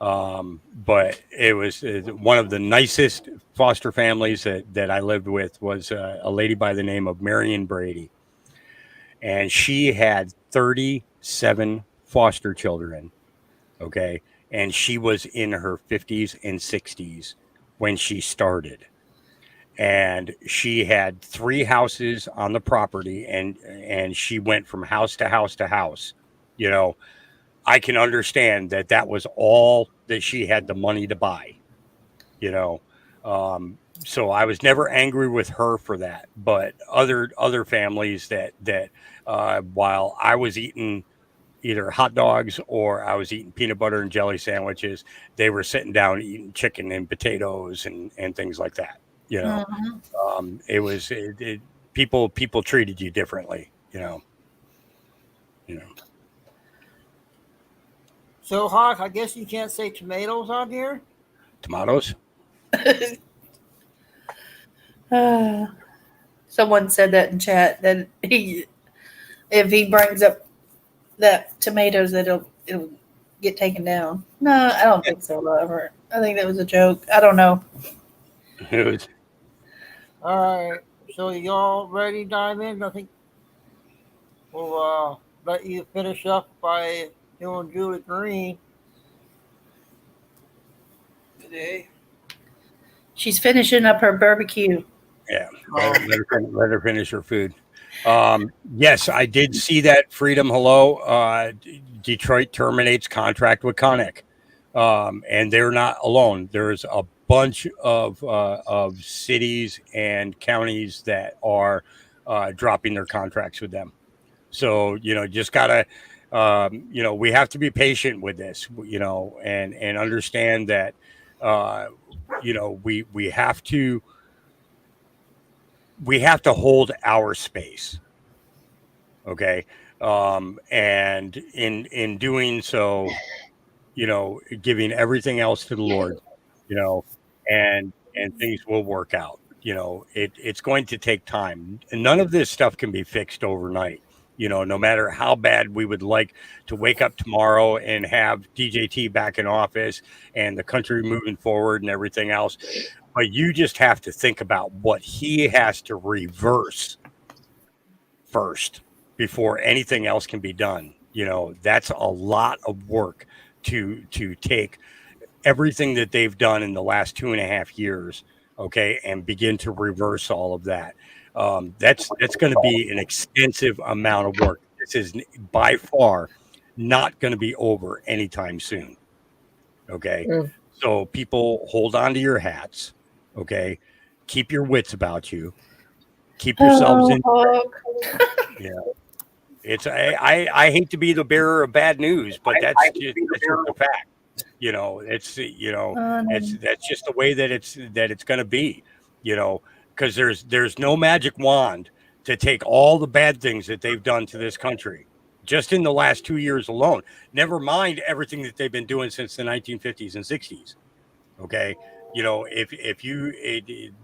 But it was one of the nicest foster families that I lived with was a lady by the name of Marion Brady. And she had 37 foster children. Okay. And she was in her 50s and 60s. When she started, and she had 3 houses on the property, and she went from house to house to house. I can understand that was all that she had the money to buy. So I was never angry with her for that. But other families that while I was eating either hot dogs or I was eating peanut butter and jelly sandwiches, they were sitting down eating chicken and potatoes and things like that. It was people treated you differently. So, Hawk, I guess you can't say tomatoes on here. Tomatoes. Someone said that in chat that if he brings up that tomatoes, that it'll get taken down. No, I don't think so, Robert. I think that was a joke. I don't know. All right. So y'all ready to dive in? I think we'll let you finish up by doing Julie Green today. She's finishing up her barbecue. Yeah. Let her finish her food. Yes, I did see that. Freedom. Hello. Detroit terminates contract with Conic. And they're not alone. There's a bunch of cities and counties that are dropping their contracts with them. So, just gotta, we have to be patient with this, and understand that, we have to hold our space. Okay. And in doing so, giving everything else to the Lord, and and things will work out. It's going to take time. And none of this stuff can be fixed overnight. No matter how bad we would like to wake up tomorrow and have DJT back in office and the country moving forward and everything else. But you just have to think about what he has to reverse first before anything else can be done. That's a lot of work to take everything that they've done in the last 2.5 years, okay, and begin to reverse all of that. That's going to be an extensive amount of work. This is by far not going to be over anytime soon. Okay. So people, hold on to your hats. Okay. Keep your wits about you. Keep yourselves in. Yeah. I hate to be the bearer of bad news, but that's just a fact. That's just the way that it's going to be, because there's no magic wand to take all the bad things that they've done to this country just in the last 2 years alone. Never mind everything that they've been doing since the 1950s and 60s. Okay.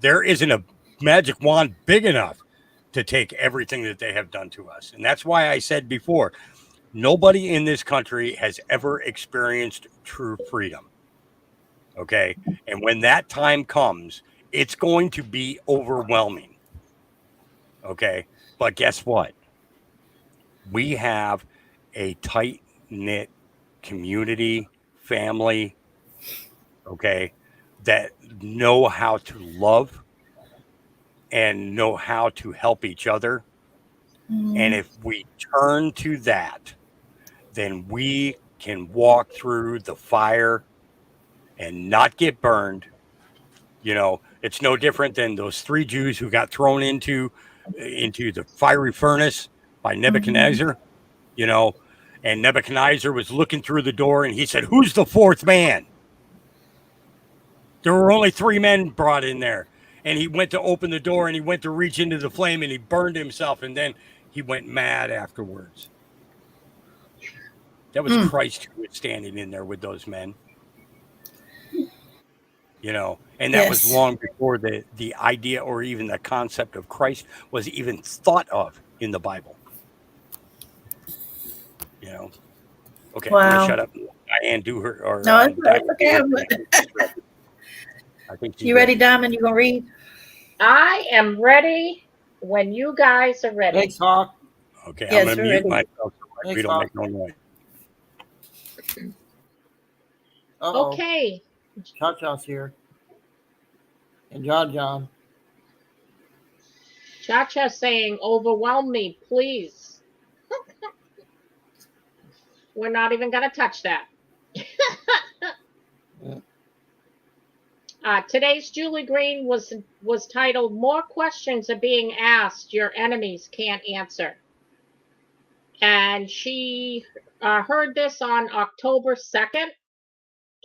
There isn't a magic wand big enough to take everything that they have done to us. And that's why I said before, nobody in this country has ever experienced true freedom. Okay. And when that time comes, it's going to be overwhelming. Okay. But guess what? We have a tight knit community, family, okay, that know how to love and know how to help each other. And if we turn to that, then we can walk through the fire and not get burned. It's no different than those 3 Jews who got thrown into the fiery furnace by Nebuchadnezzar, and Nebuchadnezzar was looking through the door and he said, "Who's the 4th man?" There were only 3 men brought in there. And he went to open the door and he went to reach into the flame and he burned himself. And then he went mad afterwards. That was Christ who was standing in there with those men. And that was long before the idea or even the concept of Christ was even thought of in the Bible. Okay, Wow. I'm going to shut up. Diane, do her. Or, no, it's okay. I think you ready, Diamond? You gonna read? I am ready when you guys are ready. Thanks, Hawk. Okay, Yes, I'm going to mute myself so we don't make no noise. Okay. Cha-Cha's here. And John. Cha-Cha saying, overwhelm me, please. We're not even going to touch that. Today's Julie Green was titled, More Questions Are Being Asked Your Enemies Can't Answer. And she heard this on October 2nd,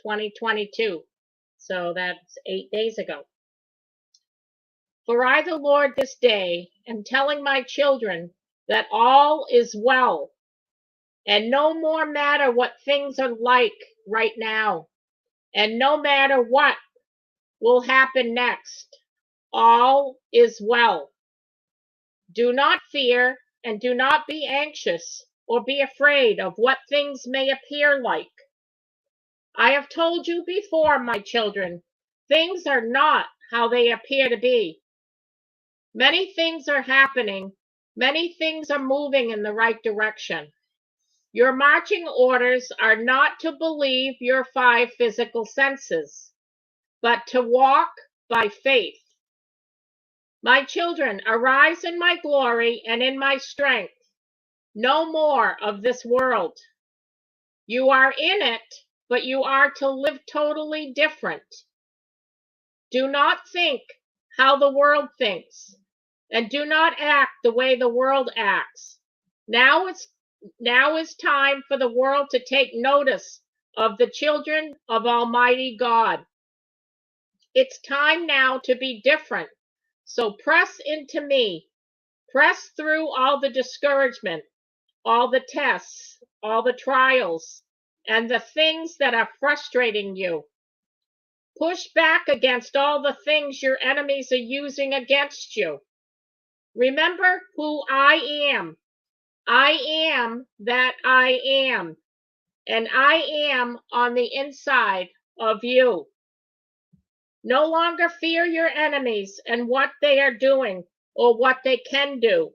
2022. So that's 8 days ago. For I, the Lord, this day am telling my children that all is well, and no more matter what things are like right now, and no matter what will happen next, all is well. Do not fear and do not be anxious or be afraid of what things may appear like. I have told you before, my children, things are not how they appear to be. Many things are happening. Many things are moving in the right direction. Your marching orders are not to believe your 5 physical senses, but to walk by faith. My children, arise in my glory and in my strength. No more of this world. You are in it, but you are to live totally different. Do not think how the world thinks, and do not act the way the world acts. Now is time for the world to take notice of the children of Almighty God. It's time now to be different. So press into me. Press through all the discouragement, all the tests, all the trials, and the things that are frustrating you. Push back against all the things your enemies are using against you. Remember who I am. I am that I am. And I am on the inside of you. No longer fear your enemies and what they are doing or what they can do.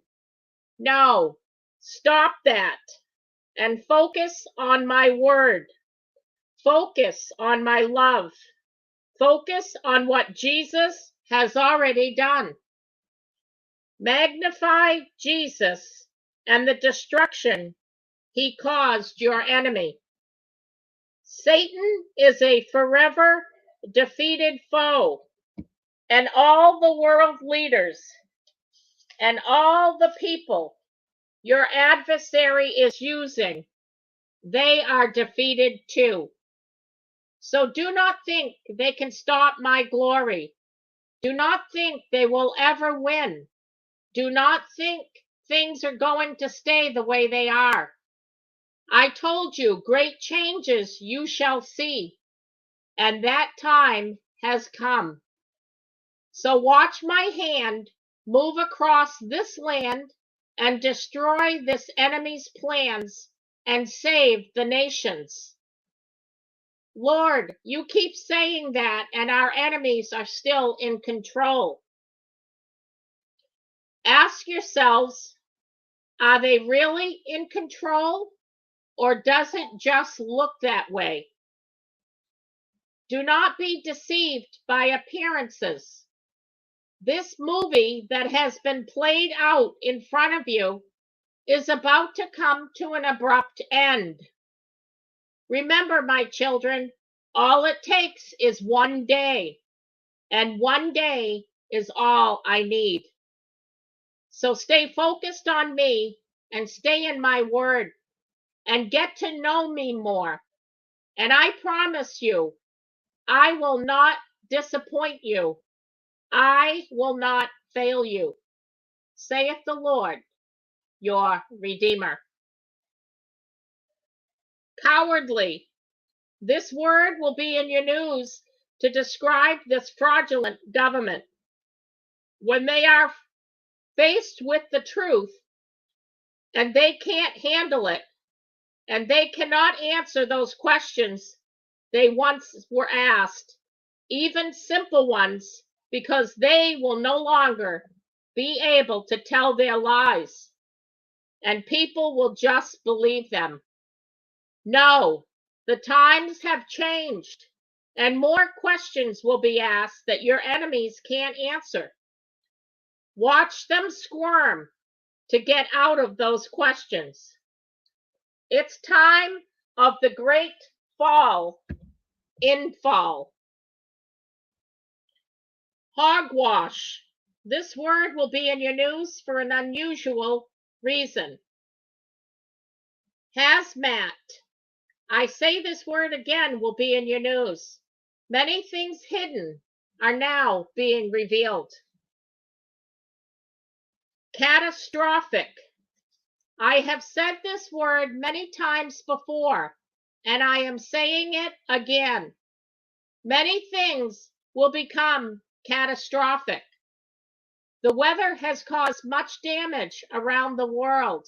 No, stop that and focus on my word. Focus on my love. Focus on what Jesus has already done. Magnify Jesus and the destruction he caused your enemy. Satan is a forever defeated foe, and all the world leaders and all the people your adversary is using, they are defeated too. So do not think they can stop my glory. Do not think they will ever win. Do not think things are going to stay the way they are. I told you, great changes you shall see, and that time has come. So watch my hand move across this land and destroy this enemy's plans and save the nations. Lord, you keep saying that, and our enemies are still in control. Ask yourselves, are they really in control, or does it just look that way? Do not be deceived by appearances. This movie that has been played out in front of you is about to come to an abrupt end. Remember, my children, all it takes is one day, and one day is all I need. So stay focused on me and stay in my word and get to know me more. And I promise you, I will not disappoint you. I will not fail you, saith the Lord, your Redeemer. Cowardly. This word will be in your news to describe this fraudulent government. When they are faced with the truth and they can't handle it, and they cannot answer those questions they once were asked, even simple ones, because they will no longer be able to tell their lies, and people will just believe them. No, the times have changed, and more questions will be asked that your enemies can't answer. Watch them squirm to get out of those questions. It's time of the great fall in fall. Hogwash. This word will be in your news for an unusual reason. Hazmat. I say this word again will be in your news. Many things hidden are now being revealed. Catastrophic. I have said this word many times before, and I am saying it again. Many things will become catastrophic. The weather has caused much damage around the world,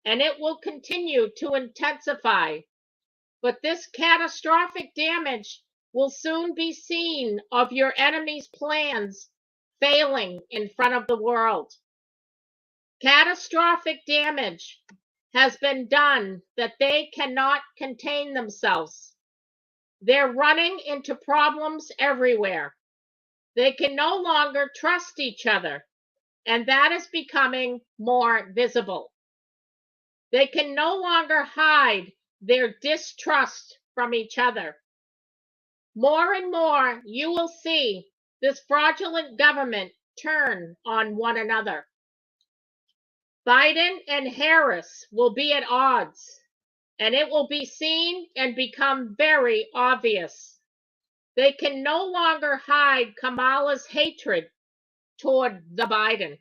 and it will continue to intensify. But this catastrophic damage will soon be seen of your enemy's plans failing in front of the world. Catastrophic damage has been done that they cannot contain themselves. They're running into problems everywhere. They can no longer trust each other, and that is becoming more visible. They can no longer hide their distrust from each other. More and more, you will see this fraudulent government turn on one another. Biden and Harris will be at odds, and it will be seen and become very obvious. They can no longer hide Kamala's hatred toward the Biden,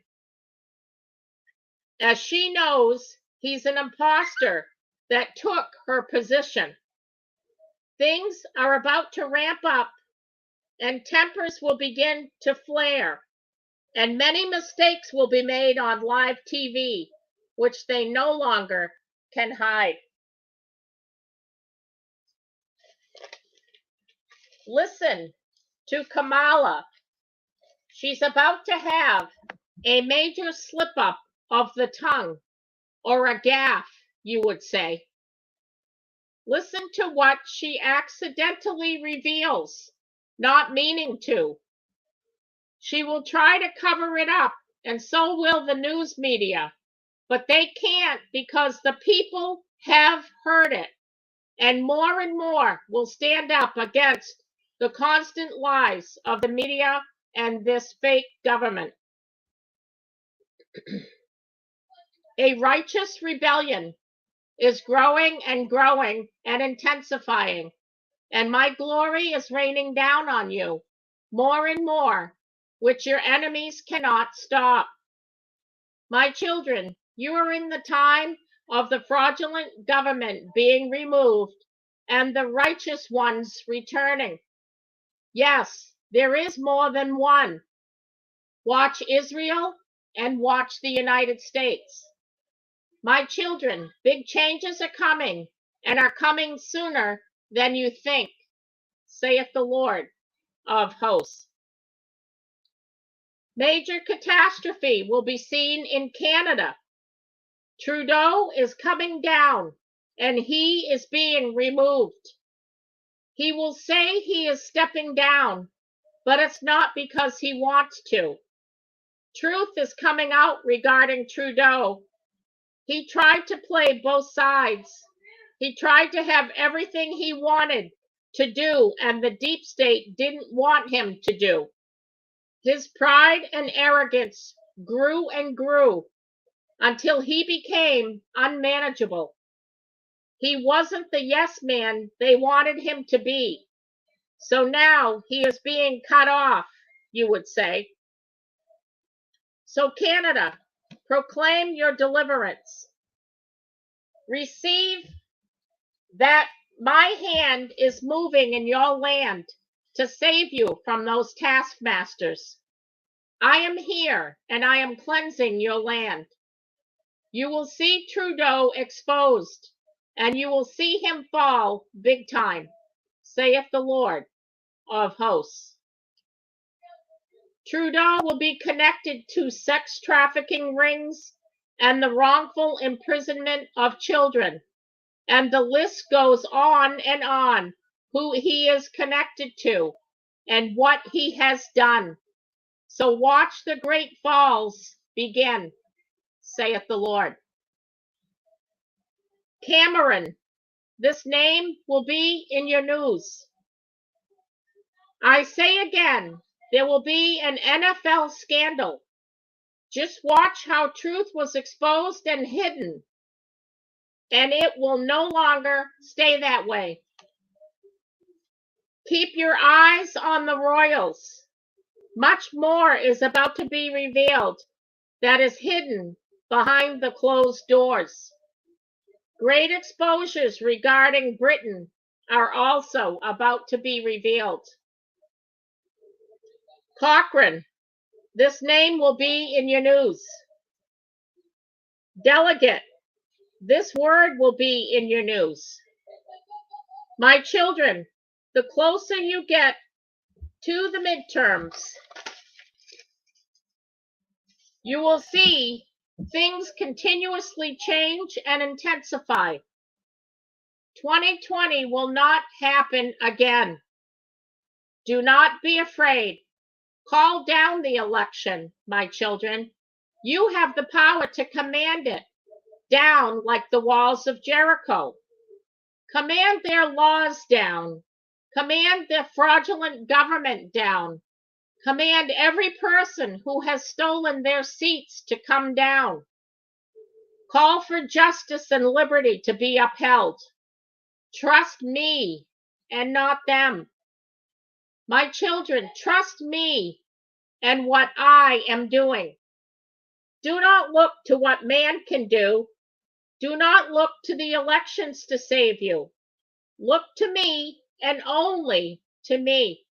as she knows he's an imposter that took her position. Things are about to ramp up, and tempers will begin to flare, and many mistakes will be made on live TV, which they no longer can hide. Listen to Kamala. She's about to have a major slip up of the tongue, or a gaffe, you would say. Listen to what she accidentally reveals, not meaning to. She will try to cover it up, and so will the news media, but they can't because the people have heard it, and more will stand up against the constant lies of the media and this fake government. A righteous rebellion is growing and intensifying, and my glory is raining down on you more and more, which your enemies cannot stop. My children, you are in the time of the fraudulent government being removed and the righteous ones returning. Yes, there is more than one. Watch Israel and watch the United States. My children, big changes are coming and are coming sooner than you think, saith the Lord of hosts. Major catastrophe will be seen in Canada. Trudeau is coming down and he is being removed. He will say he is stepping down, but it's not because he wants to. Truth is coming out regarding Trudeau. He tried to play both sides. He tried to have everything he wanted to do, and the deep state didn't want him to do. His pride and arrogance grew and grew until he became unmanageable. He wasn't the yes man they wanted him to be. So now he is being cut off, you would say. So Canada, proclaim your deliverance. Receive that my hand is moving in your land to save you from those taskmasters. I am here and I am cleansing your land. You will see Trudeau exposed and you will see him fall big time, saith the Lord of hosts. Trudeau will be connected to sex trafficking rings and the wrongful imprisonment of children. And the list goes on and on, who he is connected to and what he has done. So watch the great falls begin, saith the Lord. Cameron, this name will be in your news. I say again, there will be an NFL scandal. Just watch how truth was exposed and hidden, and it will no longer stay that way. Keep your eyes on the royals. Much more is about to be revealed that is hidden behind the closed doors. Great exposures regarding Britain are also about to be revealed. Cochrane, this name will be in your news. Delegate, this word will be in your news. My children, the closer you get to the midterms, you will see things continuously change and intensify. 2020 will not happen again. Do not be afraid. Call down the election, my children. You have the power to command it down like the walls of Jericho. Command their laws down. Command their fraudulent government down. Command every person who has stolen their seats to come down. Call for justice and liberty to be upheld. Trust me and not them. My children, trust me and what I am doing. Do not look to what man can do. Do not look to the elections to save you. Look to me and only to me.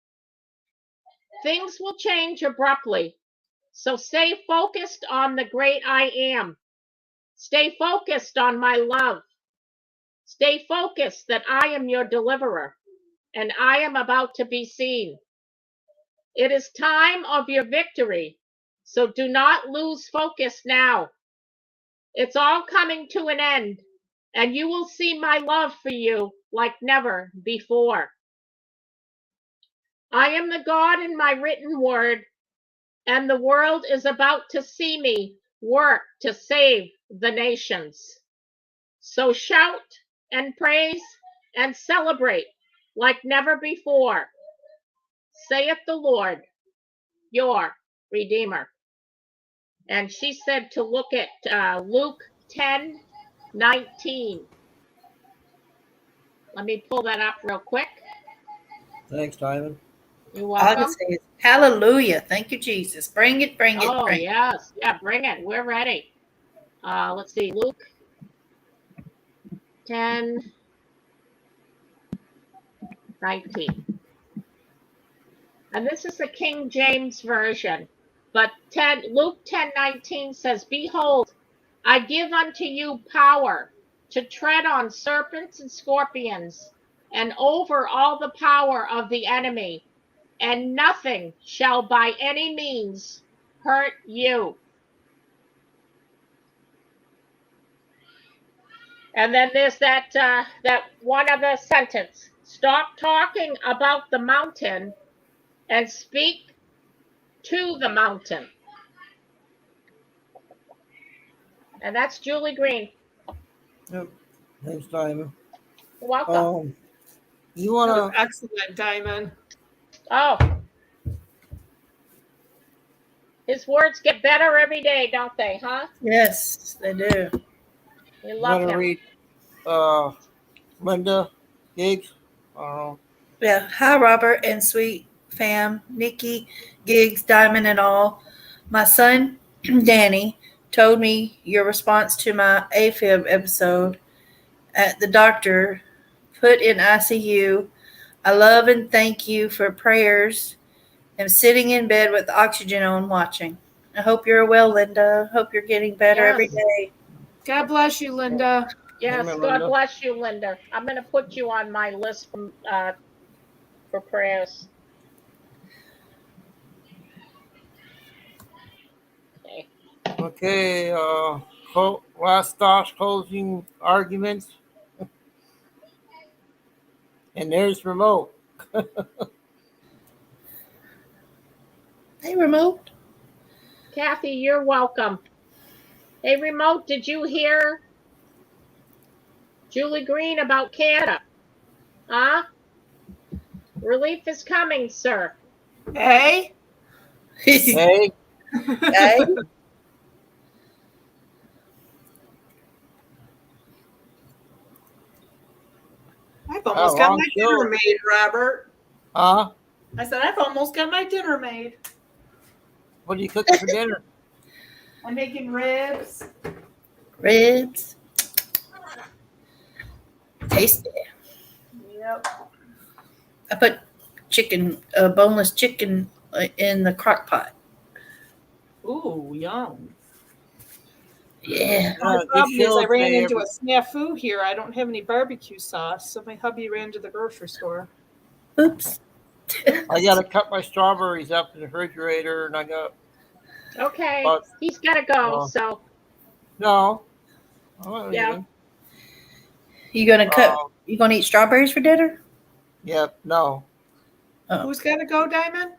Things will change abruptly. So stay focused on the great I am. Stay focused on my love. Stay focused that I am your deliverer, and I am about to be seen. It is time of your victory, so do not lose focus now. It's all coming to an end, and you will see my love for you like never before. I am the God in my written word, and the world is about to see me work to save the nations. So shout and praise and celebrate like never before, saith the Lord, your Redeemer. And she said to look at Luke 10:19. Let me pull that up real quick. Thanks, Diamond. You're All I can welcome. say is hallelujah. Thank you, Jesus. Bring it, bring it, Oh, bring it. yes. Yeah, bring it. We're ready. Let's see. Luke 10:19. And this is the King James Version. But Luke 10:19 says, Behold, I give unto you power to tread on serpents and scorpions, and over all the power of the enemy, and nothing shall by any means hurt you. And then there's that one other sentence. Stop talking about the mountain and speak to the mountain. And that's Julie Green. Yep. Thanks, Diamond. You're welcome. You That was want to? excellent, Diamond. Oh. His words get better every day, don't they, huh? Yes, they do. We love him. Read Linda Giggs? I don't know. Yeah. Hi, Robert and sweet fam, Nikki, Giggs, Diamond, and all. My son, Danny, told me your response to my AFib episode at the doctor put in ICU. I love and thank you for prayers. I'm sitting in bed with the oxygen on watching. I hope you're well, Linda. Hope you're getting better every day. God bless you, Linda. Yes, Amen, God Linda. bless you, Linda. I'm going to put you on my list for prayers. Okay. Okay. Last thoughts, closing arguments. And there's remote. Hey, remote. Kathy, you're welcome. Hey, Remote, did you hear Julie Green about Canada? Huh? Relief is coming, sir. Hey. Hey. Hey. I've almost got my dinner made, Robert. Huh? I said, I've almost got my dinner made. What are you cooking for dinner? I'm making ribs. Ribs. Tasty. Yep. I put boneless chicken in the crock pot. Ooh, yum. Yeah. The problem is I ran into a snafu here. I don't have any barbecue sauce, so my hubby ran to the grocery store. Oops. I got to cut my strawberries up in the refrigerator, and I got. Okay, he's got to go, so. No. Yeah. You gonna you gonna eat strawberries for dinner? Yep. No. Who's got to go, Diamond?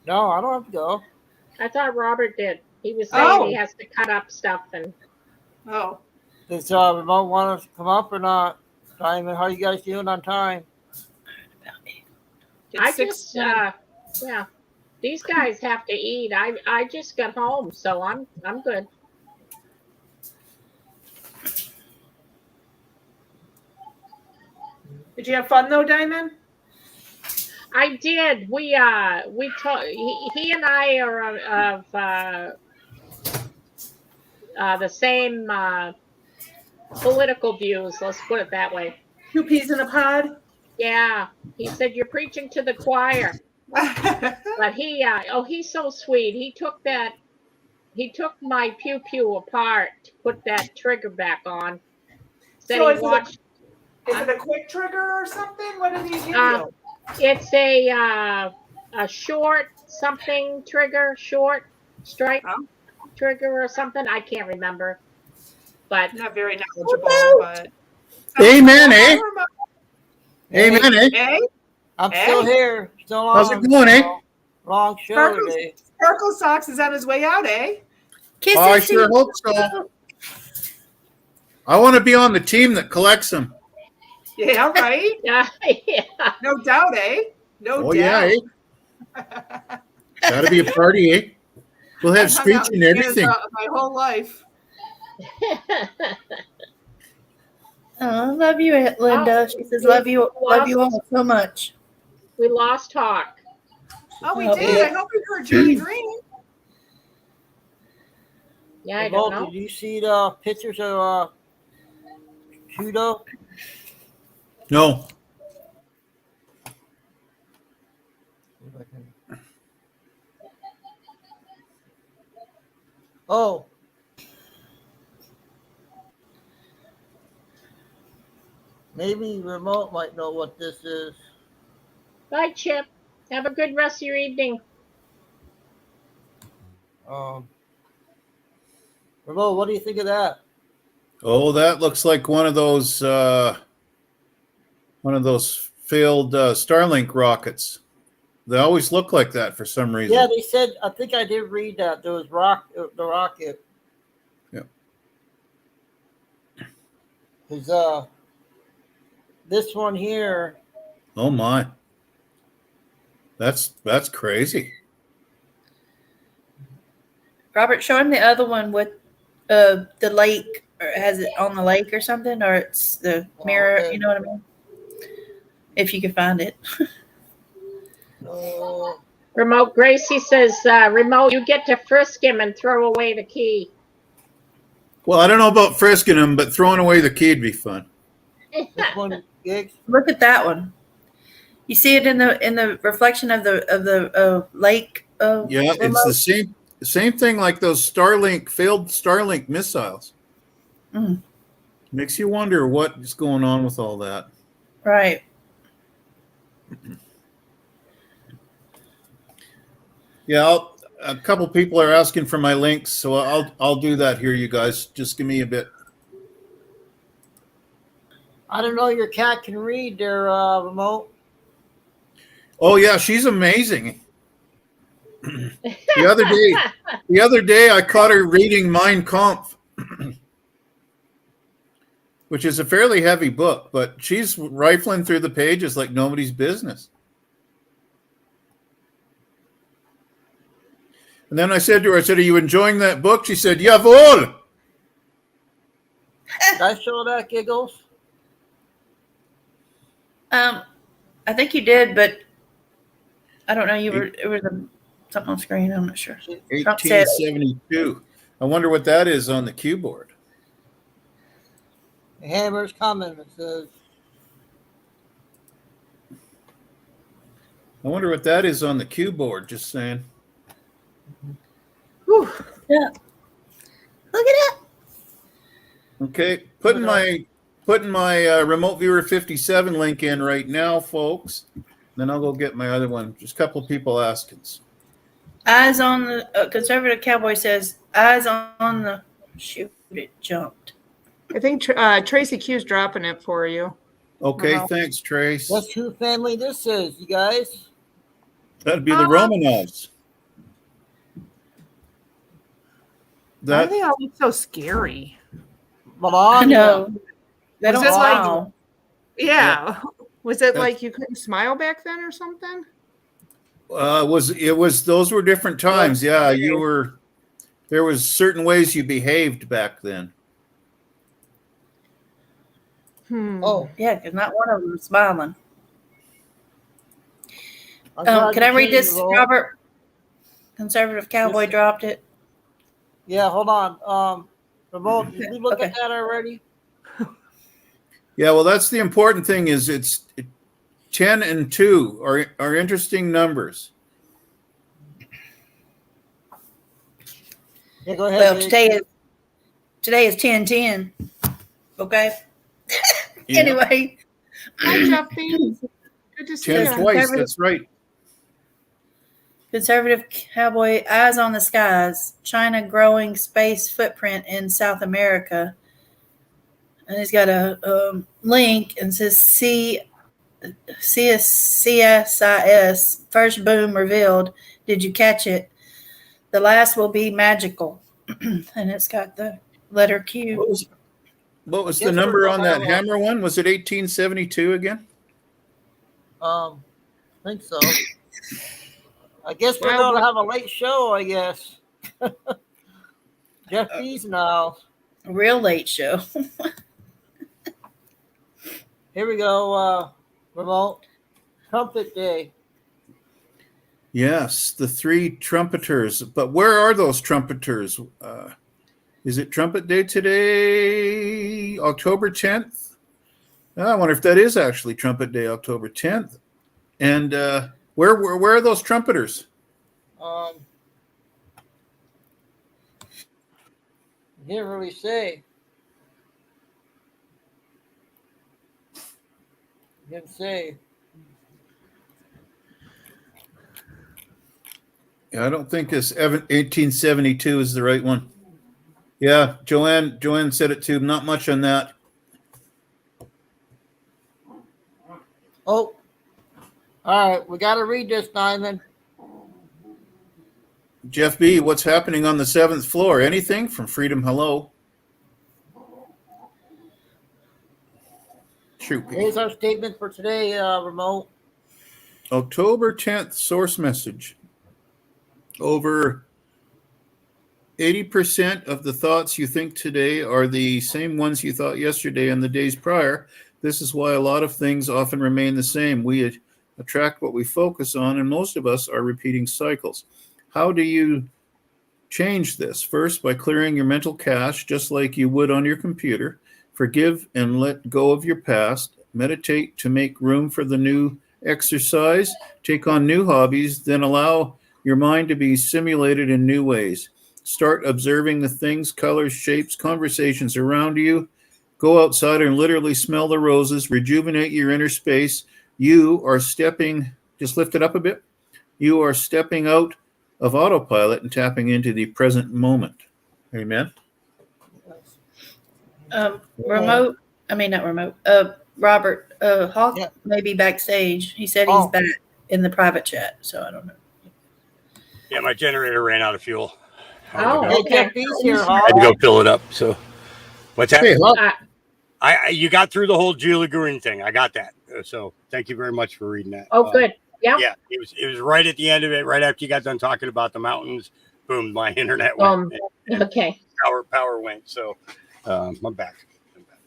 No, I don't have to go. I thought Robert did. He was saying he has to cut up stuff and. Oh. Does remote want us to come up or not? Diamond, how you guys doing on time? I just yeah. These guys have to eat. I just got home, so I'm good. Did you have fun though, Diamond? I did. We talked. He and I are of the same political views. Let's put it that way. 2 peas in a pod. Yeah, he said you're preaching to the choir. But he's so sweet. He took my pew pew apart to put that trigger back on. Said So he watched. Is it a quick trigger or something? What did he give you? It's a short something trigger, short strike trigger or something. I can't remember. But Not very knowledgeable, but Amen, eh? Amen, eh? Hey, I'm still here. Still on. How's it going, eh? Long show Sparkles, today. Sparkle Socks is on his way out, eh? Kisses Oh, I to sure you. hope so. I want to be on the team that collects them. Yeah, right. yeah. No doubt, eh? No Oh, doubt. yeah, eh? Gotta be a party, eh? We'll have I hung speech out and in everything. Canada my whole life. Oh, I love you, Linda. She says, love you all so much. We lost Hawk. Oh, we Oh, did. yeah. I hope we heard Julie Green. Yeah, I don't Remote, know. did you see the pictures of Trudeau? No. Oh. Maybe Remote might know what this is. Bye, Chip. Have a good rest of your evening. Remote, what do you think of that? Oh, that looks like one of those failed Starlink rockets. They always look like that for some reason. Yeah, they said, I think I did read that. There was the rocket. Yeah. Because this one here, Oh my. That's crazy. Robert, show him the other one with the lake, or has it on the lake or something, or it's the mirror. okay. You know what I mean? If you can find it. Remote Gracie says, Remote, you get to frisk him and throw away the key. Well, I don't know about frisking them, but throwing away the key would be fun. this one, Gigs. Look at that one. You see it in the reflection of the lake. Yeah, it's the same thing like those failed Starlink missiles. Mm. Makes you wonder what is going on with all that. Right. Yeah, a couple people are asking for my links, so I'll do that here, you guys. Just give me a bit. I don't know, your cat can read their Remote. Oh yeah, she's amazing. The other day I caught her reading Mein Kampf, which is a fairly heavy book, but she's rifling through the pages like nobody's business. And then I said to her, are you enjoying that book? She said, jawohl. Did I show that, Giggles? I think you did, but I don't know. It was something on screen. I'm not sure. 1872. I wonder what that is on the keyboard. Hammer's comment. It says, I wonder what that is on the keyboard. Just saying. Whew. Yeah. Look at that. Okay, putting my Remote Viewer 57 link in right now, folks. Then I'll go get my other one. Just a couple of people asking. Eyes on the conservative cowboy says, eyes on the shoot. It jumped. I think Tracy Q's dropping it for you. Okay, Wow. thanks, Trace. guess who family this is, you guys? That'd be the Romanovs. Why do they all look so scary? Melania. I know. They don't Was it like- smile. Yeah. Was it like you couldn't smile back then or something? It was those were different times. Yeah, there was certain ways you behaved back then. Oh, Yeah, because not one of them is smiling. I'm glad Can I you read came, this, Remote. Robert? Conservative cowboy dropped it. Yeah, hold on. Remote, did we look at Okay. that already? Yeah, well, that's the important thing is 10 and 2 are interesting numbers. Yeah, go ahead. Well, Nick. today is 10/10. Okay. Yeah. Anyway. Hi, Jeffy. Good to see 10 you. twice. That's right. Conservative cowboy, eyes on the skies. China growing space footprint in South America. And he's got a link and says CSIS first boom revealed. Did you catch it? The last will be magical. And it's got the letter Q. What was the Yes, number sir. on that hammer one? Was it 1872 again? I think so. I guess we're Well, going to have a late show, I guess. Jeff B's now. A real late show. Here we go, remote. Trumpet Day. Yes, the three trumpeters. But where are those trumpeters? Is it Trumpet Day today, October 10th? I wonder if that is actually Trumpet Day, October 10th. And where are those trumpeters? Didn't really say. Didn't say. Yeah, I don't think this 1872 is the right one. Yeah, Joanne said it too. Not much on that. Oh. All right, we got to read this, Diamond. Jeff B., what's happening on the 7th floor? Anything from Freedom Hello? Shoot. Here's our statement for today, remote. October 10th source message. Over 80% of the thoughts you think today are the same ones you thought yesterday and the days prior. This is why a lot of things often remain the same. We attract what we focus on, and most of us are repeating cycles. How do you change this? First, by clearing your mental cache, just like you would on your computer. Forgive and let go of your past. Meditate to make room for the new exercise. Take on new hobbies, then allow your mind to be stimulated in new ways. Start observing the things, colors, shapes, conversations around you. Go outside and literally smell the roses. Rejuvenate your inner space. You are stepping, just lift it up a bit. You are stepping out of autopilot and tapping into the present moment. Amen. Robert, Hawk may be backstage. He said he's back in the private chat, so I don't know. Yeah, my generator ran out of fuel. Oh, okay. I had to go fill it up. So, what's that? Hey, Hawk. You got through the whole Julie Green thing. I got that. So, thank you very much for reading that. Oh, good. Yeah. Yeah, it was right at the end of it, right after you got done talking about the mountains. Boom, my internet went. Okay. Power went. So, I'm back.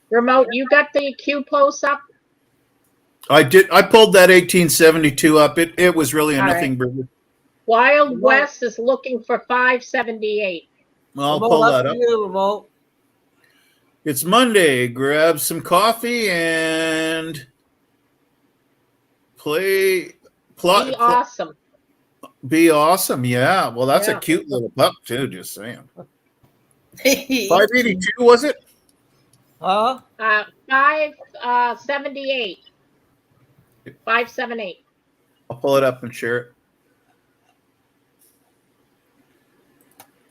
Remote, you got the Q post up? I did. I pulled that 1872 up. It was really a All nothing right. burger. Wild West is looking for 578. I'll pull that up. It's Monday. Grab some coffee and plot. Be awesome. Be awesome. Yeah. Well, that's a cute little pup too. Just saying. 582 was it? 578. 578. I'll pull it up and share it.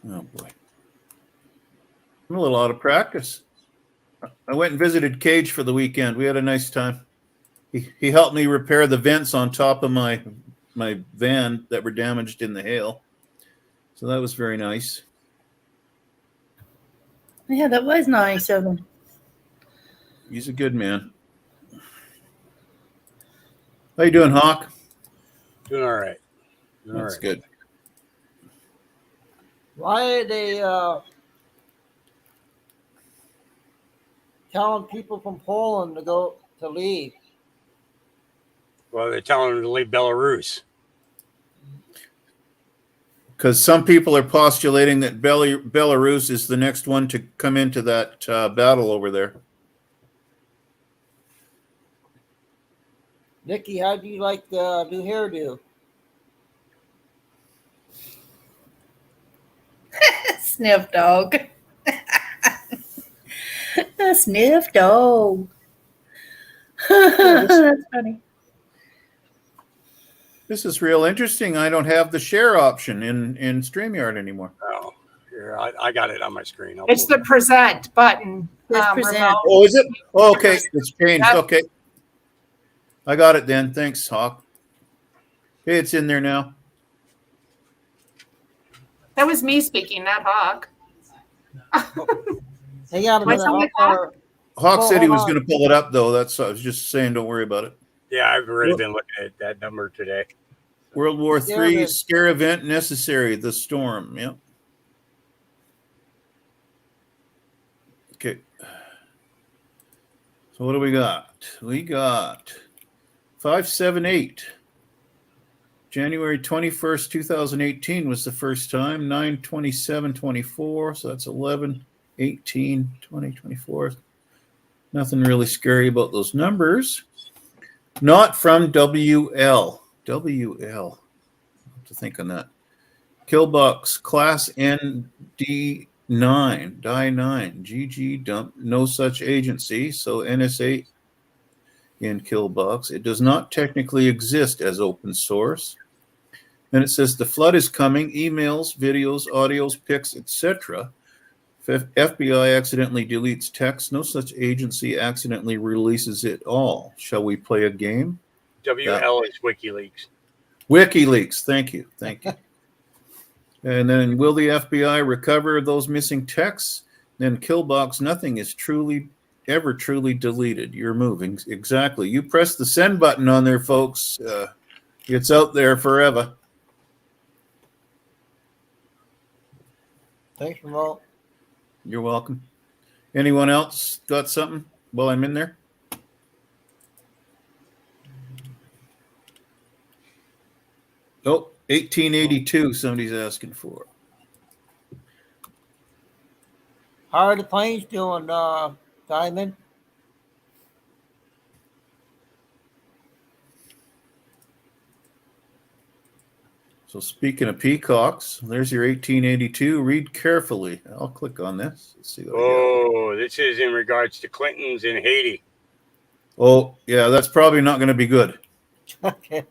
Oh boy. I'm a little out of practice. I went and visited Cage for the weekend. We had a nice time. He helped me repair the vents on top of my van that were damaged in the hail. So that was very nice. Yeah, that was nice of him. He's a good man. How you doing, Hawk? Doing all right. That's good. Why are they telling people from Poland to leave? Well, they're telling them to leave Belarus. Because some people are postulating that Belarus is the next one to come into that battle over there. Nikki, how do you like the new hairdo? Sniff dog. A sniff dog. That's funny. This is real interesting. I don't have the share option in StreamYard anymore. Oh, here, I got it on my screen. It's the present button. There's present. remote. Oh, is it? Oh, okay. It's changed. Yep. Okay. I got it then. Thanks, Hawk. Hey, it's in there now. That was me speaking, not Hawk. Hang on a Why minute. sound like Hawk said he was hold on. going to pull it up, though. That's I was just saying. Don't worry about it. Yeah, I've already been looking at that number today. World War There III it is. scare event necessary. The storm. Yep. Okay. So what do we got? We got 578. January 21st, 2018 was the first time. 9/27/24. So that's 11, 18, 20, 24. Nothing really scary about those numbers. Not from WL. WL. I have to think on that. Killbox Class ND9, Die 9, GG dump, no such agency. So NSA in Killbox. It does not technically exist as open source. Then it says the flood is coming. Emails, videos, audios, pics, etc. FBI accidentally deletes text. No such agency accidentally releases it all. Shall we play a game? WL is WikiLeaks. WikiLeaks. Thank you. Thank you. And then will the FBI recover those missing texts? Then Killbox, nothing is ever truly deleted. You're moving. Exactly. You press the send button on there, folks. It's out there forever. Thanks, remote. You're welcome. Anyone else got something while I'm in there? Oh, 1882 somebody's asking for. How are the planes doing, Diamond? So speaking of peacocks, there's your 1882. Read carefully. I'll click on this. Let's see what I got. Oh, this is in regards to Clintons in Haiti. Oh, yeah, that's probably not going to be good. Okay.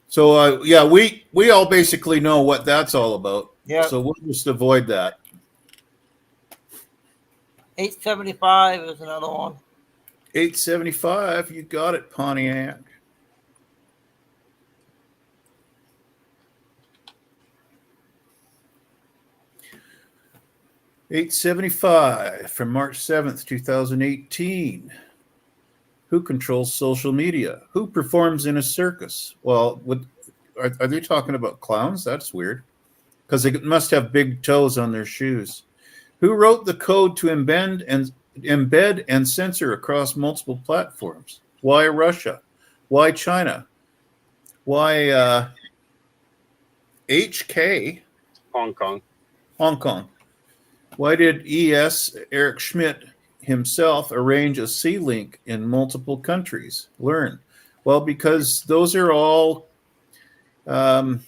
So, yeah, we all basically know what that's all about. Yeah. So we'll just avoid that. 875 is another one. 875, you got it, Pontiac. $875 from March 7th, 2018. Who controls social media? Who performs in a circus? Well, are they talking about clowns? That's weird. Because they must have big toes on their shoes. Who wrote the code to embed and censor across multiple platforms? Why Russia? Why China? Why HK? Hong Kong. Hong Kong. Why did ES Eric Schmidt himself arrange a C-link in multiple countries? Learn. Well, because those are all PSYOP,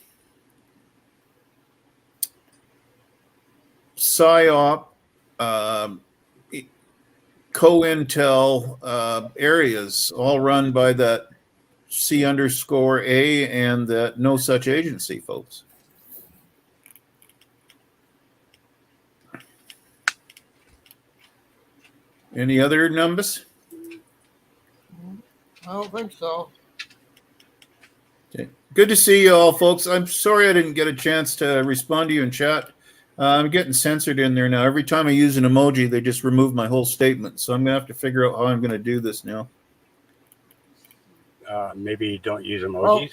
COINTEL areas, all run by that C_A and that no such agency, folks. Any other numbers? I don't think so. Okay. Good to see you all, folks. I'm sorry I didn't get a chance to respond to you in chat. I'm getting censored in there now. Every time I use an emoji, they just remove my whole statement. So I'm going to have to figure out how I'm going to do this now. Maybe don't use emojis.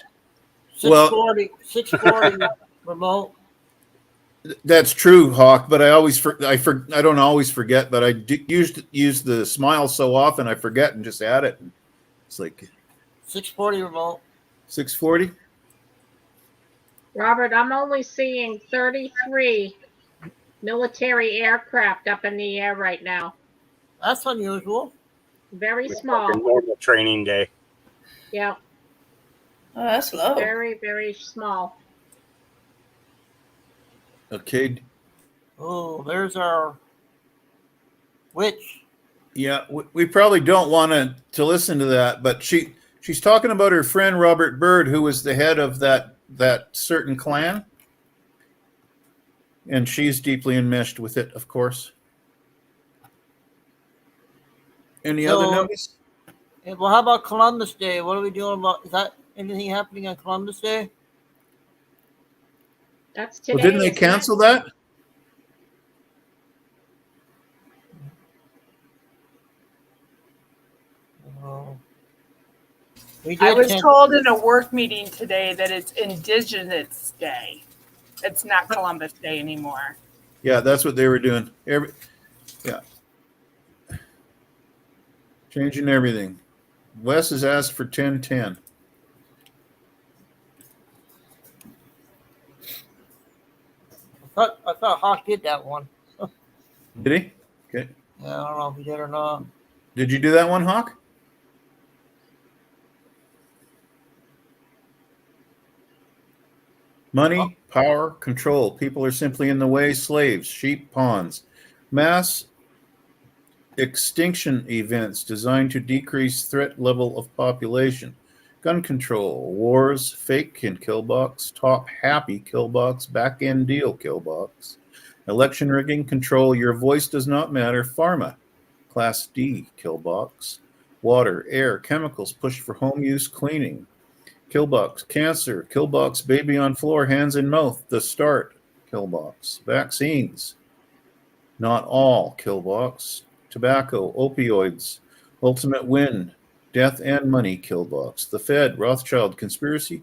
Well, 640 remote. That's true, Hawk. But I don't always forget. But I use the smile so often, I forget and just add it. It's like 640 remote. 640. Robert, I'm only seeing 33 military aircraft up in the air right now. That's unusual. Very It's small. like a normal training day. Yeah, Oh, that's low. very, very small. Okay. Oh, there's our witch. Yeah, we probably don't want to listen to that, but she's talking about her friend Robert Byrd, who was the head of that certain clan, and she's deeply enmeshed with it, of course. Any other notice? Well, how about Columbus Day? What are we doing about? Is that anything happening on Columbus Day? That's today. Well, didn't they cancel that? I was told in a work meeting today that it's Indigenous Day. It's not Columbus Day anymore. Yeah, that's what they were doing. Changing everything. Wes has asked for 10-10. I thought Hawk did that one. Did he? Okay. Yeah, I don't know if he did or not. Did you do that one, Hawk? Money, power, control. People are simply in the way. Slaves, sheep, pawns. Mass extinction events designed to decrease threat level of population. Gun control, wars, fake kill box, top happy kill box, back end deal kill box. Election rigging control, your voice does not matter. Pharma, class D kill box. Water, air, chemicals pushed for home use cleaning. Killbox, cancer, killbox, baby on floor, hands and mouth, the start, killbox. Vaccines, not all, killbox. Tobacco, opioids, ultimate win, death and money, killbox. The Fed, Rothschild, conspiracy,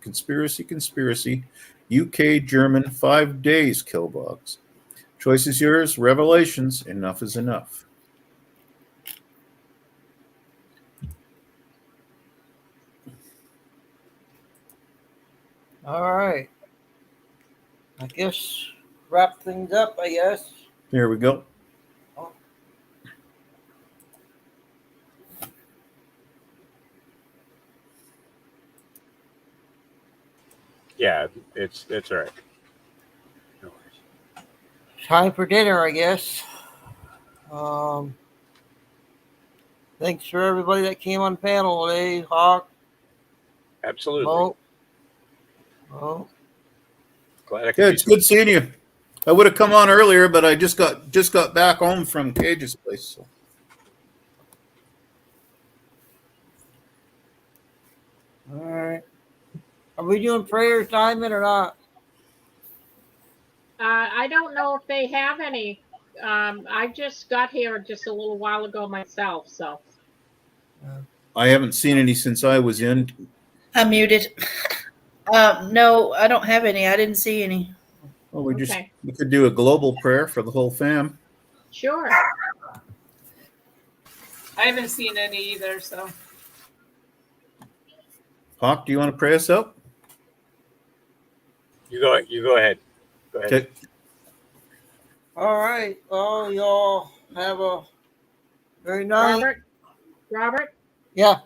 UK, German, 5 days, killbox. Choice is yours, revelations, enough is enough. All right. I guess wrap things up, I guess. Here we go. Yeah, it's all right. No worries. Time for dinner, I guess. Thanks for everybody that came on panel today. Hawk. Absolutely. Oh. Glad I could Yeah, be it's good seeing you. I would have come on earlier, but I just got back home from Cage's place. So. All right. Are we doing prayers, Diamond, or not? I don't know if they have any. I just got here just a little while ago myself, so. I haven't seen any since I was in. I'm muted. No, I don't have any. I didn't see any. Well, we could do a global prayer for the whole fam. Sure. I haven't seen any either, so. Hawk, do you want to pray us out? You go ahead. Go ahead. Okay. All right. Well, y'all have a very nice. Robert? Yeah.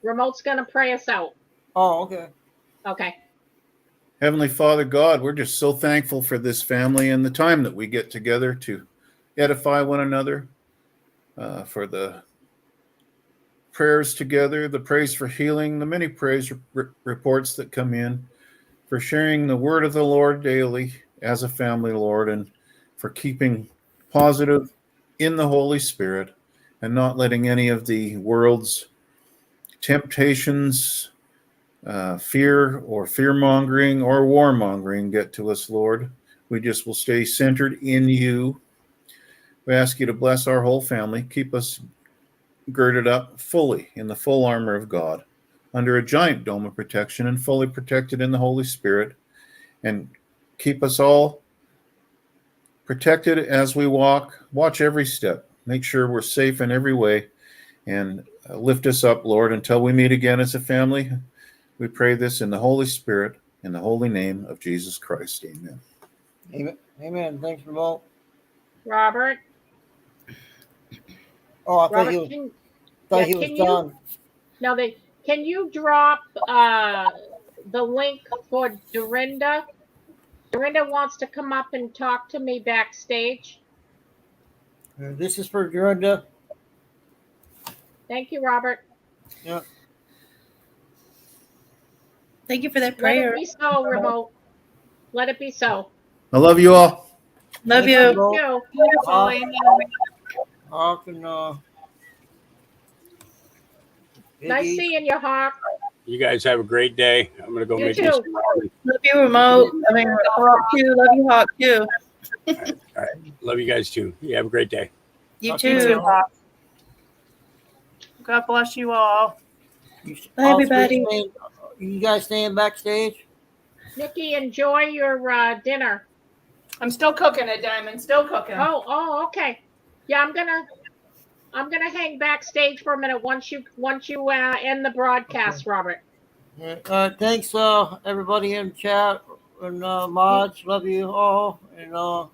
Remote's going to pray us out. Oh, okay. Okay. Heavenly Father God, we're just so thankful for this family and the time that we get together to edify one another, for the prayers together, the praise for healing, the many praise reports that come in, for sharing the word of the Lord daily as a family, Lord, and for keeping positive in the Holy Spirit and not letting any of the world's temptations, fear or fear-mongering or warmongering get to us, Lord. We just will stay centered in you. We ask you to bless our whole family, keep us girded up fully in the full armor of God, under a giant dome of protection and fully protected in the Holy Spirit, and keep us all protected as we walk. Watch every step. Make sure we're safe in every way, and lift us up, Lord, until we meet again as a family. We pray this in the Holy Spirit, in the holy name of Jesus Christ. Amen. Amen. Amen. Thanks, Remote. Robert? Oh, I thought he was done. No, can you drop the link for Dorinda Dorinda wants to come up and talk to me backstage. This is for Dorinda. Thank you, Robert. Yeah. Thank you for that Let prayer. it be so, remote. Let it be so. I love you all. Love Thank you. you. You. Hawk and Nice Iggy. seeing you, Hawk. You guys have a great day. I'm gonna go You make too. me some ramen. Love you, remote. I mean, Hawk too. Love you, Hawk too. All right. Love you guys too. You have a great day. You Talk too. to you. Hawk. God bless you all. Bye, everybody. You guys staying backstage? Nikki, enjoy your dinner. I'm still cooking it, Diamond. Still cooking. Oh, okay. Yeah, I'm gonna hang backstage for a minute once you end the broadcast, Okay. Robert. Yeah, thanks, everybody in chat and mods. Love you all, and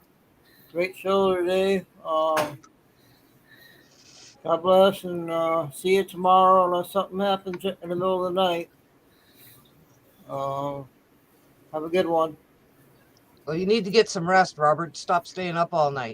great show today. God bless, and see you tomorrow unless something happens in the middle of the night. Have a good one. Well, you need to get some rest, Robert. Stop staying up all night.